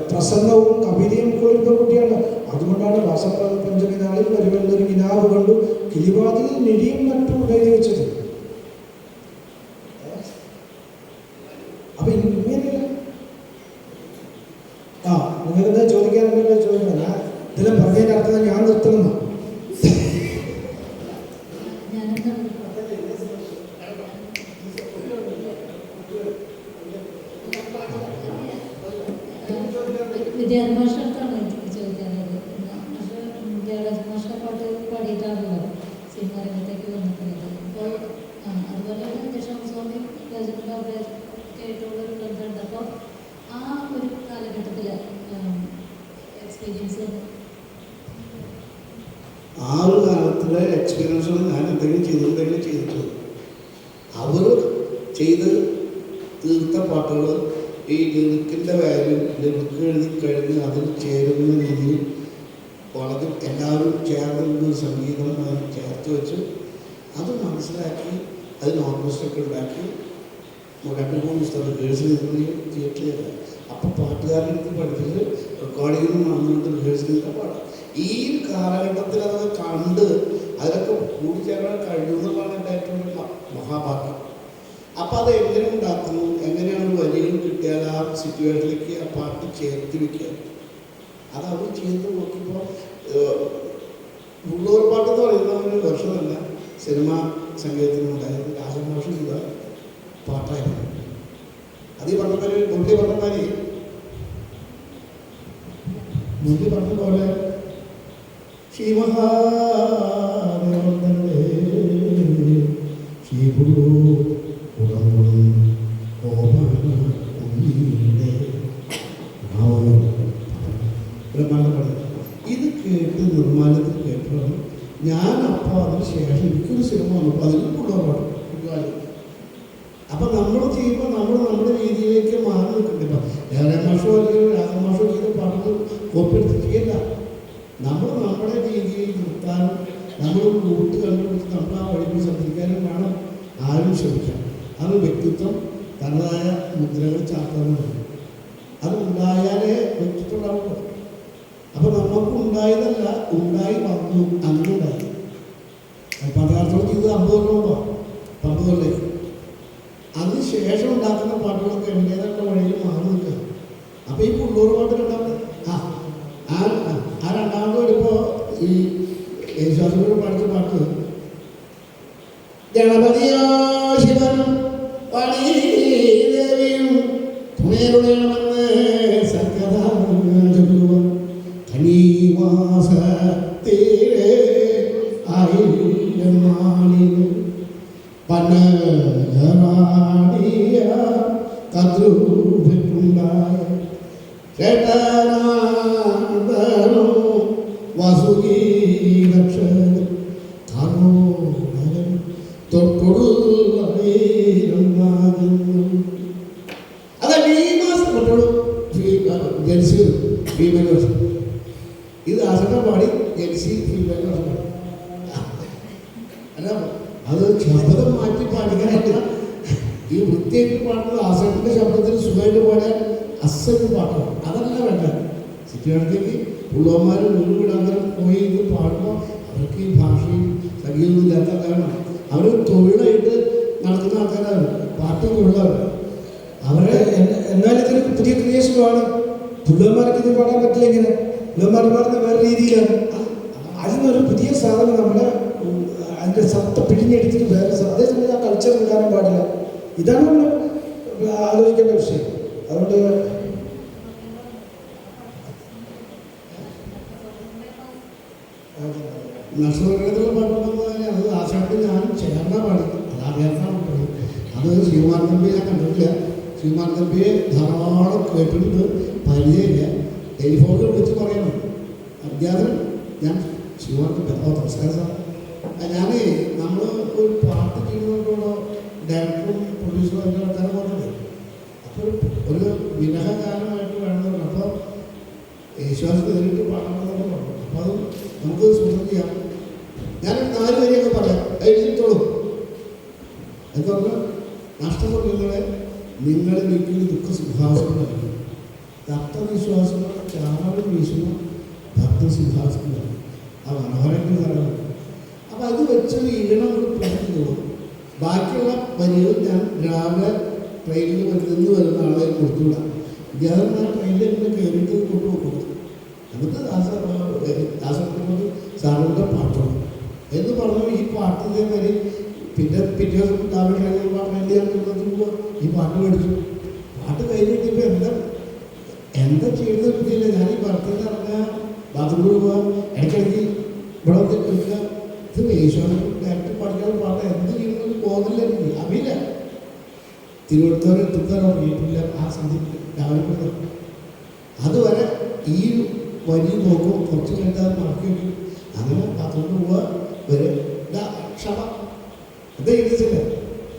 പ്രസംഗവും കവിതയും കൊള്ളുന്ന കുട്ടിയാണ്. അതുകൊണ്ടാണ് വസന്ത പഞ്ചമി നാളിൽ വരുമെന്നൊരു കിനാവ് കണ്ടു കിളിവാതിൽ നിടിയും മറ്റും എഴുതി വെച്ചത്. അപ്പൊ ഇങ്ങനെയല്ല. നിങ്ങളെന്താ ചോദിക്കാറുണ്ടല്ലോ ചോദിക്കണം. ഞാൻ ഇതെല്ലാം പറഞ്ഞതിൻ്റെ അർത്ഥം ഞാൻ നിർത്തണം. വിദ്യാർത്ഥിമാഷത്താണ് ചോദിക്കാനുള്ളത്. ജയരാജ മാഷ പാട്ട് പാടിയിട്ടാണല്ലോ സിനിമ രംഗത്തേക്ക് വന്നിട്ടുള്ളത്. അപ്പോൾ അതുപോലെ ദശാംസ്വാമി കേട്ടുള്ളൊരു ബന്ധമുണ്ട്. അപ്പോൾ ആ ഒരു കാലഘട്ടത്തിൽ എക്സ്പീരിയൻസ് ആ ഒരു കാലത്തിലെ എക്സ്പീരിയൻസുകൾ ഞാൻ എന്തെങ്കിലും ചെയ്തിട്ടുള്ളത്. അവർ ചെയ്ത് തീർത്ത പാട്ടുകൾ ഈ ലിറിക്കിൻ്റെ വാല്യൂ ലിറിക്ക് എഴുതി കഴിഞ്ഞ് അതിൽ ചേരുന്ന രീതിയിൽ വളരെ എല്ലാവരും ചേർന്ന സംഗീതം അതിന് ചേർത്ത് വെച്ച് അത് മനസ്സിലാക്കി അതിന് ഓർക്കസ്ട്രയൊക്കെ ഉണ്ടാക്കി 2-3 സ്ഥലം ഗേൾസ് തിയേറ്ററിൽ അപ്പോൾ പാട്ടുകാരെടുത്ത് പഠിപ്പിച്ച് റെക്കോർഡിങ്ങിനും വന്നിട്ട് റിഹേഴ്സലിനൊക്കെ പാടാം. ഈ കാലഘട്ടത്തിൽ അതൊക്കെ കണ്ട് അതിലൊക്കെ കൂടിച്ചേരാൻ കഴിയുന്നതാണ് എൻ്റെ ഏറ്റവും വലിയ മഹാഭാഗ്യം. അപ്പോൾ അത് എങ്ങനെ ഉണ്ടാക്കുന്നു, എങ്ങനെയാണ് വരികൾ കിട്ടിയാൽ ആ സിറ്റുവേഷനിലേക്ക് ആ പാട്ട് ചേർത്ത് വയ്ക്കുക, അത് അവർ ചെയ്ത് നോക്കിയപ്പോൾ ഉള്ളൂർ പാട്ട് എന്ന് പറയുന്ന ഒരു വർഷം തന്നെ സിനിമാ സംഗീതത്തിനുണ്ടായത് രാജമാഷ് ചെയ്ത പാട്ടായിരുന്നു. അത് ഈ പറഞ്ഞമാര് മുരളി പറഞ്ഞ പോലെ ശ്രീമഹാദേവന്റെ ശ്രീഗുരു ഇത് കേട്ട് നിർമ്മാണത്തിൽ കേട്ടതാണ് ഞാൻ. അപ്പോൾ അതിന് ശേഷം എനിക്കൊരു സിനിമ വന്നപ്പോൾ അതിലും കൊണ്ടുപോകാൻ അപ്പം നമ്മൾ ചെയ്യുമ്പോൾ നമ്മൾ നമ്മുടെ രീതിയിലേക്ക് മാറി നിൽക്കുന്നില്ല. രാജമാഷോ അല്ലെങ്കിൽ രാജമാഷോ ചെയ്ത പാട്ടുകൾ കോപ്പിയെടുത്ത് ചെയ്യില്ല. നമ്മൾ നമ്മുടെ രീതിയിൽ നിർത്താനും നമ്മൾ കൂട്ട് കണ്ടുപിടിച്ച് നമ്മൾ ആ വഴിക്ക് സഞ്ചരിക്കാനും വേണം ആരും ശ്രമിക്കാം. അത് വ്യക്തിത്വം തനതായ മുദ്രകൾ ചാർത്താനുണ്ട്. അത് ഉണ്ടായാലേ വ്യക്തിത്വം ഉണ്ടാവുള്ളൂ. അപ്പം നമുക്ക് ഉണ്ടായതല്ല, ഉണ്ടായി വന്നു, അങ്ങനെ ഉണ്ടായി. പണ്ടാർത്തോളം ചെയ്ത് 50 കൊല്ലം 10 കൊല്ലേ. അതിന് ശേഷം ഉണ്ടാക്കുന്ന പാട്ടുകളൊക്കെ എൻ്റേതായിട്ടുള്ള വഴിയിൽ മാറി നിൽക്കുക. അപ്പോൾ ഈ പുള്ളൂർ പാട്ട് രണ്ടാമത് ആ രണ്ടാമത് വരുമ്പോൾ ഈ യേശുദാസിനോട് പഠിച്ച പാട്ട് ഗണപതിയോ ശിവനും പണിദേവിയും തുണേറുണമെന്ന് കനീമാസത്തേരെ ആയിരമാണിന് പനകറാടിയ കദ്രൂപറ്റുണ്ടായ ചേട്ടനാന്തനോ വസുഗീരക്ഷ കരോടൻ തൊട്ടുള്ളവീരുന്നാകുന്നു. അതല്ല ഈ മാസം തൊട്ടുള്ളൂ ജെൻസി ഫീമെയിൽ വേർഷൻ. ഇത് ആസട്ട പാടി ജെൻസി ഫീമെയിൽ വേർഷൻ അല്ല. അത് ശബ്ദം മാറ്റി പാടിക്കാനല്ല, ഈ വൃത്തിയായിട്ട് പാടുന്നത് ആസട്ടിൻ്റെ ശബ്ദത്തിൽ സുഖമായിട്ട് പാടാൻ അസറ്റ് പാട്ടാണ്. അതല്ല വേണ്ട. സിറ്റുവേഷനിലേക്ക് പുള്ളവന്മാർ മുഴുവിടങ്ങനെ പോയി ഇത് പാടുമ്പോൾ അവർക്ക് ഈ ഭാഷയും സംഗീതവും ഇല്ലാത്ത കാരണം അവർ തൊഴിലായിട്ട് നടത്തുന്ന ആൾക്കാരാണ്, പാട്ട് തൊഴിലാണ് അവരെ. എന്നാൽ ഇതൊരു പുതിയ ക്രിയേഷനുമാണ്. പുള്ളവന്മാർക്ക് ഇത് പാടാൻ പറ്റില്ല. ഇങ്ങനെ പുള്ളവന്മാർ പാടുന്ന വേറെ രീതിയിലാണ്. അതിനൊരു പുതിയ സാധനം നമ്മുടെ അതിൻ്റെ സത്ത പിഴിഞ്ഞെടുത്തിട്ട് വേറെ അതേസമയം ആ കൾച്ചർ വിടാനും പാടില്ല. ഇതാണ് നമ്മൾ ആലോചിക്കേണ്ട വിഷയം. അതുകൊണ്ട് നഷ്ടത്തിലുള്ള പാട്ടുണ്ടെന്ന് പറഞ്ഞാൽ അത് ആശാട്ടിൽ ഞാൻ ചേർന്ന പാടി അതറിയാത്താണ് പാടി. അത് ശ്രീകുമാർ തമ്പിയെ ഞാൻ കണ്ടിട്ടില്ല. ശ്രീകുമാർ തമ്പിയെ ധാരാളം കേട്ടിട്ടുണ്ട്, പരിചയമില്ല. ടെലിഫോണിൽ വിളിച്ച് പറയണം അധ്യാപകൻ ഞാൻ ശ്രീകുമാർ തമ്പി നമസ്കാരം സാർ. ഞാൻ നമ്മൾ ഒരു പാട്ട് ചെയ്യുന്നതോടോ ഡയറക്ടറും പ്രൊഡ്യൂസറും അതിൻ്റെ ആൾക്കാരെ പോകുന്നത് അപ്പോൾ ഒരു വിരഹകാലമായിട്ട് വേണമെന്ന്. അപ്പോൾ യേശുദാസ് നേരിട്ട് പാടണമെന്നൊക്കെ പറഞ്ഞു. അപ്പോൾ അത് നമുക്ക് സ്വന്തം ചെയ്യാം. ഞാൻ 4 വരിയൊക്കെ പറയാം, എഴുതിത്തോളും. എന്ന് പറഞ്ഞാൽ നഷ്ടപ്പെടുന്നങ്ങളെ നിങ്ങൾ വീട്ടിൽ ദുഃഖസിംഹാസനം ദത്തവിശ്വാസങ്ങൾ ചാവലും വീശുന്ന ഭക്തസിംഹാസനം ആ മനോഹരങ്ങൾ കാരണം. അപ്പോൾ അത് വെച്ചൊരു ഈണം കൂടി പ്രവർത്തിക്കുള്ളൂ. ബാക്കിയുള്ള വരികൾ ഞാൻ രാവിലെ ട്രെയിനിൽ നിന്ന് വരുന്ന ആളെ കൊടുത്തുവിടാം. ഞാൻ ആ ട്രെയിനിൽ എന്നെ കയറിയിട്ട് കൊണ്ടുപോകും. എന്നിട്ട് ദാസനോട് സാറിൻ്റെ പാട്ടുണ്ട് എന്ന് പറഞ്ഞു. ഈ പാട്ടിൻ്റെ വരി പിറ്റേ ദിവസം രാവിലെ ട്രെയിനിൽ പാട്ട് ഞാൻ കൊണ്ടുപോകുമ്പോൾ ഈ പാട്ട് പഠിച്ചു. പാട്ട് കഴിഞ്ഞിട്ടിപ്പോൾ എന്താ ചെയ്യുന്നത് പറ്റിയില്ല. ഞാൻ ഈ ഭർത്തയിൽ ഇറങ്ങുക, ബാത്റൂമിൽ പോവുക, ഇടയ്ക്കിടയ്ക്ക് ഇവിടെ വന്നിട്ട് ഇത് യേശുവിനെ ഡയറക്റ്റ് പഠിക്കാൻ പാട്ട് എന്ത് ചെയ്യുന്നത് പോകുന്നില്ല. എനിക്ക് അറിയില്ല. തിരുവനന്തപുരം എത്തുന്നതോ വീട്ടില്ല. ആ സന്ധ്യക്ക് രാവിലെ പോയി അതുവരെ ഈ വരി നോക്കും. കുറച്ച് കഴിഞ്ഞാൽ മറക്കി വയ്ക്കും. അങ്ങനെ ബാത്റൂമിൽ പോവുക വരെ ക്ഷമ അത് എഴുതിച്ചില്ല.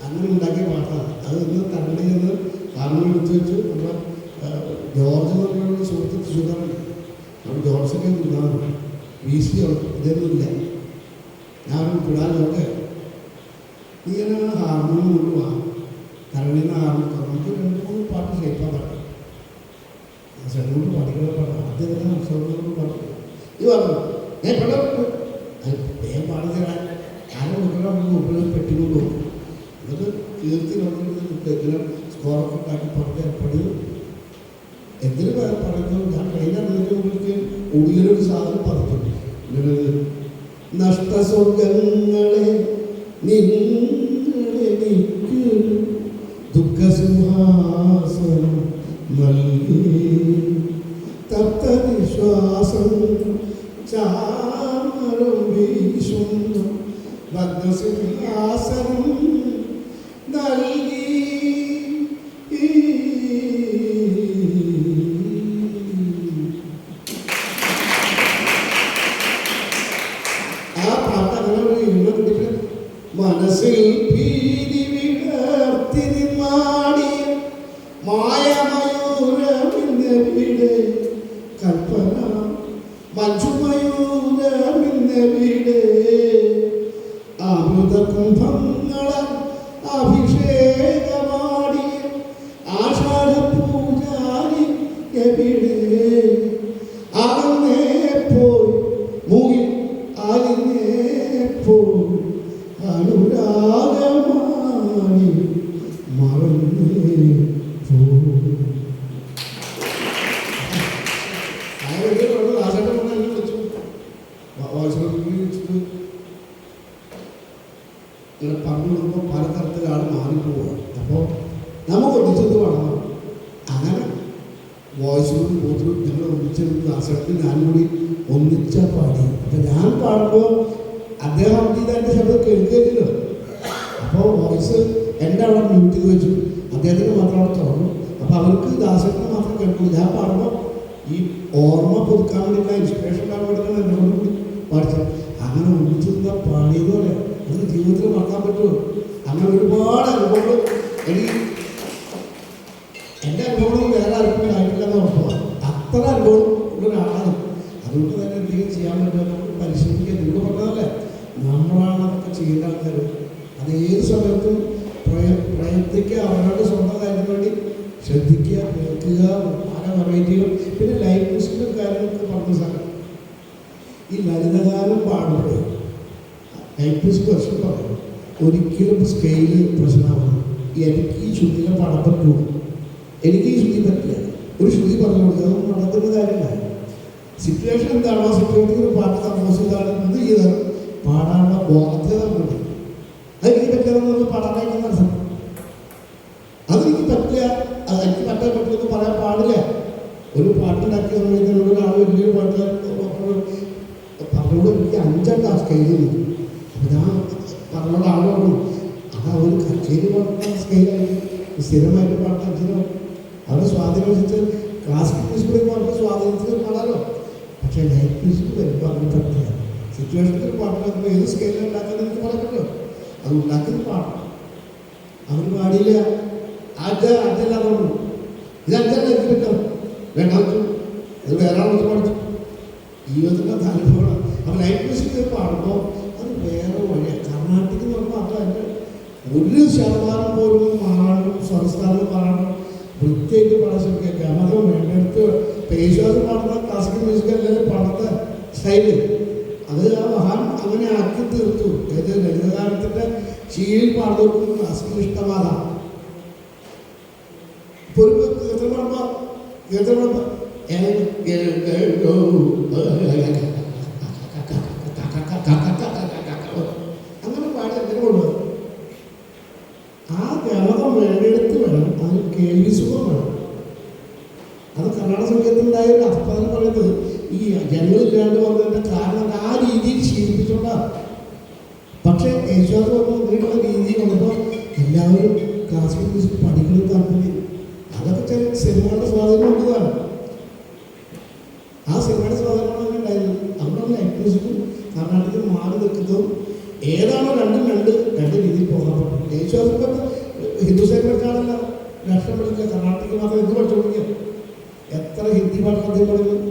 അങ്ങനെ ഉണ്ടാക്കിയ പാട്ടാണ്. അത് ഇന്ന് തരണ്ടിൽ നിന്ന് കാരണം എടുത്തു വെച്ചു. നമ്മുടെ ജോർജ് എന്ന് പറഞ്ഞ സുഹൃത്ത് തൃശ്ശൂരാണ്. നമ്മൾ ജോർജൊക്കെ ഉണ്ടാകും വീശി ഇതൊന്നും ഇല്ല. ഞാൻ വിടാനൊക്കെ ഇങ്ങനെ ഹാർമോണിയം കൊണ്ടുപോകാം. തരണ്ടിൽ നിന്ന് ഹാർമോണിയം നമുക്ക് 2-3 പാട്ട് ഷേപ്പാൻ പറ്റും. ദാസേട്ടനോട് പാടികളെ പാടാം ആദ്യം തന്നെ സംസാരങ്ങളോട് പാടും ഇത് പറഞ്ഞു ഞാൻ പെട്ടെന്ന് വേഗം പാടി തരാൻ ആരും കൊടുക്കണം മുമ്പിൽ പെട്ടിക്കൊണ്ട് പോകും എന്നിട്ട് കീർത്തി വന്നിട്ട് സ്കോറൊക്കെ ഉണ്ടാക്കി പറഞ്ഞ് ഏർപ്പെടു എന്തിനു പറയുന്നു ഞാൻ ട്രെയിനറിലേക്ക് ഉള്ളിലൊരു സാധനം പറഞ്ഞു നഷ്ടസ്വർഗങ്ങളെ നിങ്ങളെനിക്ക് ദുഃഖസിംഹാസനം നൽകി തപ്തവിശ്വാസം ചാമരം വീശുന്നു ഭദ്രസിംഹാസനം നൽകി ആ പാട്ട് അങ്ങനെ ഒരു ഇരുന്നിട്ട് മനസ്സിൽ ഭീതി വിടർത്തി മാടിയ മായമയൂരമിന്നവിടെ കൽപ്പന മഞ്ജുമയൂരമിന്നവിടെ അമൃത കുംഭങ്ങള അഭിഷേകമാടിയ ആഷാഢ പൂജാരി എവിടെ അകന്നേ പോയി മൂങ്ങി അലിഞ്ഞേ പോയി അനുരാഗമാണി മറന്നേ പോയി ഇങ്ങനെ പറഞ്ഞു കൊടുക്കുമ്പോൾ പലതരത്തിൽ ആൾ മാറിപ്പോവുക. അപ്പോൾ നമുക്ക് ഒന്നിച്ചത് വേണം. അങ്ങനെ വോയിസിലും ബോത്തിലും ഞങ്ങൾ ഒന്നിച്ചെടുത്ത് ദാസേട്ടൻ ഞാനും കൂടി ഒന്നിച്ച പാടി. അപ്പം ഞാൻ പാടുമ്പോൾ അദ്ദേഹം ഇതായിട്ട് ശബ്ദം കേൾക്കില്ലല്ലോ. അപ്പോൾ വോയിസ് എൻ്റെ അവിടെ മ്യൂട്ട് ചെയ്ത് വെച്ചു, അദ്ദേഹത്തിന് മാത്രം അവിടെ തുറന്നു. അപ്പോൾ അവർക്ക് ദാസേട്ടന് മാത്രം കേൾക്കുള്ളൂ. ഞാൻ പാടുമ്പോൾ ഈ ഓർമ്മ പുതുക്കാൻ വേണ്ടിയിട്ടുള്ള ഇൻസ്പിറേഷൻ ഉണ്ടാകാൻ വേണ്ടിയിട്ടാണ് എന്നോട് കൂടി പാടിച്ചത്. അങ്ങനെ ഒന്നിച്ചിരുന്ന പാടിയതുപോലെ അത് ജീവിതത്തിൽ മറക്കാൻ പറ്റുമോ? അങ്ങനെ ഒരുപാട് അനുഭവങ്ങൾ എനിക്ക് എൻ്റെ അനുഭവങ്ങൾ വേറെ ആർക്കും ആയിട്ടില്ലെന്ന് ഉറപ്പാണ്. അത്ര അനുഭവം ഉള്ള ഒരാളാണ്. അതുകൊണ്ട് തന്നെ എന്തെങ്കിലും ചെയ്യാൻ പറ്റുമോ നമുക്ക് പരിശ്രമിക്കുക. നിങ്ങൾ പറഞ്ഞതല്ലേ, നമ്മളാണ് അതൊക്കെ ചെയ്യേണ്ട ആൾക്കാർ. അത് ഏത് സമയത്തും പ്രയത്നിക്കുക, അവരുടെ സ്വന്തം കാര്യത്തിന് വേണ്ടി ശ്രദ്ധിക്കുക, കേൾക്കുക, പല വെറൈറ്റികൾ. പിന്നെ ലൈഫ് മ്യൂസിക്കിൻ്റെ കാര്യങ്ങളൊക്കെ പറഞ്ഞ സാധനം ഈ ലളിതഗാനം പാടുമ്പോൾ ലൈഫ് മ്യൂസിക് വർഷം പറയും ഒരിക്കലും സ്കെയില് പ്രശ്നമാകുന്നു. എനിക്ക് ഈ ശ്രുതിയിലെ പാടാൻ പറ്റുമോ, എനിക്ക് ഈ ശ്രുതി പറ്റില്ല, ഒരു ശ്രുതി പറഞ്ഞു കൊടുക്കുക, അതൊന്നും നടക്കുന്ന കാര്യമില്ല. സിറ്റുവേഷൻ എന്താണോ ആ സിറ്റുവേഷനിൽ പാട്ട് കമ്പോസ് ചെയ്താണ് എന്ത് ചെയ്താലും പാടാനുള്ള ബോധ്യത ഉണ്ട്. അതെനിക്ക് പറ്റില്ലെന്ന് പാടാനായിട്ട് നടത്തണം. അതെനിക്ക് പറ്റില്ല, അതെനിക്ക് പറ്റാൻ പറ്റില്ലെന്ന് പറയാൻ പാടില്ല. ഒരു പാട്ടുണ്ടാക്കിയ സമയത്ത് ഒരാൾ വലിയൊരു പാട്ട് പറഞ്ഞോട് എനിക്ക് 5 ടാസ്ക് എഴുതുന്നു. അപ്പോൾ ഞാൻ പറഞ്ഞോട് ആൾ പറഞ്ഞു അത് അവർ കച്ചേരി പാടുന്ന സ്കെയിലായിട്ട് സ്ഥിരമായിട്ട് പാട്ട് അച്ഛനും അവരുടെ സ്വാധീനം വെച്ചിട്ട് ക്ലാസിക്കൽ മ്യൂസിക്കിലേക്ക് അവർക്ക് സ്വാധീനത്തിൽ പാടാലോ. പക്ഷേ ലൈഫ് മ്യൂസിക് വരുമ്പോൾ അങ്ങനെ പറ്റില്ല. സിറ്റുവേഷനിൽ പാട്ടുണ്ടാക്കുമ്പോൾ ഏത് സ്കെയിലിൽ ഉണ്ടാക്കുന്നത് എനിക്ക് പറയാൻ അത് ഉണ്ടാക്കുന്ന പാട്ട് അവർ പാടിയില്ല. അഞ്ചല്ല പറഞ്ഞു, ഇത് 5 എനിക്ക് പറ്റും, വേണ്ട വെച്ചു, അത് വേറെ ആൾ വെച്ച് പഠിച്ചു. ജീവിതത്തിൻ്റെ അനുഭവമാണ്. അപ്പോൾ ലൈഫ് മ്യൂസിക് പാടുമ്പോൾ അത് വേറെ വഴിയാണ്. കർണാട്ടിക് എന്ന് പറയുമ്പോൾ അത് അതിൻ്റെ 1% പോലും മാറാനും സംസ്ഥാനം മാറാനും വൃത്തിയായിട്ട് പാടാൻ ശ്രമിക്കുക. ഗമനം വേണ്ടടുത്ത് പേശ്വാസം പാടുന്ന ക്ലാസിക്കൽ മ്യൂസിക് അല്ലെങ്കിൽ പാടുന്ന സ്റ്റൈല് അത് ആ മഹാൻ അങ്ങനെ ആക്കി തീർത്തു. ഏത് ലളിതഗാനത്തിൻ്റെ ശീലിൽ പാടുന്നവർക്കും ക്ലാസിക്കൽ ഇഷ്ടമാകാം. ഇപ്പോൾ ഒരു കീർത്തനം പാടുമ്പോൾ അങ്ങനെ പാടി എന്തിനു കൊണ്ടുപോകും. ആ ഗമകം വേണ്ടിയെടുത്ത് വേണം, അതിന് കേൾവി സുഖം വേണം. അത് കർണാടക സംഗീതത്തിലുണ്ടായ ഒരു അർത്ഥം പറയുന്നത് ഈ ജനങ്ങളില്ലാണ്ട് വന്നതിൻ്റെ കാരണം ആ രീതിയിൽ ശീലിപ്പിച്ചുകൊണ്ടാണ്. പക്ഷേ യേശുദാസ് പറഞ്ഞു ഇങ്ങനെയുള്ള രീതി വന്നപ്പോൾ എല്ലാവരും ക്ലാസിക്കൽ മ്യൂസിക് പഠിക്കുന്നത് താല്പര്യം. അതൊക്കെ ചില സിനിമകളുടെ സ്വാധീനം ഉള്ളതാണ്. ആ സിനിമയുടെ സ്വാധീനമാണ് അങ്ങനെ ഉണ്ടായിരുന്നു. അതുകൊണ്ടാണ് ലൈഫ് മ്യൂസിക്കും കർണാടകത്തിൽ മാറി നിൽക്കുന്നതും. ഏതാണോ രണ്ട് രീതിയിൽ പോകാൻ പറ്റും. യേശുദാസ് ഹിന്ദുസ്ഥാൻ പഠിച്ചാണല്ല രാഷ്ട്രം പഠിക്കുക, കർണാടകത്തിൽ മാത്രം എന്ത് പഠിച്ചു കൊടുക്കുക. എത്ര ഹിന്ദി പാട്ട് അദ്ദേഹം പഠിക്കുന്നു.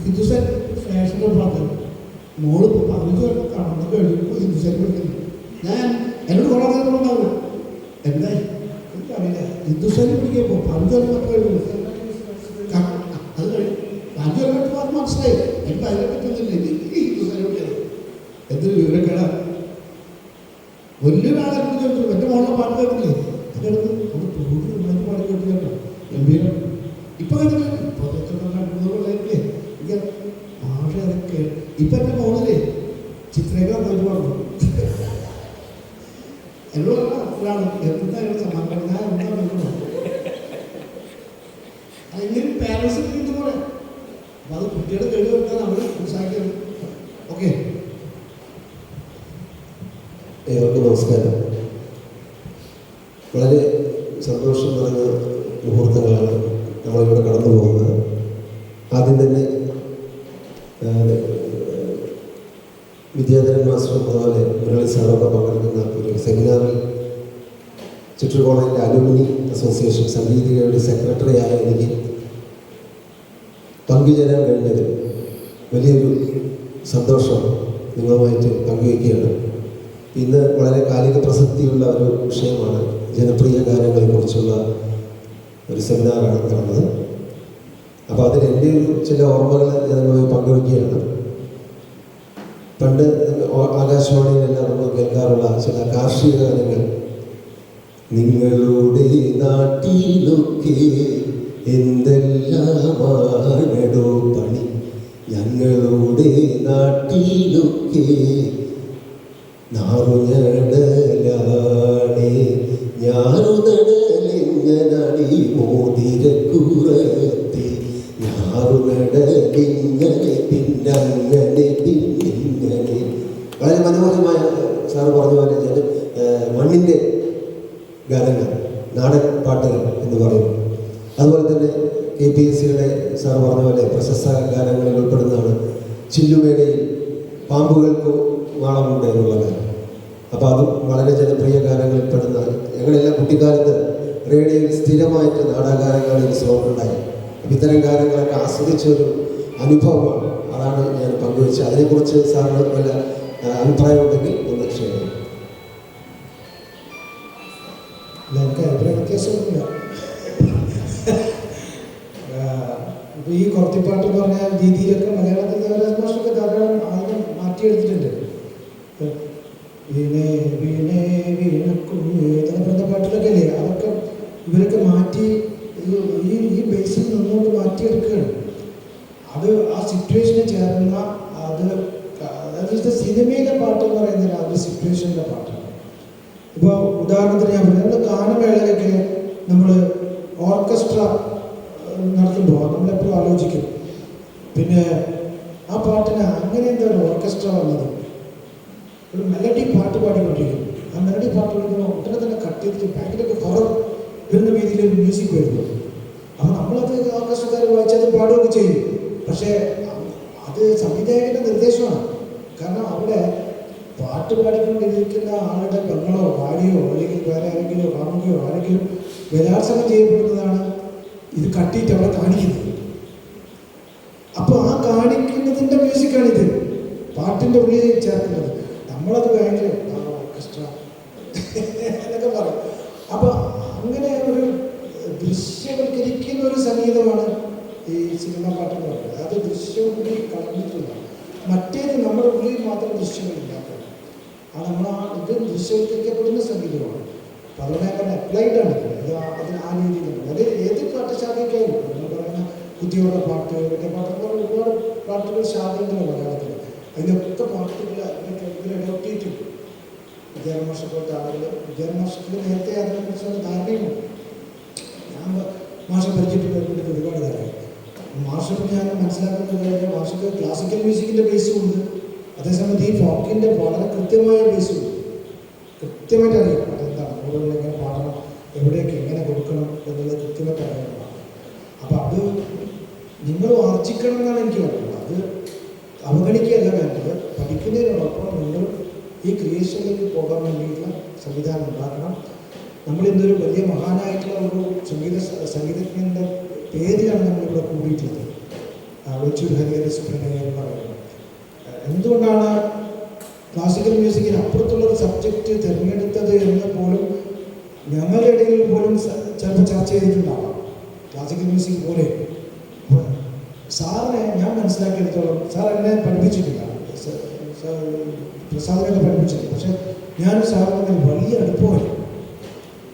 ഹിന്ദുസ്ഥാൻ ഫാഷനുള്ള പാട്ട് മോളിപ്പോൾ 15 വരെ കടന്നു കഴിയുമ്പോൾ ഹിന്ദുസ്ഥാൻ പഠിക്കുന്നു. ഞാൻ എന്നോട് കുറേ നേരം ഉണ്ടാവില്ല, എന്തായി എനിക്കറിയില്ല. ഹിന്ദുസ്ഥാനി പഠിക്കുമ്പോൾ 15 വരെ കഴിയുമ്പോൾ കേൾക്കണ വലിയൊരാളെ ചോദിച്ചു എൻ്റെ മോളെ പാട്ട് കേൾക്കില്ലേ അതിനടുത്ത് നമ്മൾ പാട്ട് കേട്ടില്ല ഗംഭീരം ഇപ്പൊ കേട്ടില്ല ഇപ്പൊ കേട്ടില്ലേ ഭാഷ അതൊക്കെ ഇപ്പൊ എൻ്റെ മോളിലെ ചിത്രേഖ പോയിട്ട് പറഞ്ഞു എന്നോട് ഒരാൾ എന്തായാലും സമാധാനം ഞാൻ എന്താ നോക്കണം അതിങ്ങനെ പാരൻസ് കിട്ടുന്ന പോലെ അപ്പം അത് കുട്ടിയുടെ കഴിവ് വെക്കാൻ അവർ ഉത്സാഹിക്കുന്നത്. ഓക്കെ, ഏവർക്കും നമസ്കാരം. വളരെ സന്തോഷം നിറഞ്ഞ മുഹൂർത്തങ്ങളാണ് നമ്മളിവിടെ കടന്നു പോകുന്നത്. ആദ്യം തന്നെ വിദ്യാധരൻ മാസ്റ്ററും അതുപോലെ മുരളി സാറൊക്കെ പങ്കെടുക്കുന്ന ഒരു സെമിനാറിൽ ചിറ്റൂർ കോളേജിൻ്റെ അലുമിനി അസോസിയേഷൻ സംഗീതികയുടെ സെക്രട്ടറിയായ എനിക്ക് പങ്കുചേരാൻ കഴിഞ്ഞത് വലിയൊരു സന്തോഷം നിങ്ങളുമായിട്ട് പങ്കുവയ്ക്കുകയാണ്. ഇന്ന് വളരെ കാലിക പ്രസക്തിയുള്ള ഒരു വിഷയമാണ് ജനപ്രിയ ഗാനങ്ങളെക്കുറിച്ചുള്ള ഒരു സെമിനാറാണ് നടന്നത്. അപ്പോൾ അതിൽ എൻ്റെ ഒരു ചില ഓർമ്മകൾ ഞാൻ പങ്കുവയ്ക്കുകയാണ്. പണ്ട് ആകാശവാണിയിലെല്ലാം നമ്മൾ കേൾക്കാറുള്ള ചില കാർഷിക ഗാനങ്ങൾ. നിങ്ങളുടെ നാട്ടിലൊക്കെ എന്തെല്ലാമാണോ പണി, ഞങ്ങളുടെ നാട്ടിലൊക്കെ നാറുനടലാണേ, ഞാറുനടലിങ്ങനടി മോതിരക്കുറത്തി, ഞാറുനടലിങ്ങനെ പിന്നങ്ങനെ പിന്നിങ്ങനെ. വളരെ മനോഹരമായ സാറ് പറഞ്ഞ പോലെ മണ്ണിൻ്റെ ഗാനങ്ങൾ, നാടൻ പാട്ടുകൾ എന്ന് പറയും. അതുപോലെ തന്നെ KPSCയുടെ സാർ പറഞ്ഞ പോലെ പ്രശസ്ത ഗാനങ്ങളിൽ ഉൾപ്പെടുന്നതാണ് ചില്ലുമേടയിൽ പാമ്പുകൾക്ക് മാളമുണ്ട് എന്നുള്ള ഗാനം. അപ്പോൾ അതും വളരെ ജനപ്രിയ ഗാനങ്ങളിൽ പെടുന്ന. ഞങ്ങളെല്ലാം കുട്ടിക്കാലത്ത് റേഡിയോയിൽ സ്ഥിരമായിട്ട് നാടകഗാനങ്ങളിൽ സോങ്ങുണ്ടായി. അപ്പം ഇത്തരം ഗാനങ്ങളൊക്കെ ആസ്വദിച്ചൊരു അനുഭവമാണ്. അതാണ് ഞാൻ പങ്കുവെച്ചത്. അതിനെക്കുറിച്ച് സാറിന് വല്ല അഭിപ്രായമുണ്ടെങ്കിൽ ഒന്ന് ഷെയർ ചെയ്യും. എനിക്ക് അഭിപ്രായ വ്യത്യാസമൊന്നുമില്ല. ഇപ്പോൾ ഈ കുറത്തിപ്പാട്ട് എന്ന് പറഞ്ഞ രീതിയിലൊക്കെ മലയാളത്തിൽ ദേവരാജ മാഷൊക്കെ ധാരാളം ആദ്യം മാറ്റിയെടുത്തിട്ടുണ്ട്. വീണേ വീണേ വീണക്കുഞ്ഞ് എന്നൊക്കെ പറഞ്ഞ പാട്ടിലൊക്കെ അല്ലേ, അതൊക്കെ ഇവരൊക്കെ മാറ്റി ഈ ബേസിൽ നിന്നുകൊണ്ട് മാറ്റിയെടുക്കുകയാണ്. അത് ആ സിറ്റുവേഷന് ചേർന്ന അത് സിനിമയിലെ പാട്ട് എന്ന് പറയുന്നത് അത് സിറ്റുവേഷനിലെ പാട്ടാണ്. ഇപ്പോൾ ഉദാഹരണത്തിന് ഞാൻ പറഞ്ഞു, നമ്മൾ ഗാനമേളയിലൊക്കെ നമ്മൾ ഓർക്കസ്ട്ര നടത്തുമ്പോൾ നമ്മളെപ്പോഴും ആലോചിക്കും, പിന്നെ ആ പാട്ടിന് അങ്ങനെ എന്താ ഒരു ഓർക്കസ്ട്ര വന്നത്. ഒരു മെലഡി പാട്ട് പാടിക്കൊണ്ടിരിക്കും. ആ മെലഡി പാട്ട് പാടുമ്പോൾ ഉടനെ തന്നെ കട്ട് ചെയ്തിട്ട് ബാക്കിലൊക്കെ ഹൊറർ വരുന്ന രീതിയിൽ ഒരു മ്യൂസിക് വരുന്നു. അപ്പോൾ നമ്മളത് ഓർക്കസ്ട്രക്കാർ വായിച്ചത് പാടുകയൊക്കെ ചെയ്യും. പക്ഷേ അത് സംവിധായകൻ്റെ നിർദ്ദേശമാണ്. കാരണം അവിടെ പാട്ട് പാടിക്കൊണ്ടിരിക്കുന്ന ആളുടെ പെങ്ങളോ ഭാര്യയോ അല്ലെങ്കിൽ വേറെ ആരെങ്കിലോ കാമുകയോ ആരെങ്കിലും ബലാത്സംഗം ചെയ്യപ്പെടുന്നതാണ് ഇത് കട്ടിയിട്ട് അവിടെ കാണിക്കുന്നത്. അപ്പോൾ ആ കാണിക്കുന്നതിൻ്റെ മ്യൂസിക്കാണിത്, പാട്ടിൻ്റെ ഉള്ളിൽ ചേർക്കുന്നത്. നമ്മളത് ഭയങ്കര ഓർക്കസ്ട്ര എന്നൊക്കെ പറയും. അപ്പോൾ അങ്ങനെ ഒരു ദൃശ്യവൽക്കരിക്കുന്ന ഒരു സംഗീതമാണ് ഈ സിനിമ പാട്ടെന്ന് പറയുന്നത്. അത് ദൃശ്യം കൂടി കളഞ്ഞിട്ടുള്ള. മറ്റേത് നമ്മുടെ ഉള്ളിൽ മാത്രം ദൃശ്യങ്ങളില്ലാത്തത്. ഇത് ദൃശ്യവൽക്കരിക്കപ്പെടുന്ന സംഗീതമാണ്. അപ്പോൾ അതുകൊണ്ട് ഞാൻ പറഞ്ഞ അപ്ലൈഡാണ് ഇത്. അതിന് ആ രീതിയിലുണ്ട്. അത് ഏത് പാട്ടുശാഖയ്ക്കായാലും നമ്മൾ പറയുന്ന കുട്ടികളുടെ പാട്ട്, മറ്റേ പാട്ട് ഒരുപാട് പാട്ടുകൾ ശാഖകളുണ്ട് മലയാളത്തിൽ. അതിലൊക്കെ പാട്ടുകൾ ഇതിൽ അഡോപ്റ്റ് ചെയ്തിട്ടുണ്ട്. വിദ്യാധരൻ മാഷ പോലത്തെ ആളുകൾ. വിദ്യാധരൻ മാഷത്തിൽ നേരത്തെ അതിനെക്കുറിച്ചുള്ള ധാരണയുമുണ്ട്. ഞാൻ മാഷ പരിചയപ്പെട്ട് ഒരുപാട് ധാരണ. മാഷക്ക് ഞാൻ മനസ്സിലാക്കുന്നത് മാഷക്ക് ക്ലാസിക്കൽ മ്യൂസിക്കിൻ്റെ ബേസും ഉണ്ട്, അതേസമയത്ത് ഈ ഫോക്കിൻ്റെ വളരെ കൃത്യമായ ബേസും ഉണ്ട്. കൃത്യമായിട്ട് അറിയാം അതെന്താണ്, ഓരോന്നും എങ്ങനെ പാടണം, എവിടെയൊക്കെ എങ്ങനെ കൊടുക്കണം എന്നുള്ളത് കൃത്യമായിട്ട് അറിയണം. അപ്പം അത് നിങ്ങൾ ആർജിക്കണം എന്നാണ് എനിക്ക് പറയുന്നത്. അത് അവഗണിക്കുകയല്ല വേണ്ടത്. പഠിക്കുന്നതിനോടൊപ്പം നിങ്ങൾ ഈ ക്രിയേഷനിൽ പോകാൻ വേണ്ടിയിട്ടുള്ള സംവിധാനം ഉണ്ടാക്കണം. നമ്മളിന്നൊരു വലിയ മഹാനായിട്ടുള്ള ഒരു സംഗീതജ്ഞൻ്റെ പേരിലാണ് നമ്മളിവിടെ കൂടിയിട്ടുള്ളത്. വെച്ചൂർ ഹരിഹര സുബ്രഹ്മണ്യൻ എന്ന് പറയുന്നത്. എന്തുകൊണ്ടാണ് ക്ലാസിക്കൽ മ്യൂസിക്കിന് അപ്പുറത്തുള്ളൊരു സബ്ജക്റ്റ് തിരഞ്ഞെടുത്തത് എന്ന് പോലും ഞങ്ങളുടെ ഇടയിൽ പോലും ചിലപ്പോൾ ചർച്ച ചെയ്തിട്ടുണ്ടാവാം. ക്ലാസിക്കൽ മ്യൂസിക് പോലെ സാറിനെ ഞാൻ മനസ്സിലാക്കിയെടുത്തോളം, സാർ എന്നെ പഠിപ്പിച്ചിട്ടില്ല പ്രസാദനൊക്കെ പഠിപ്പിച്ചത്. പക്ഷേ ഞാൻ സാറിന് വലിയ അടുപ്പമായിരുന്നു.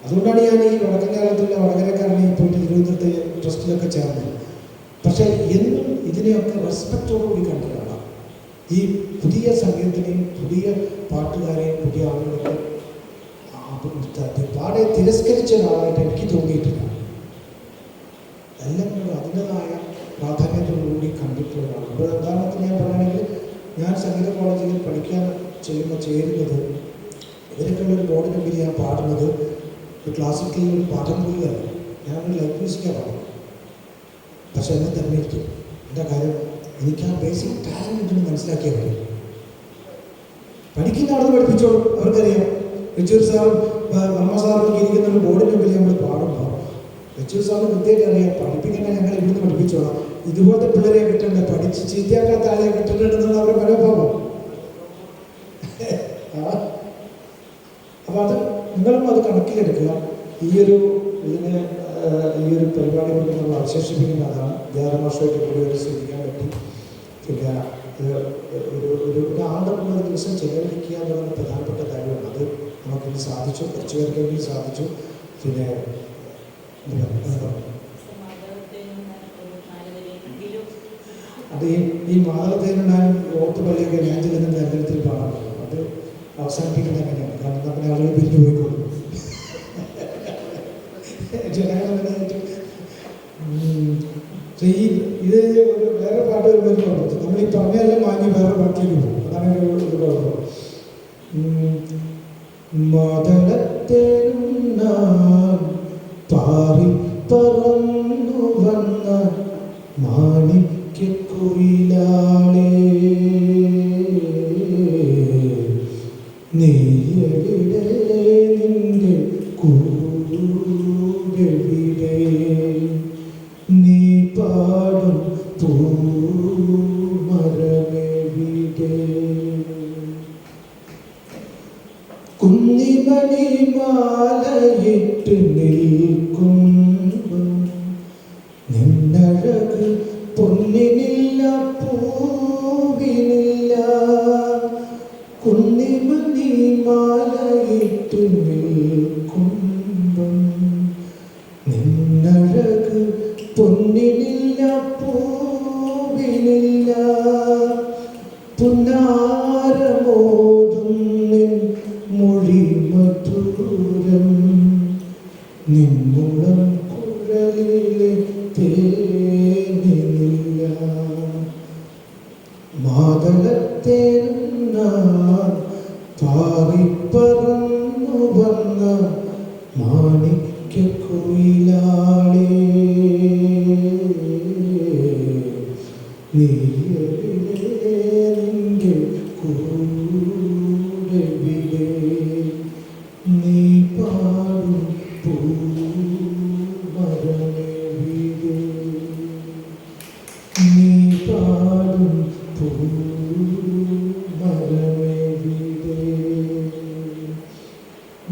അതുകൊണ്ടാണ് ഞാൻ ഈ വടക്കൻ കേരളത്തിലുള്ള വടകരക്കാരനെ പോയിട്ട് തിരുവനന്തപുരത്തെ ട്രസ്റ്റിലൊക്കെ ചേർന്നത്. പക്ഷേ എന്നും ഇതിനെയൊക്കെ റെസ്പെക്റ്റോടുകൂടി കണ്ടതാണ്. ഈ പുതിയ സംഗീതത്തിനെയും പുതിയ പാട്ടുകാരെയും പുതിയ ആളുകളൊക്കെ പാടെ തിരസ്കരിച്ച ഒരാളായിട്ട് എനിക്ക് തോന്നിയിട്ടില്ല. എല്ലാം കൂടെ അതിൻ്റെതായ പ്രാധാന്യത്തോടുകൂടി കണ്ടിട്ടുള്ളതാണ്. അപ്പോൾ ഉദാഹരണത്തിന് ഞാൻ പറയുകയാണെങ്കിൽ, ഞാൻ സംഗീത കോളേജിൽ പഠിക്കാൻ ചേരുന്നത് ഇവരൊക്കെയുള്ളൊരു ബോർഡിന് മുമ്പിൽ ഞാൻ പാടുന്നത് ക്ലാസിക്കൽ ഒരു പാഠം പോലെയല്ല. ഞാനൊരു ലൈഫ് മ്യൂസിക്കാണ് പാടുന്നത്. പക്ഷെ എന്നെ തിരഞ്ഞെടുത്തു. എൻ്റെ കാര്യം എനിക്ക് ആ ബേസിക് ടാലൻറ്റ് ഉണ്ടെന്ന് മനസ്സിലാക്കിയാൽ മതി. പഠിക്കുന്ന ആളത് പഠിപ്പിച്ചോളും, അവർക്കറിയാം. യെച്ചൂർ സാറും വർമ്മ സാറും ഇരിക്കുന്ന ഒരു ബോർഡിന് മുമ്പിൽ നമ്മൾ പാടുമ്പോൾ യെച്ചൂർ സാറിന് കൃത്യമായിട്ട് അറിയാം, പഠിപ്പിക്കുന്ന ഞങ്ങൾ ഇവിടുന്ന് പഠിപ്പിച്ചോളാം, ഇതുപോലത്തെ പിള്ളേരെ കിട്ടണ്ടേ, പഠിച്ച് ചീത്തയാക്കാത്ത ആളെ കിട്ടണ്ടെന്നുള്ള അവരുടെ മനോഭാവം. അപ്പോൾ അത് നിങ്ങളും അത് കണക്കിലെടുക്കുക. ഈ ഒരു പരിപാടി കൊണ്ട് നമ്മൾ അവശേഷിപ്പിക്കുന്ന അതാണ്. ധ്യാനമാഷമായിട്ട് കൂടി ഒരു ശ്രദ്ധിക്കാൻ പറ്റി. പിന്നെ ഒരാളുടെ കൂടെ ഒരു ദിവസം ചെലവഴിക്കുക എന്നുള്ള പ്രധാനപ്പെട്ട കാര്യമാണ്. അത് നമുക്കിത് സാധിച്ചു, കുറച്ച് പേർക്കെങ്കിലും സാധിച്ചു. പിന്നെ അത് ഈ മാതളത്തേനുണ്ടായും ഓത്തുപള്ളിയൊക്കെ ഞാൻ ചെല്ലുന്ന നഗരത്തിൽ പാടാൻ പറ്റും. അത് അവസാനിപ്പിക്കുന്നത് എങ്ങനെയാണ്? കാരണം നമ്മുടെ ആളുകൾ പിരിഞ്ഞു പോയിക്കോളും. ഇത് ഒരു വേറെ പാട്ട് വരുമ്പോൾ നമ്മൾ ഈ പറഞ്ഞെല്ലാം വാങ്ങി വേറെ പാട്ടിലേക്ക് പോകും. അതാണ് ഒരു കുഴപ്പം. മദനത്തേനും പാറി പറന്നു വന്ന മാണിക്യക്കുയിലാളേ, നീയെവിടെ നിന്റെ കൂടെവിടെ, നീ പാടും പൂമരമെവിടെ, കുന്നിമണി മാലയിട്ട് നിൽക്കുമ്പോൾ നിന്നഴക് പൊന്നിനില്ല പൂവിനില്ല, കുന്നിമണി മാലയിട്ട് നിൽക്കുമ്പോൾ നിന്നഴക് പൊന്നിനില്ല പൂവിനില്ല, പുന്നാരമോതും നിൻ മൊഴി മധുരം, നിൻമുളം കുഴലിലെ തേനില്ല, മാതളത്തേന പാറിപ്പറന്നു വന്ന മാണിക്യക്കുയിലാളേ, നീയെവിടെ നിന്റെ കൂടെവിടെ, നീ പാടും പൂമരമെവിടെ, നീ പാടും പൂമരമെവിടെ,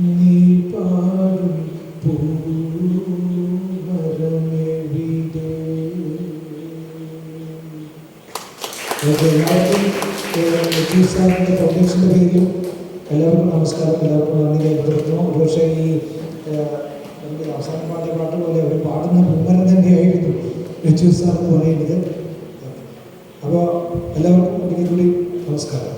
നീ പാടും പൂമരമെവിടെ. എല്ലാവർക്കും സാറിൻ്റെ ഫൗണ്ടേഷൻ്റെ പേരിലും എല്ലാവർക്കും നമസ്കാരം, എല്ലാവർക്കും നന്ദി രേഖപ്പെടുത്തുന്നു. ഒരുപക്ഷെ ഈ നമുക്ക് അവസാന പാട്ട് പോലെ അവർ പാടുന്ന പൂമരം തന്നെയായിരുന്നു യെച്ചൂർ സാർ എന്ന് പറയുന്നത്. അപ്പോൾ എല്ലാവർക്കും ഒരിക്കൽ കൂടി നമസ്കാരം.